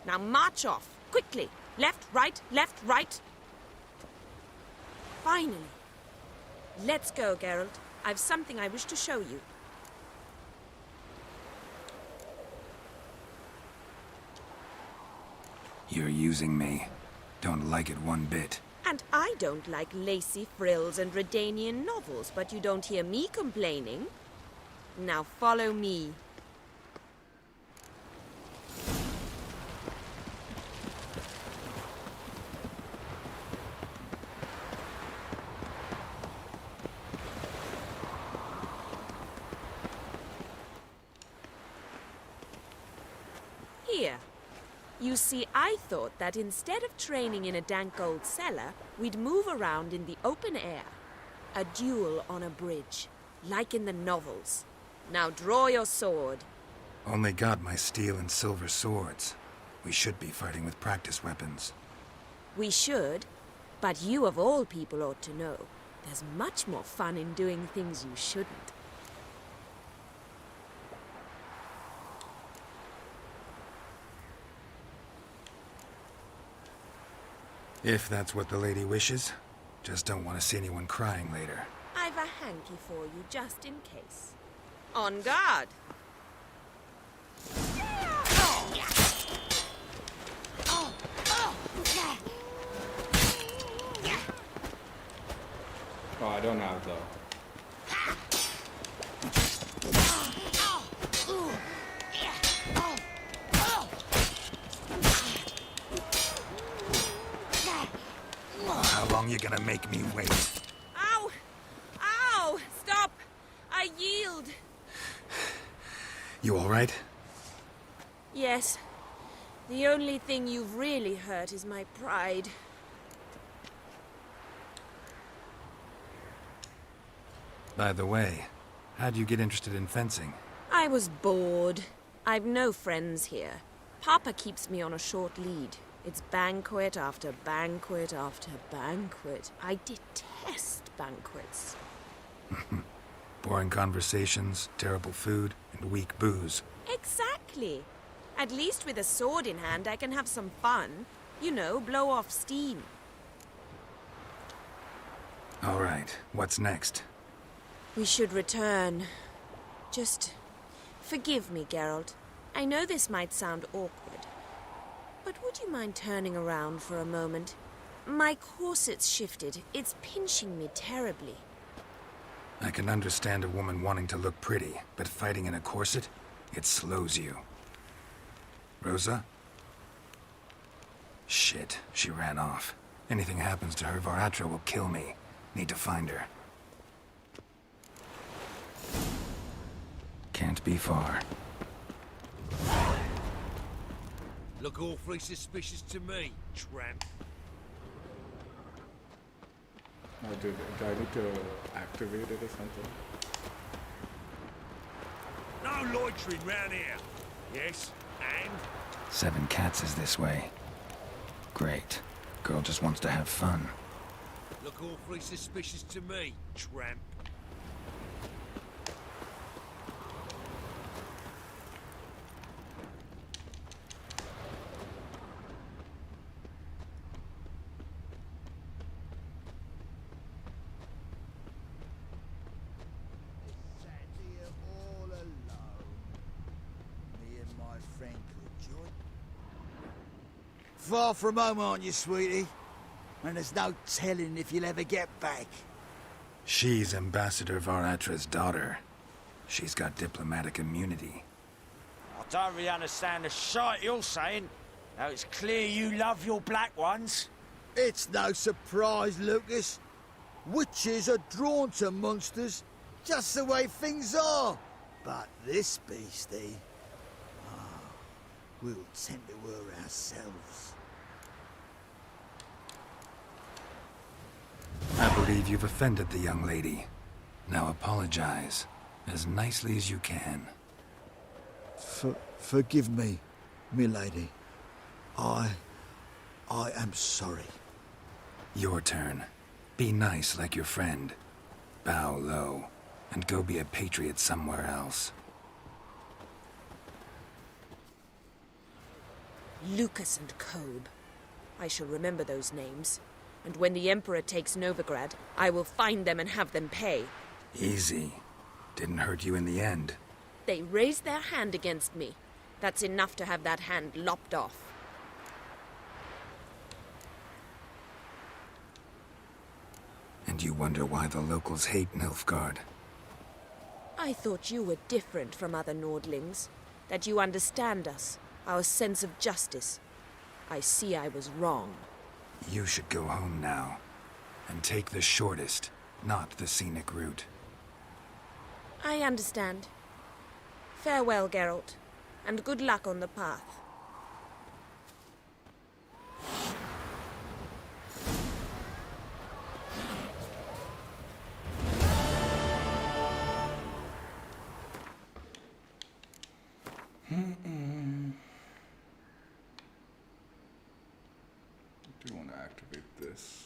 Now march off, quickly. Left, right. Finally. Let's go, Geralt. I've something I wish to show you. You're using me. Don't like it one bit. And I don't like lacy frills and Redanian novels, but you don't hear me complaining. Now follow me. Here. You see, I thought that instead of training in a dank old cellar, we'd move around in the open air. A duel on a bridge, like in the novels. Now draw your sword. Only got my steel and silver swords. We should be fighting with practice weapons. We should, but you of all people ought to know. There's much more fun in doing things you shouldn't. If that's what the lady wishes. Just don't want to see anyone crying later. I've a hanky for you, just in case. On guard! Oh, I don't have though. How long you gonna make me wait? Ow! Ow! Stop! I yield! You alright? Yes. The only thing you've really hurt is my pride. By the way, how'd you get interested in fencing? I was bored. I've no friends here. Papa keeps me on a short lead. It's banquet after banquet after banquet. I detest banquets. Boring conversations, terrible food, and weak booze. Exactly. At least with a sword in hand, I can have some fun. You know, blow off steam. All right, what's next? We should return. Just forgive me, Geralt. I know this might sound awkward, but would you mind turning around for a moment? My corset's shifted. It's pinching me terribly. I can understand a woman wanting to look pretty, but fighting in a corset, it slows you. Rosa? Shit, she ran off. Anything happens to her, Var Atra will kill me. Need to find her. Can't be far. Look awfully suspicious to me, tramp. Oh, do I need to activate it or something? No loitering round here. Yes, and? 7 Cats is this way. Great. Girl just wants to have fun. Look awfully suspicious to me, tramp. Far from home, aren't you, sweetie? And there's no telling if you'll ever get back. She's Ambassador Var Atra's daughter. She's got diplomatic immunity. I don't really understand the shite you're saying. Now it's clear you love your black ones. It's no surprise, Lucas. Witches are drawn to monsters, just the way things are. But this beastie... We'll tend to her ourselves. I believe you've offended the young lady. Now apologize, as nicely as you can. Forgive me, milady. I am sorry. Your turn. Be nice like your friend. Bow low, and go be a patriot somewhere else. Lucas and Kobe. I shall remember those names. And when the Emperor takes Novigrad, I will find them and have them pay. Easy. Didn't hurt you in the end. They raised their hand against me. That's enough to have that hand lopped off. And you wonder why the locals hate Nilfgaard. I thought you were different from other Nordlings. That you understand us, our sense of justice. I see I was wrong. You should go home now, and take the shortest, not the scenic route. I understand. Farewell, Geralt, and good luck on the path. I do want to activate this.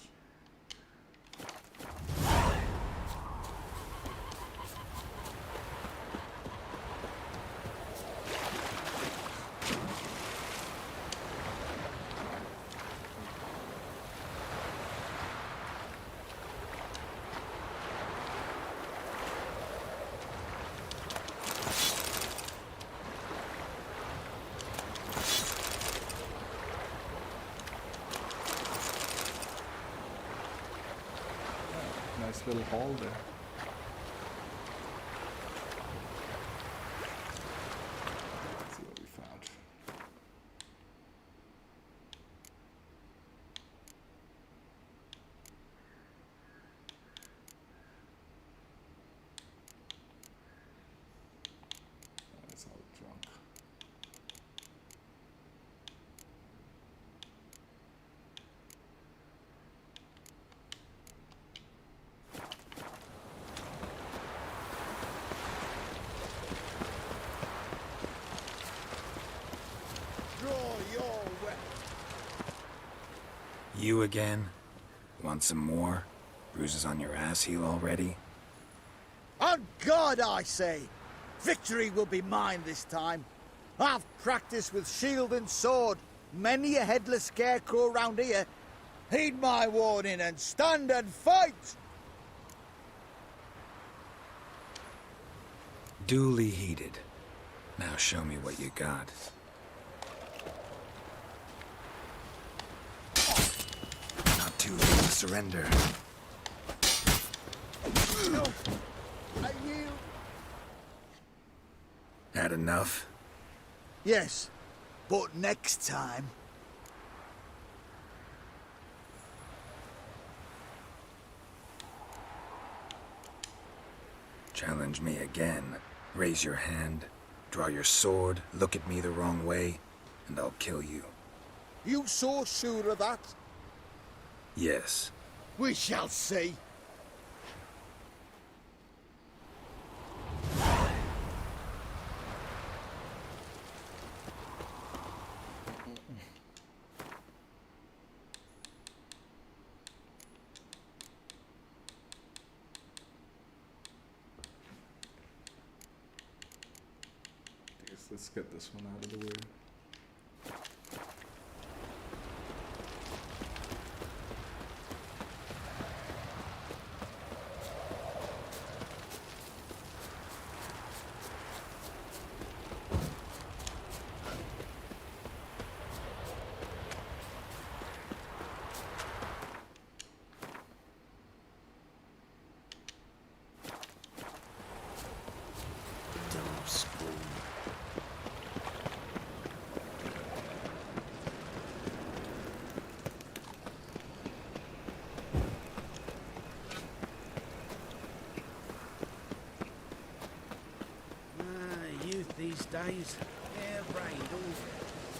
Nice little hall there. Let's see what we found. That's all drunk. You again? Want some more? Bruises on your ass heel already? On God, I say! Victory will be mine this time. I've practiced with shield and sword. Many a headless scarecrow round here. Heed my warning and stand and fight! Duly heeded. Now show me what you got. Not too late to surrender. No, I yield. Had enough? Yes, but next time. Challenge me again. Raise your hand, draw your sword, look at me the wrong way, and I'll kill you. You so sure of that? Yes. We shall see. Let's get this one out of the way. These days, hair-brained, all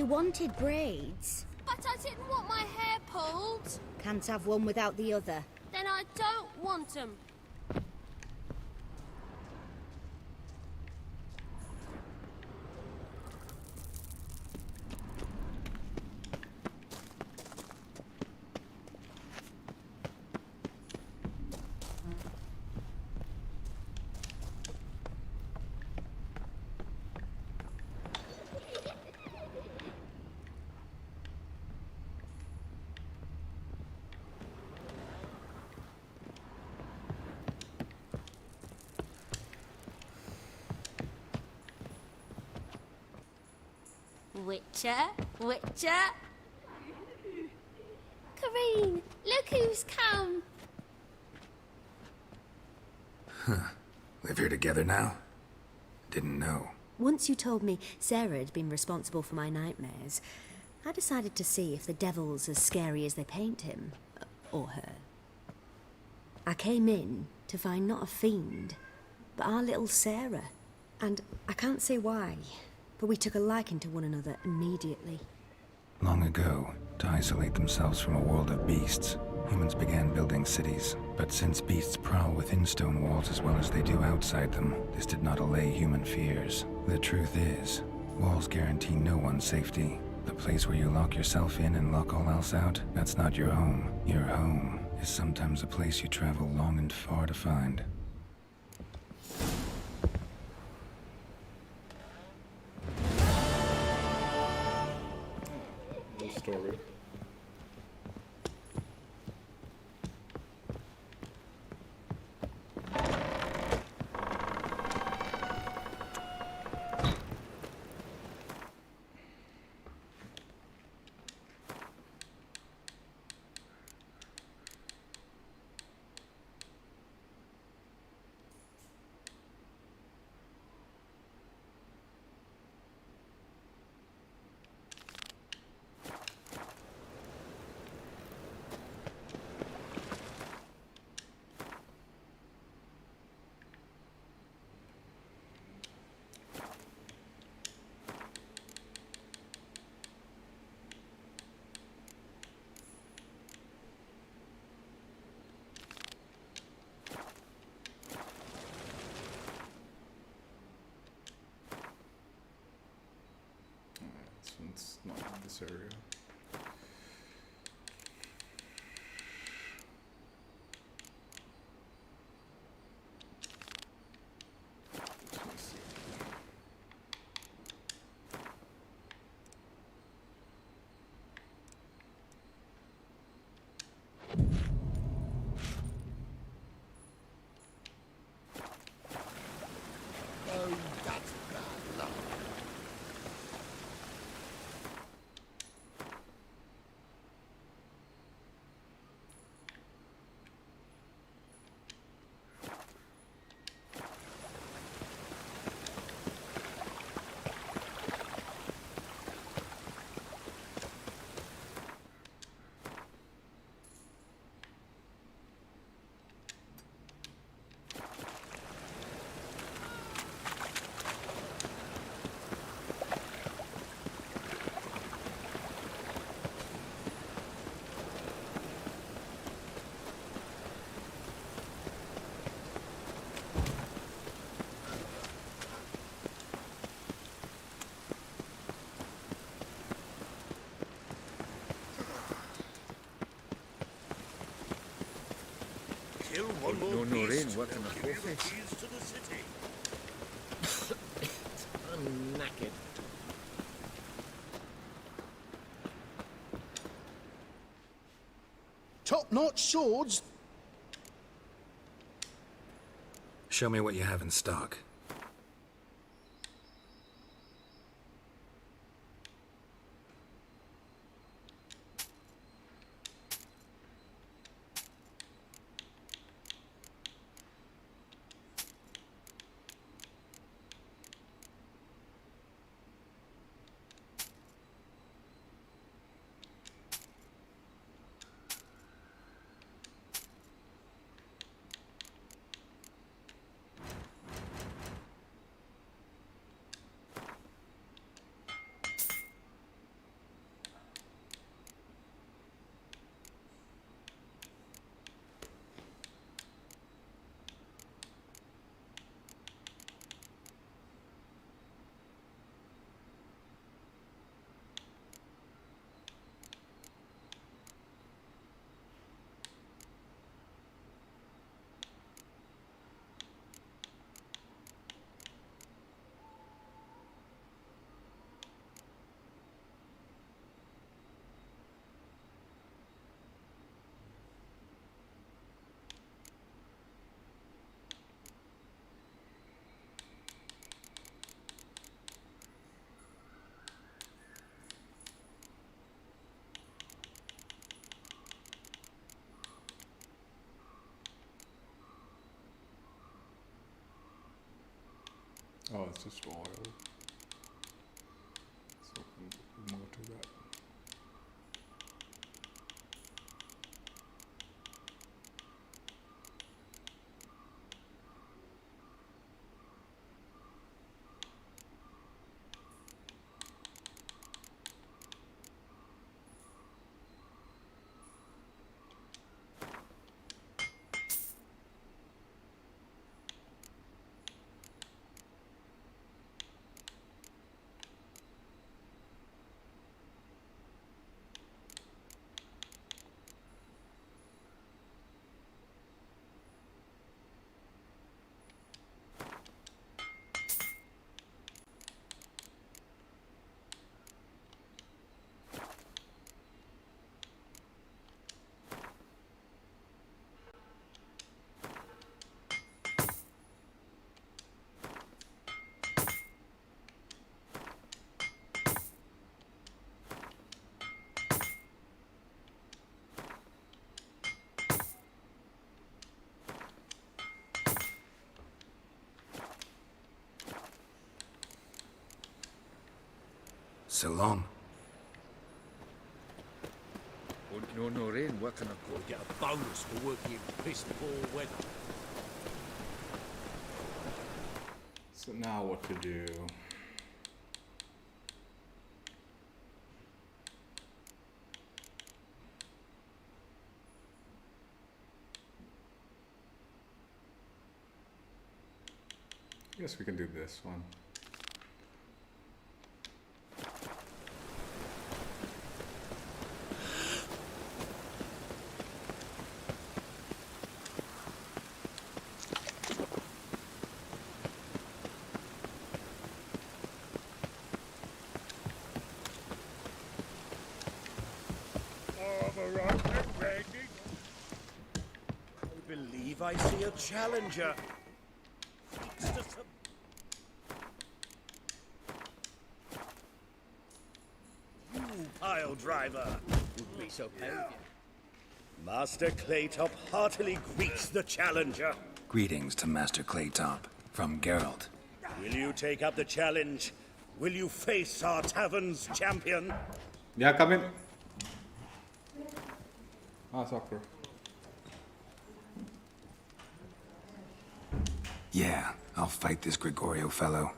You wanted braids. But I didn't want my hair pulled. Can't have one without the other. Then I don't want them. Witcher, Witcher. Kareen, look who's come. Live here together now? Didn't know. Once you told me Sarah had been responsible for my nightmares, I decided to see if the devil's as scary as they paint him. Or her. I came in to find not a fiend, but our little Sarah. And I can't say why, but we took a liking to one another immediately. Long ago, to isolate themselves from a world of beasts, humans began building cities. But since beasts prowl within stone walls as well as they do outside them, this did not allay human fears. The truth is, walls guarantee no one's safety. The place where you lock yourself in and lock all else out, that's not your home. Your home is sometimes a place you travel long and far to find. Story. It's not in this area. Oh, that's bad luck. Kill one more beast, and give you the keys to the city. I'm knackered. Top-notch swords? Show me what you have in stock. Oh, it's just oil. So more to that. So long. Wouldn't know no rain working up could get a bonus for working in piss poor weather. So now what to do? I guess we can do this one. I believe I see a challenger. You pile driver would be so paid. Master Claytop heartily greets the challenger. Greetings to Master Claytop from Geralt. Will you take up the challenge? Will you face our tavern's champion? Yeah, come in. Ah, soccer. Yeah, I'll fight this Gregorio fellow.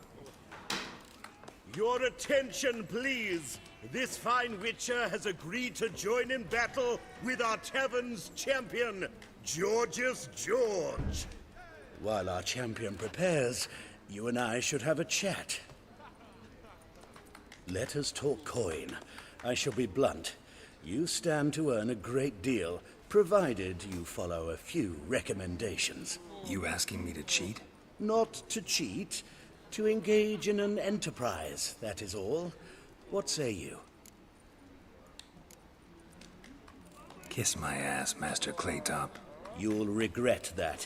Your attention, please. This fine witcher has agreed to join in battle with our tavern's champion, Georgius George. While our champion prepares, you and I should have a chat. Let us talk coin. I shall be blunt. You stand to earn a great deal, provided you follow a few recommendations. You asking me to cheat? Not to cheat, to engage in an enterprise, that is all. What say you? Kiss my ass, Master Claytop. You'll regret that.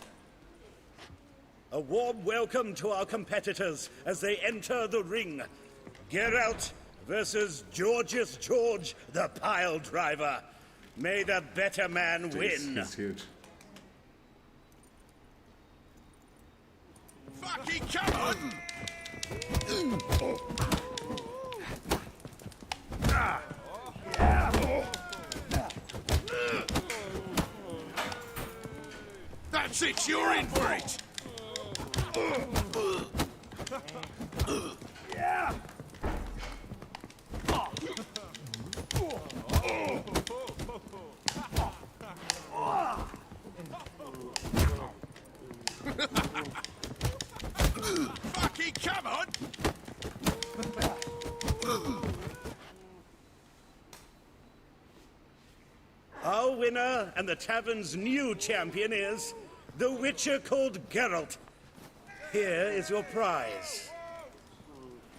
A warm welcome to our competitors as they enter the ring. Geralt versus Georgius George, the pile driver. May the better man win. He's huge. Fucking come on! That's it, you're in for it! Yeah! Fucking come on! Our winner and the tavern's new champion is the witcher called Geralt. Here is your prize.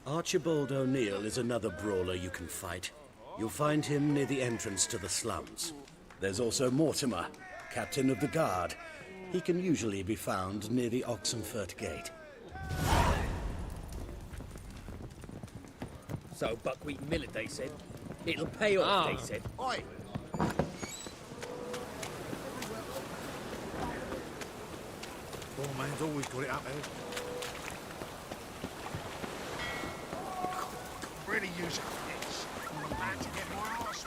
Archibald O'Neill is another brawler you can fight. You'll find him near the entrance to the slums. There's also Mortimer, captain of the guard. He can usually be found near the Oxenfurt Gate. So buckwheat millet, they said. It'll pay off, they said. Oi! Poor man's always got it up there. use of this. I'm about to get my arse.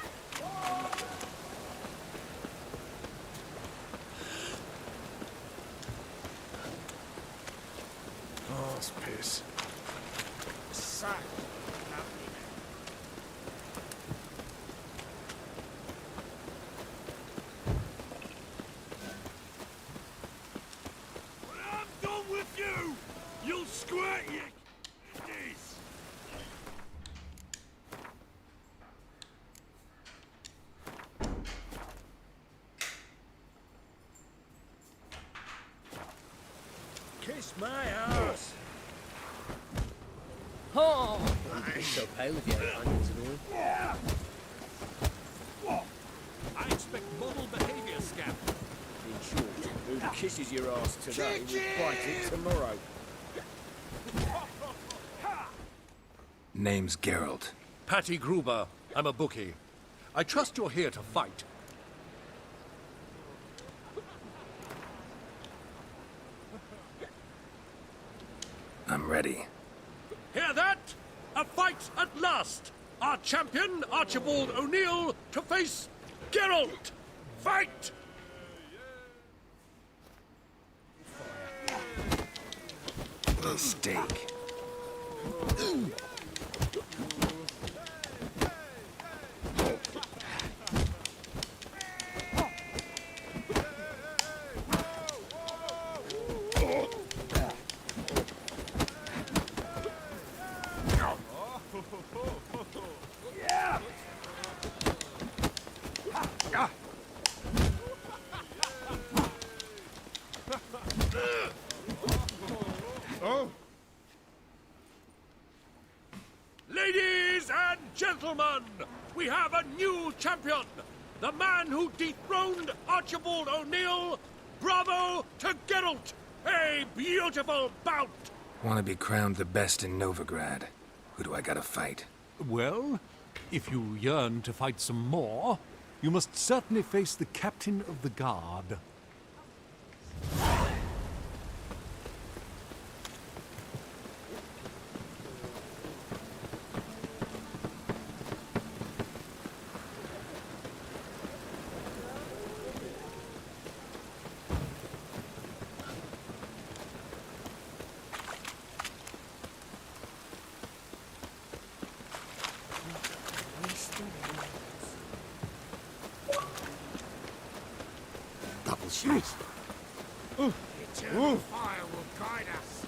Arse piss. So, lovely man. When I'm done with you, you'll squirt you. This. Kiss my arse. Oh! You're so pale with your onions and all. I expect model behavior, Scamp. In short, who kisses your arse today will bite it tomorrow. Name's Geralt. Patty Gruber. I'm a bookie. I trust you're here to fight. I'm ready. Hear that? A fight at last! Our champion, Archibald O'Neill, to face Geralt! Fight! A steak. Ladies and gentlemen, we have a new champion! The man who dethroned Archibald O'Neill! Bravo to Geralt! A beautiful bout! Want to be crowned the best in Novigrad. Who do I gotta fight? Well, if you yearn to fight some more, you must certainly face the captain of the guard. Double shoes. Eternal fire will guide us.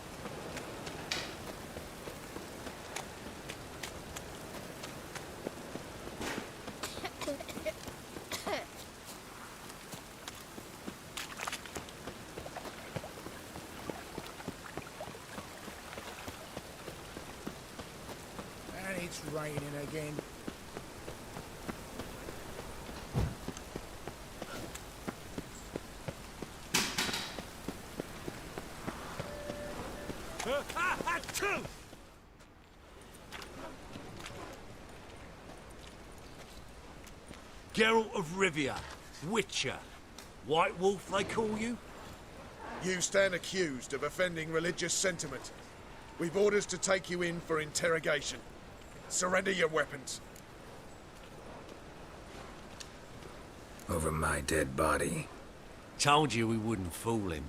And it's raining again. Geralt of Rivia, Witcher. White Wolf, they call you? You stand accused of offending religious sentiment. We've orders to take you in for interrogation. Surrender your weapons. Over my dead body. Told you we wouldn't fool him.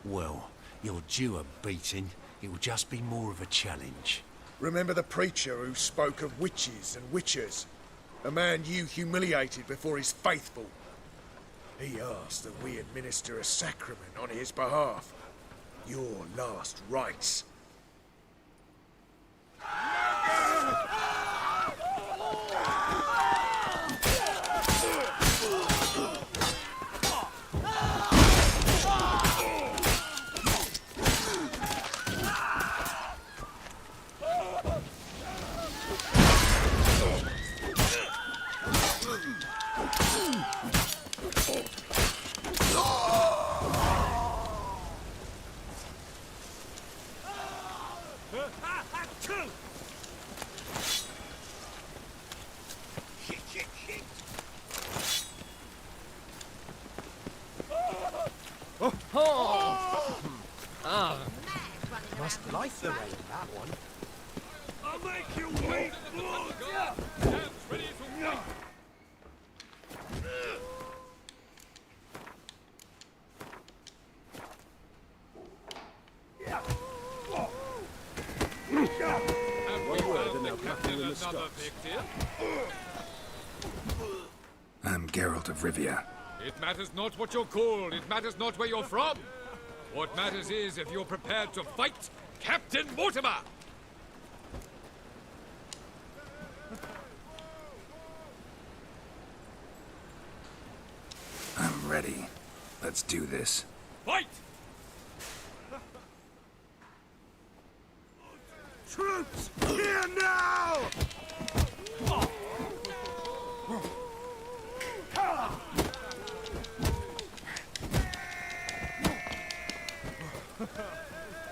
Well, you're due a beating. It will just be more of a challenge. Remember the preacher who spoke of witches and witchers? A man you humiliated before his faithful. He asked that we administer a sacrament on his behalf. Your last rites. Must like the rain, that one. I'll make you wait, blood! Hands ready to fight! I'm Geralt of Rivia. It matters not what you're called, it matters not where you're from. What matters is if you're prepared to fight Captain Mortimer! I'm ready. Let's do this. Fight! Troops, here now!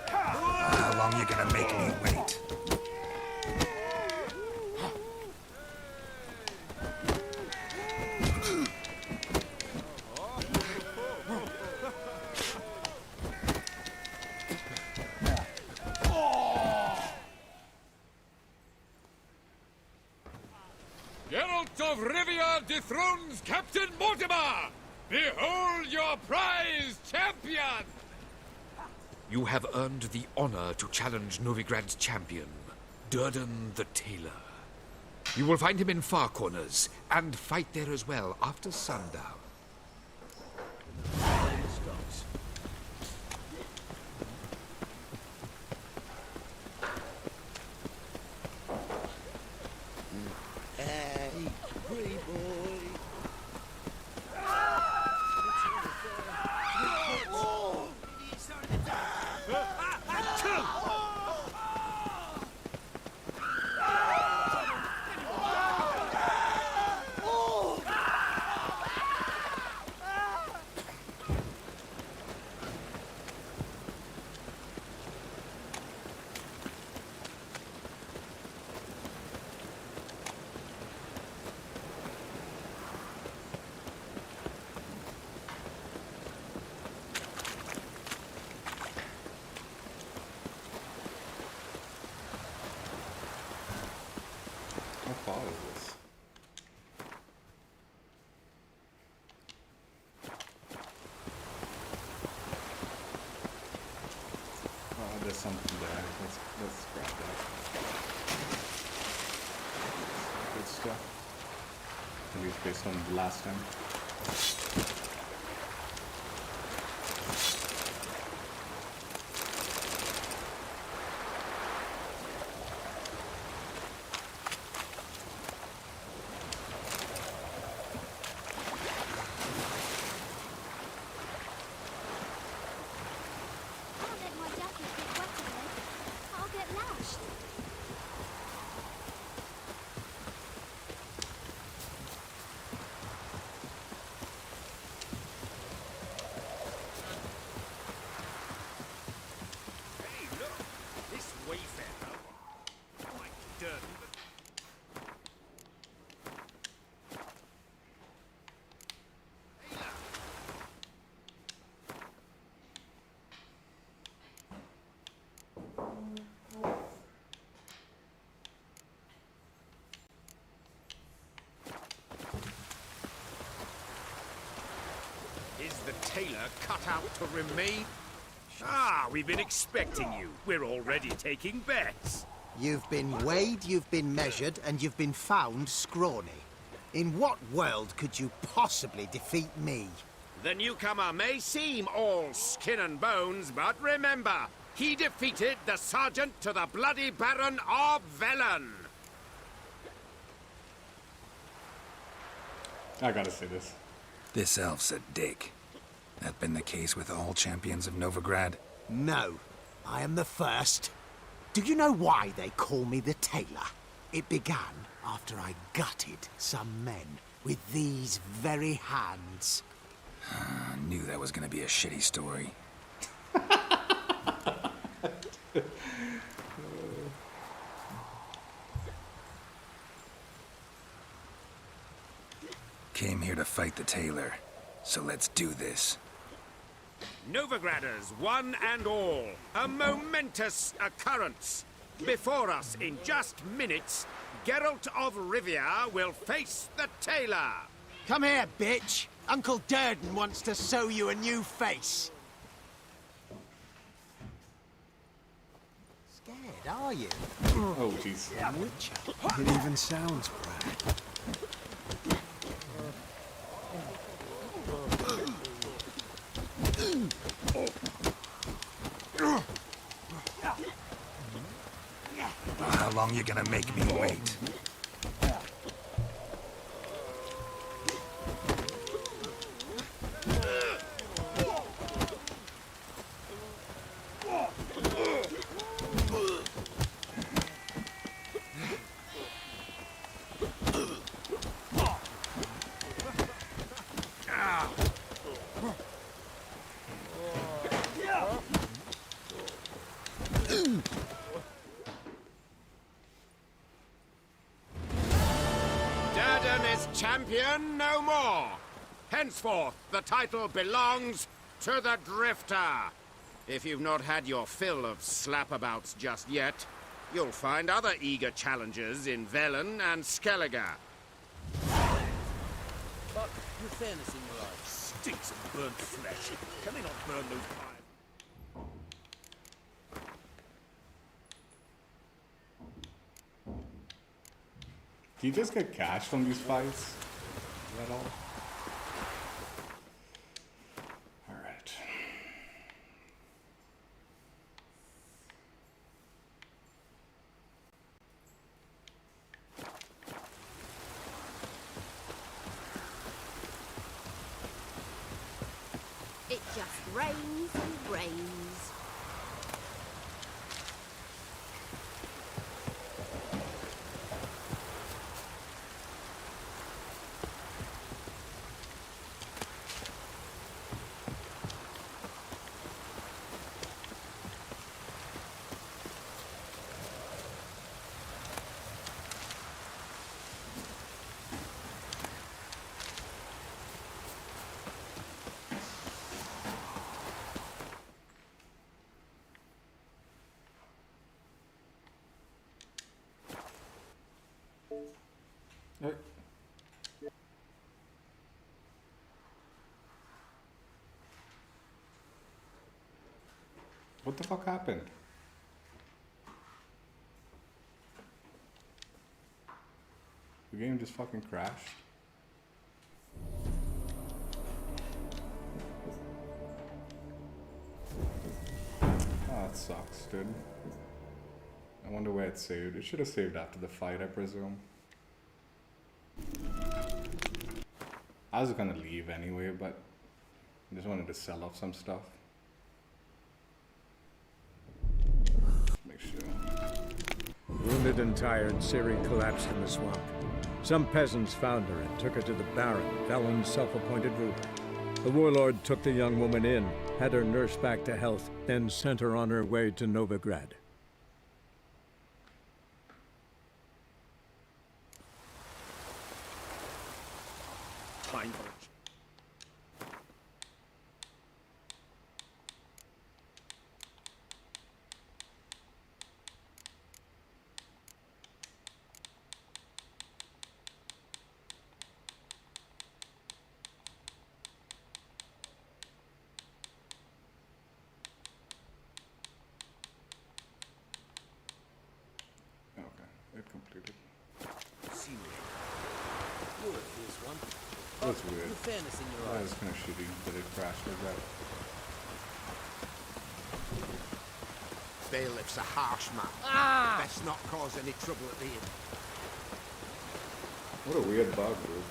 How long you gonna make me wait? Geralt of Rivia dethrones Captain Mortimer! Behold your prize champion! You have earned the honor to challenge Novigrad's champion, Durden the Tailor. You will find him in Far Corners, and fight there as well after sundown. Hey, pretty boy. How far is this? Oh, there's something there. Let's grab that. Good stuff. At least based on the last time. Can't let my jacket get wet again. I'll get lashed. Hey, look! This wayfarer. Quite dirty, but is the tailor cut out to remain? Ah, we've been expecting you. We're already taking bets. You've been weighed, you've been measured, and you've been found scrawny. In what world could you possibly defeat me? The newcomer may seem all skin and bones, but remember, he defeated the sergeant to the bloody Baron of Velen. I gotta say this. This elf's a dick. That been the case with all champions of Novigrad? No, I am the first. Do you know why they call me the Tailor? It began after I gutted some men with these very hands. I knew that was gonna be a shitty story. Came here to fight the tailor, so let's do this. Novigraders, one and all, a momentous occurrence. Before us, in just minutes, Geralt of Rivia will face the tailor. Come here, bitch. Uncle Durden wants to sew you a new face. Scared, are you? Oh, jeez. Witcher. It even sounds proud. How long you gonna make me wait? Durden is champion no more. Henceforth, the title belongs to the Drifter. If you've not had your fill of slapabouts just yet, you'll find other eager challengers in Velen and Skellige. But with fairness in your eyes, stinks of burnt flesh. Can they not burn those pies? Do you just get cash from these fights? Is that all? Alright. It just rains and rains. Hey. What the fuck happened? The game just fucking crashed. Oh, that sucks, dude. I wonder where it saved. It should have saved after the fight, I presume. I was gonna leave anyway, but I just wanted to sell off some stuff. Make sure. Wounded and tired, Ciri collapsed in the swamp. Some peasants found her and took her to the Baron, Velen's self-appointed ruler. The warlord took the young woman in, had her nursed back to health, then sent her on her way to Novigrad. Time for it. Okay, it completed. Scenery. You're a fierce one. That's weird. With fairness in your That eyes. was kind of shitty that it crashed like that. Bailiff's a harsh man. Best not cause any trouble at the inn. What a weird bug, dude.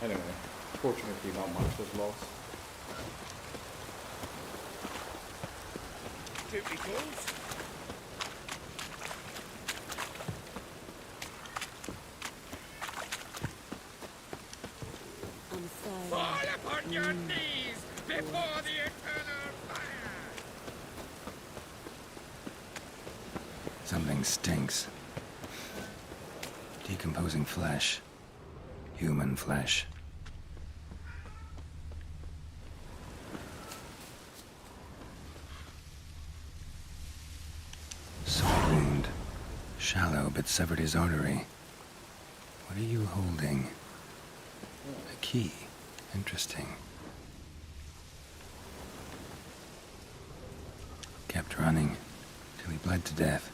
Anyway, fortunately not much was lost. Duty calls. Fall upon your knees before the eternal fire! Something stinks. Decomposing flesh. Human flesh. trumpet severed his artery. What are you holding? A key. Interesting. Kept running till he bled to death.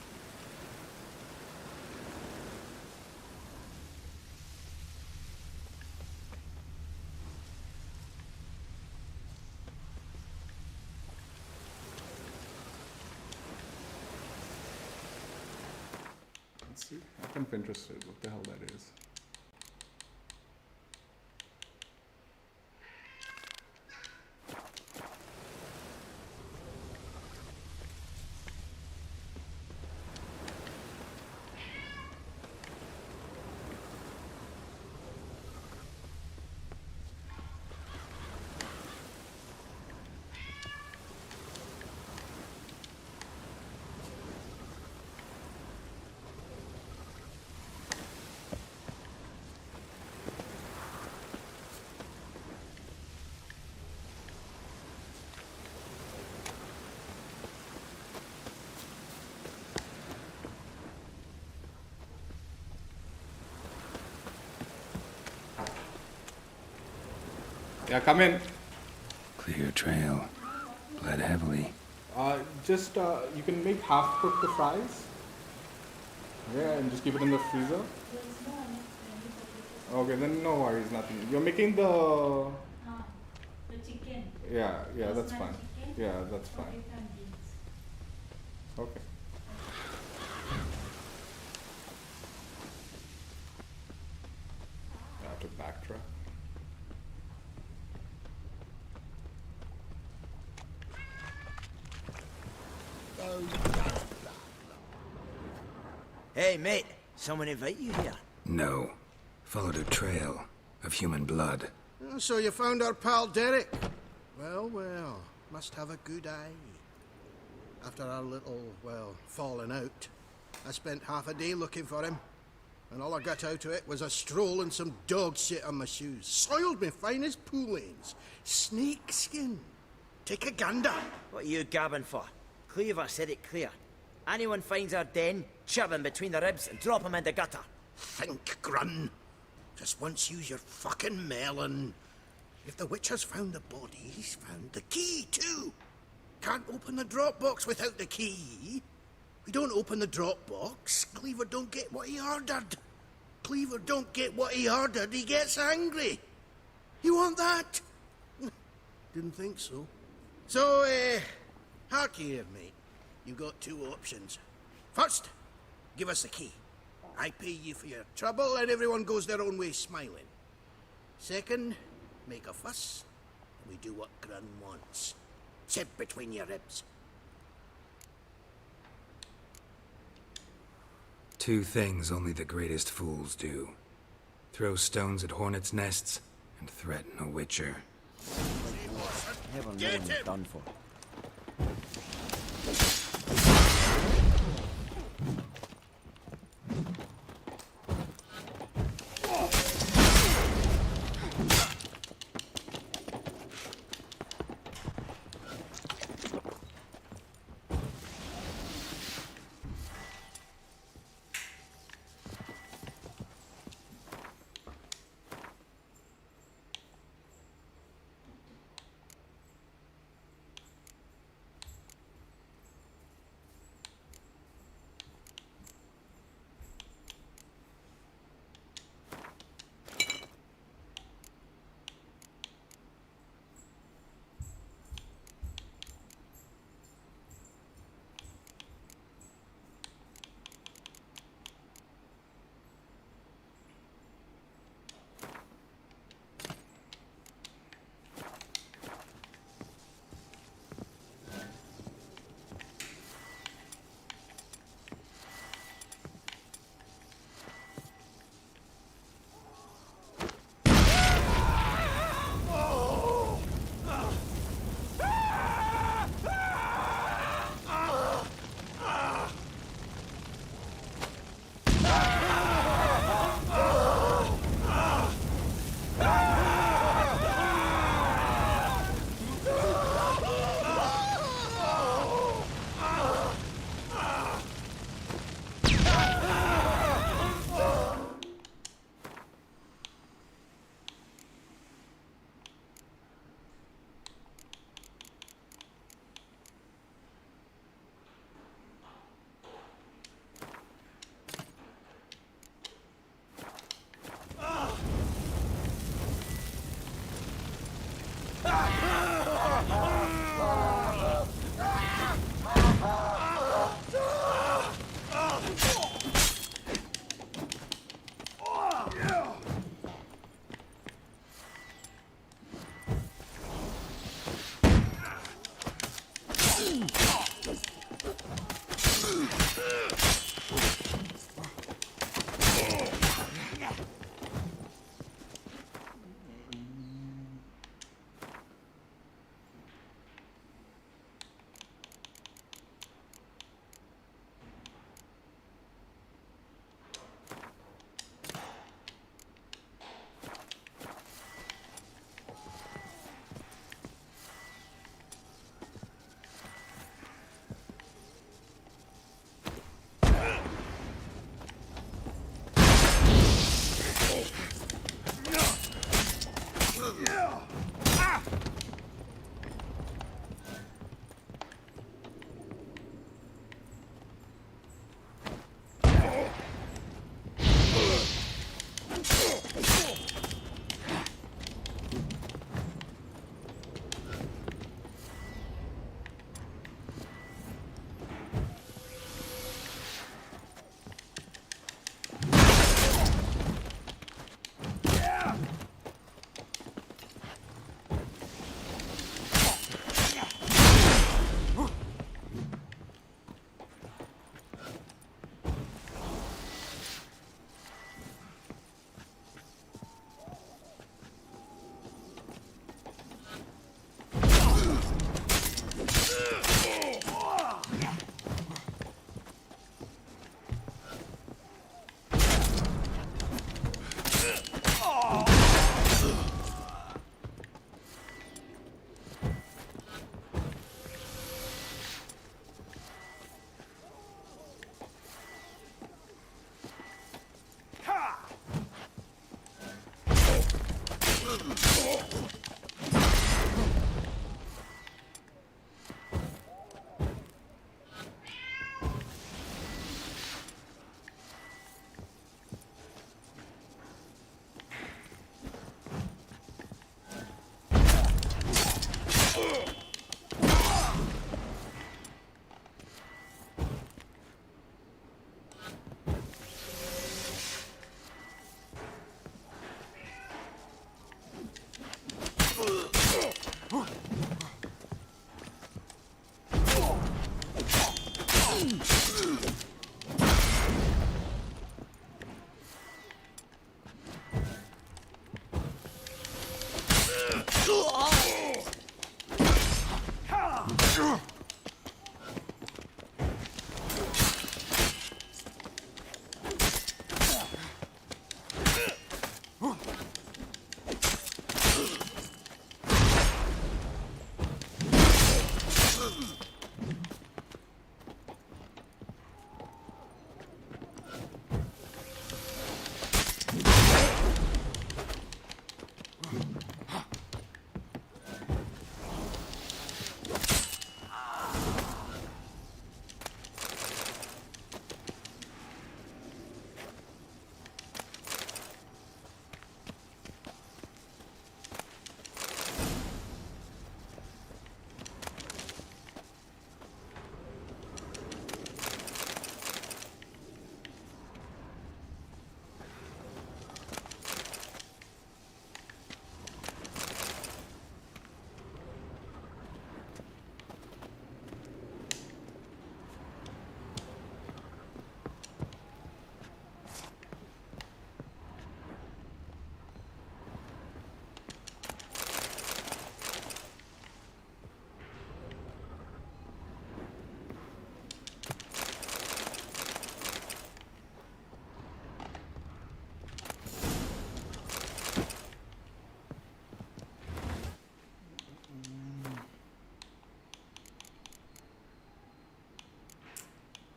Let's see. I'm kind of interested what the hell that is. Yeah, come in. Clear trail. Bled heavily. Just, you can make half cook the fries. Yeah, and just keep it in the freezer. Okay, then no worries, nothing. You're making the chicken. Yeah, that's fine. Yeah, that's fine. Okay. I have to backtrack. Hey, mate. Someone invite you here? No. Followed a trail of human blood. Oh, so you found our pal Derek? Well, well. Must have a good eye. After our little, well, falling out, I spent half a day looking for him. And all I got out of it was a stroll and some dog shit on my shoes. Soiled me finest pool lanes. Snake skin. Take a gander. What are you gabbing for? Cleaver said it clear. Anyone finds our den, chub him between the ribs and drop him in the gutter. Think, Grun. Just once use your fucking melon. If the witch has found the body, he's found the key, too. Can't open the drop box without the key. We don't open the drop box, Cleaver don't get what he ordered. Cleaver don't get what he ordered, he gets angry. You want that? Didn't think so. So, hark here, mate. You've got two options. First, give us the key. I pay you for your trouble and everyone goes their own way smiling. Second, make a fuss, and we do what Grun wants. Sit between your ribs. Two things only the greatest fools do. Throw stones at hornets' nests and threaten a witcher. Never know when it's done for.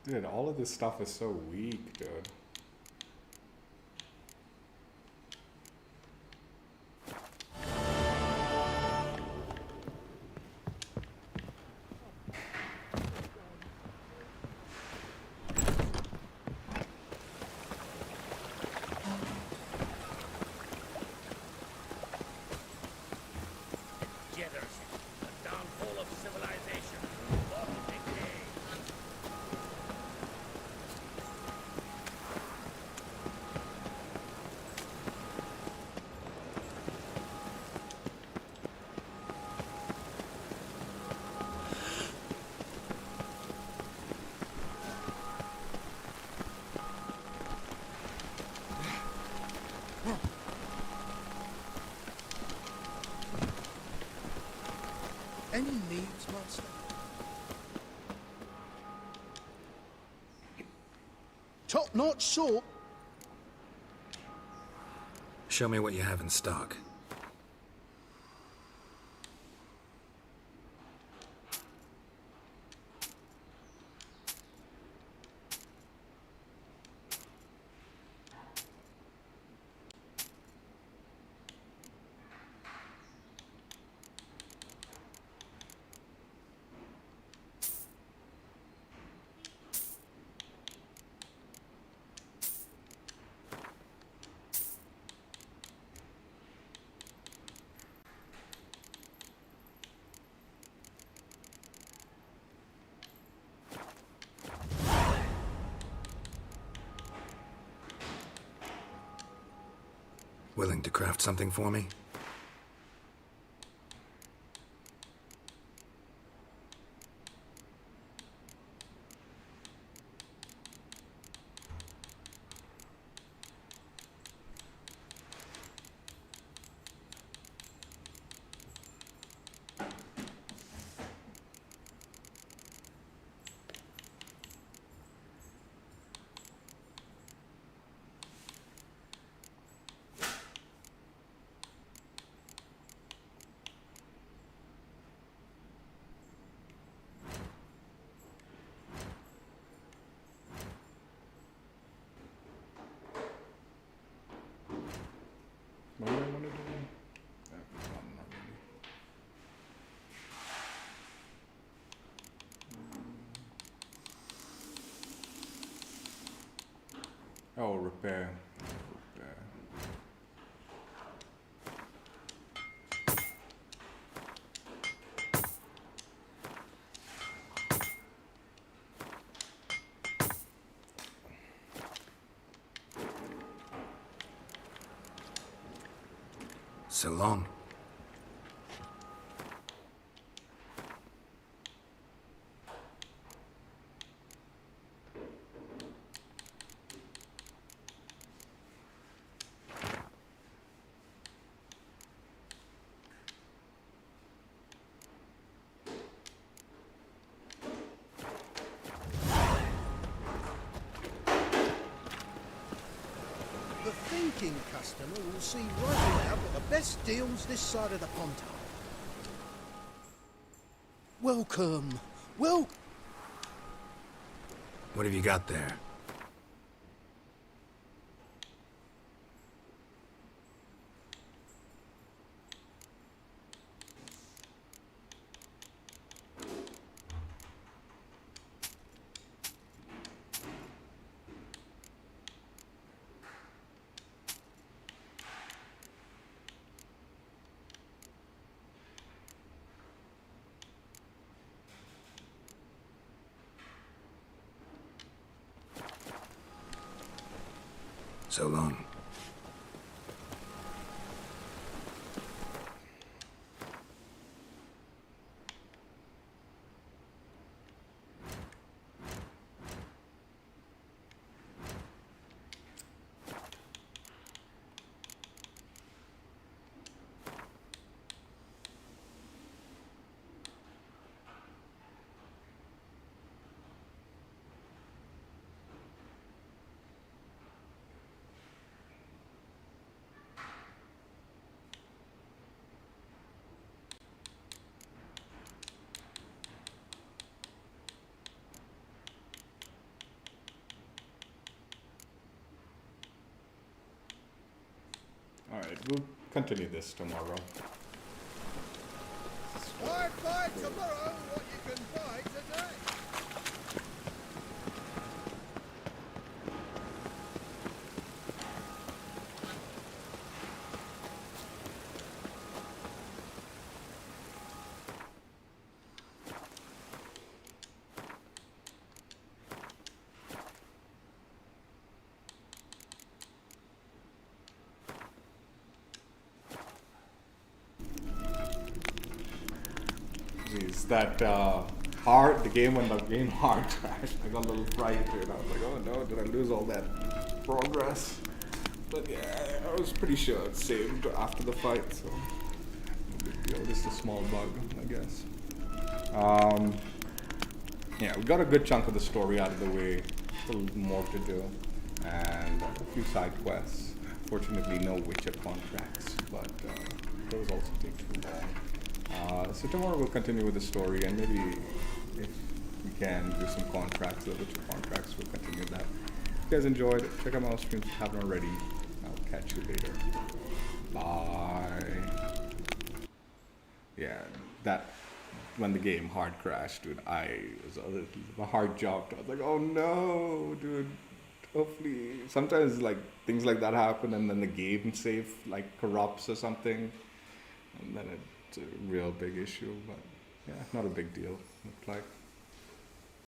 Dude, all of this stuff is so weak, dude. Any needs, master? Top-notch salt. Show me what you have in stock. Willing to craft something for me? What do I want to do? Not really. Oh, repair. Repair. So long. The thinking customer will see right now what the best deals this side of the pond are. Welcome. Well, What have you got there? So long. Alright, we'll continue this tomorrow. Why buy tomorrow what you can buy today? Geez, that hard, the game when the game hard crashed, I got a little frightened. I was like, oh no, did I lose all that progress? But yeah, I was pretty sure it saved after the fight, so no big deal. Just a small bug, I guess. Yeah, we got a good chunk of the story out of the way. Still more to do, and a few side quests. Fortunately, no Witcher contracts, but those also take too long. So tomorrow we'll continue with the story, and maybe if we can do some contracts, the Witcher contracts, we'll continue that. If you guys enjoyed it, check out my streams if you haven't already. I'll catch you later. Bye. Yeah, that when the game hard crashed, dude, my heart dropped. I was like, oh no, dude. Hopefully, sometimes like things like that happen, and then the game save like corrupts or something, and then it's a real big issue. But yeah, not a big deal. Looked like.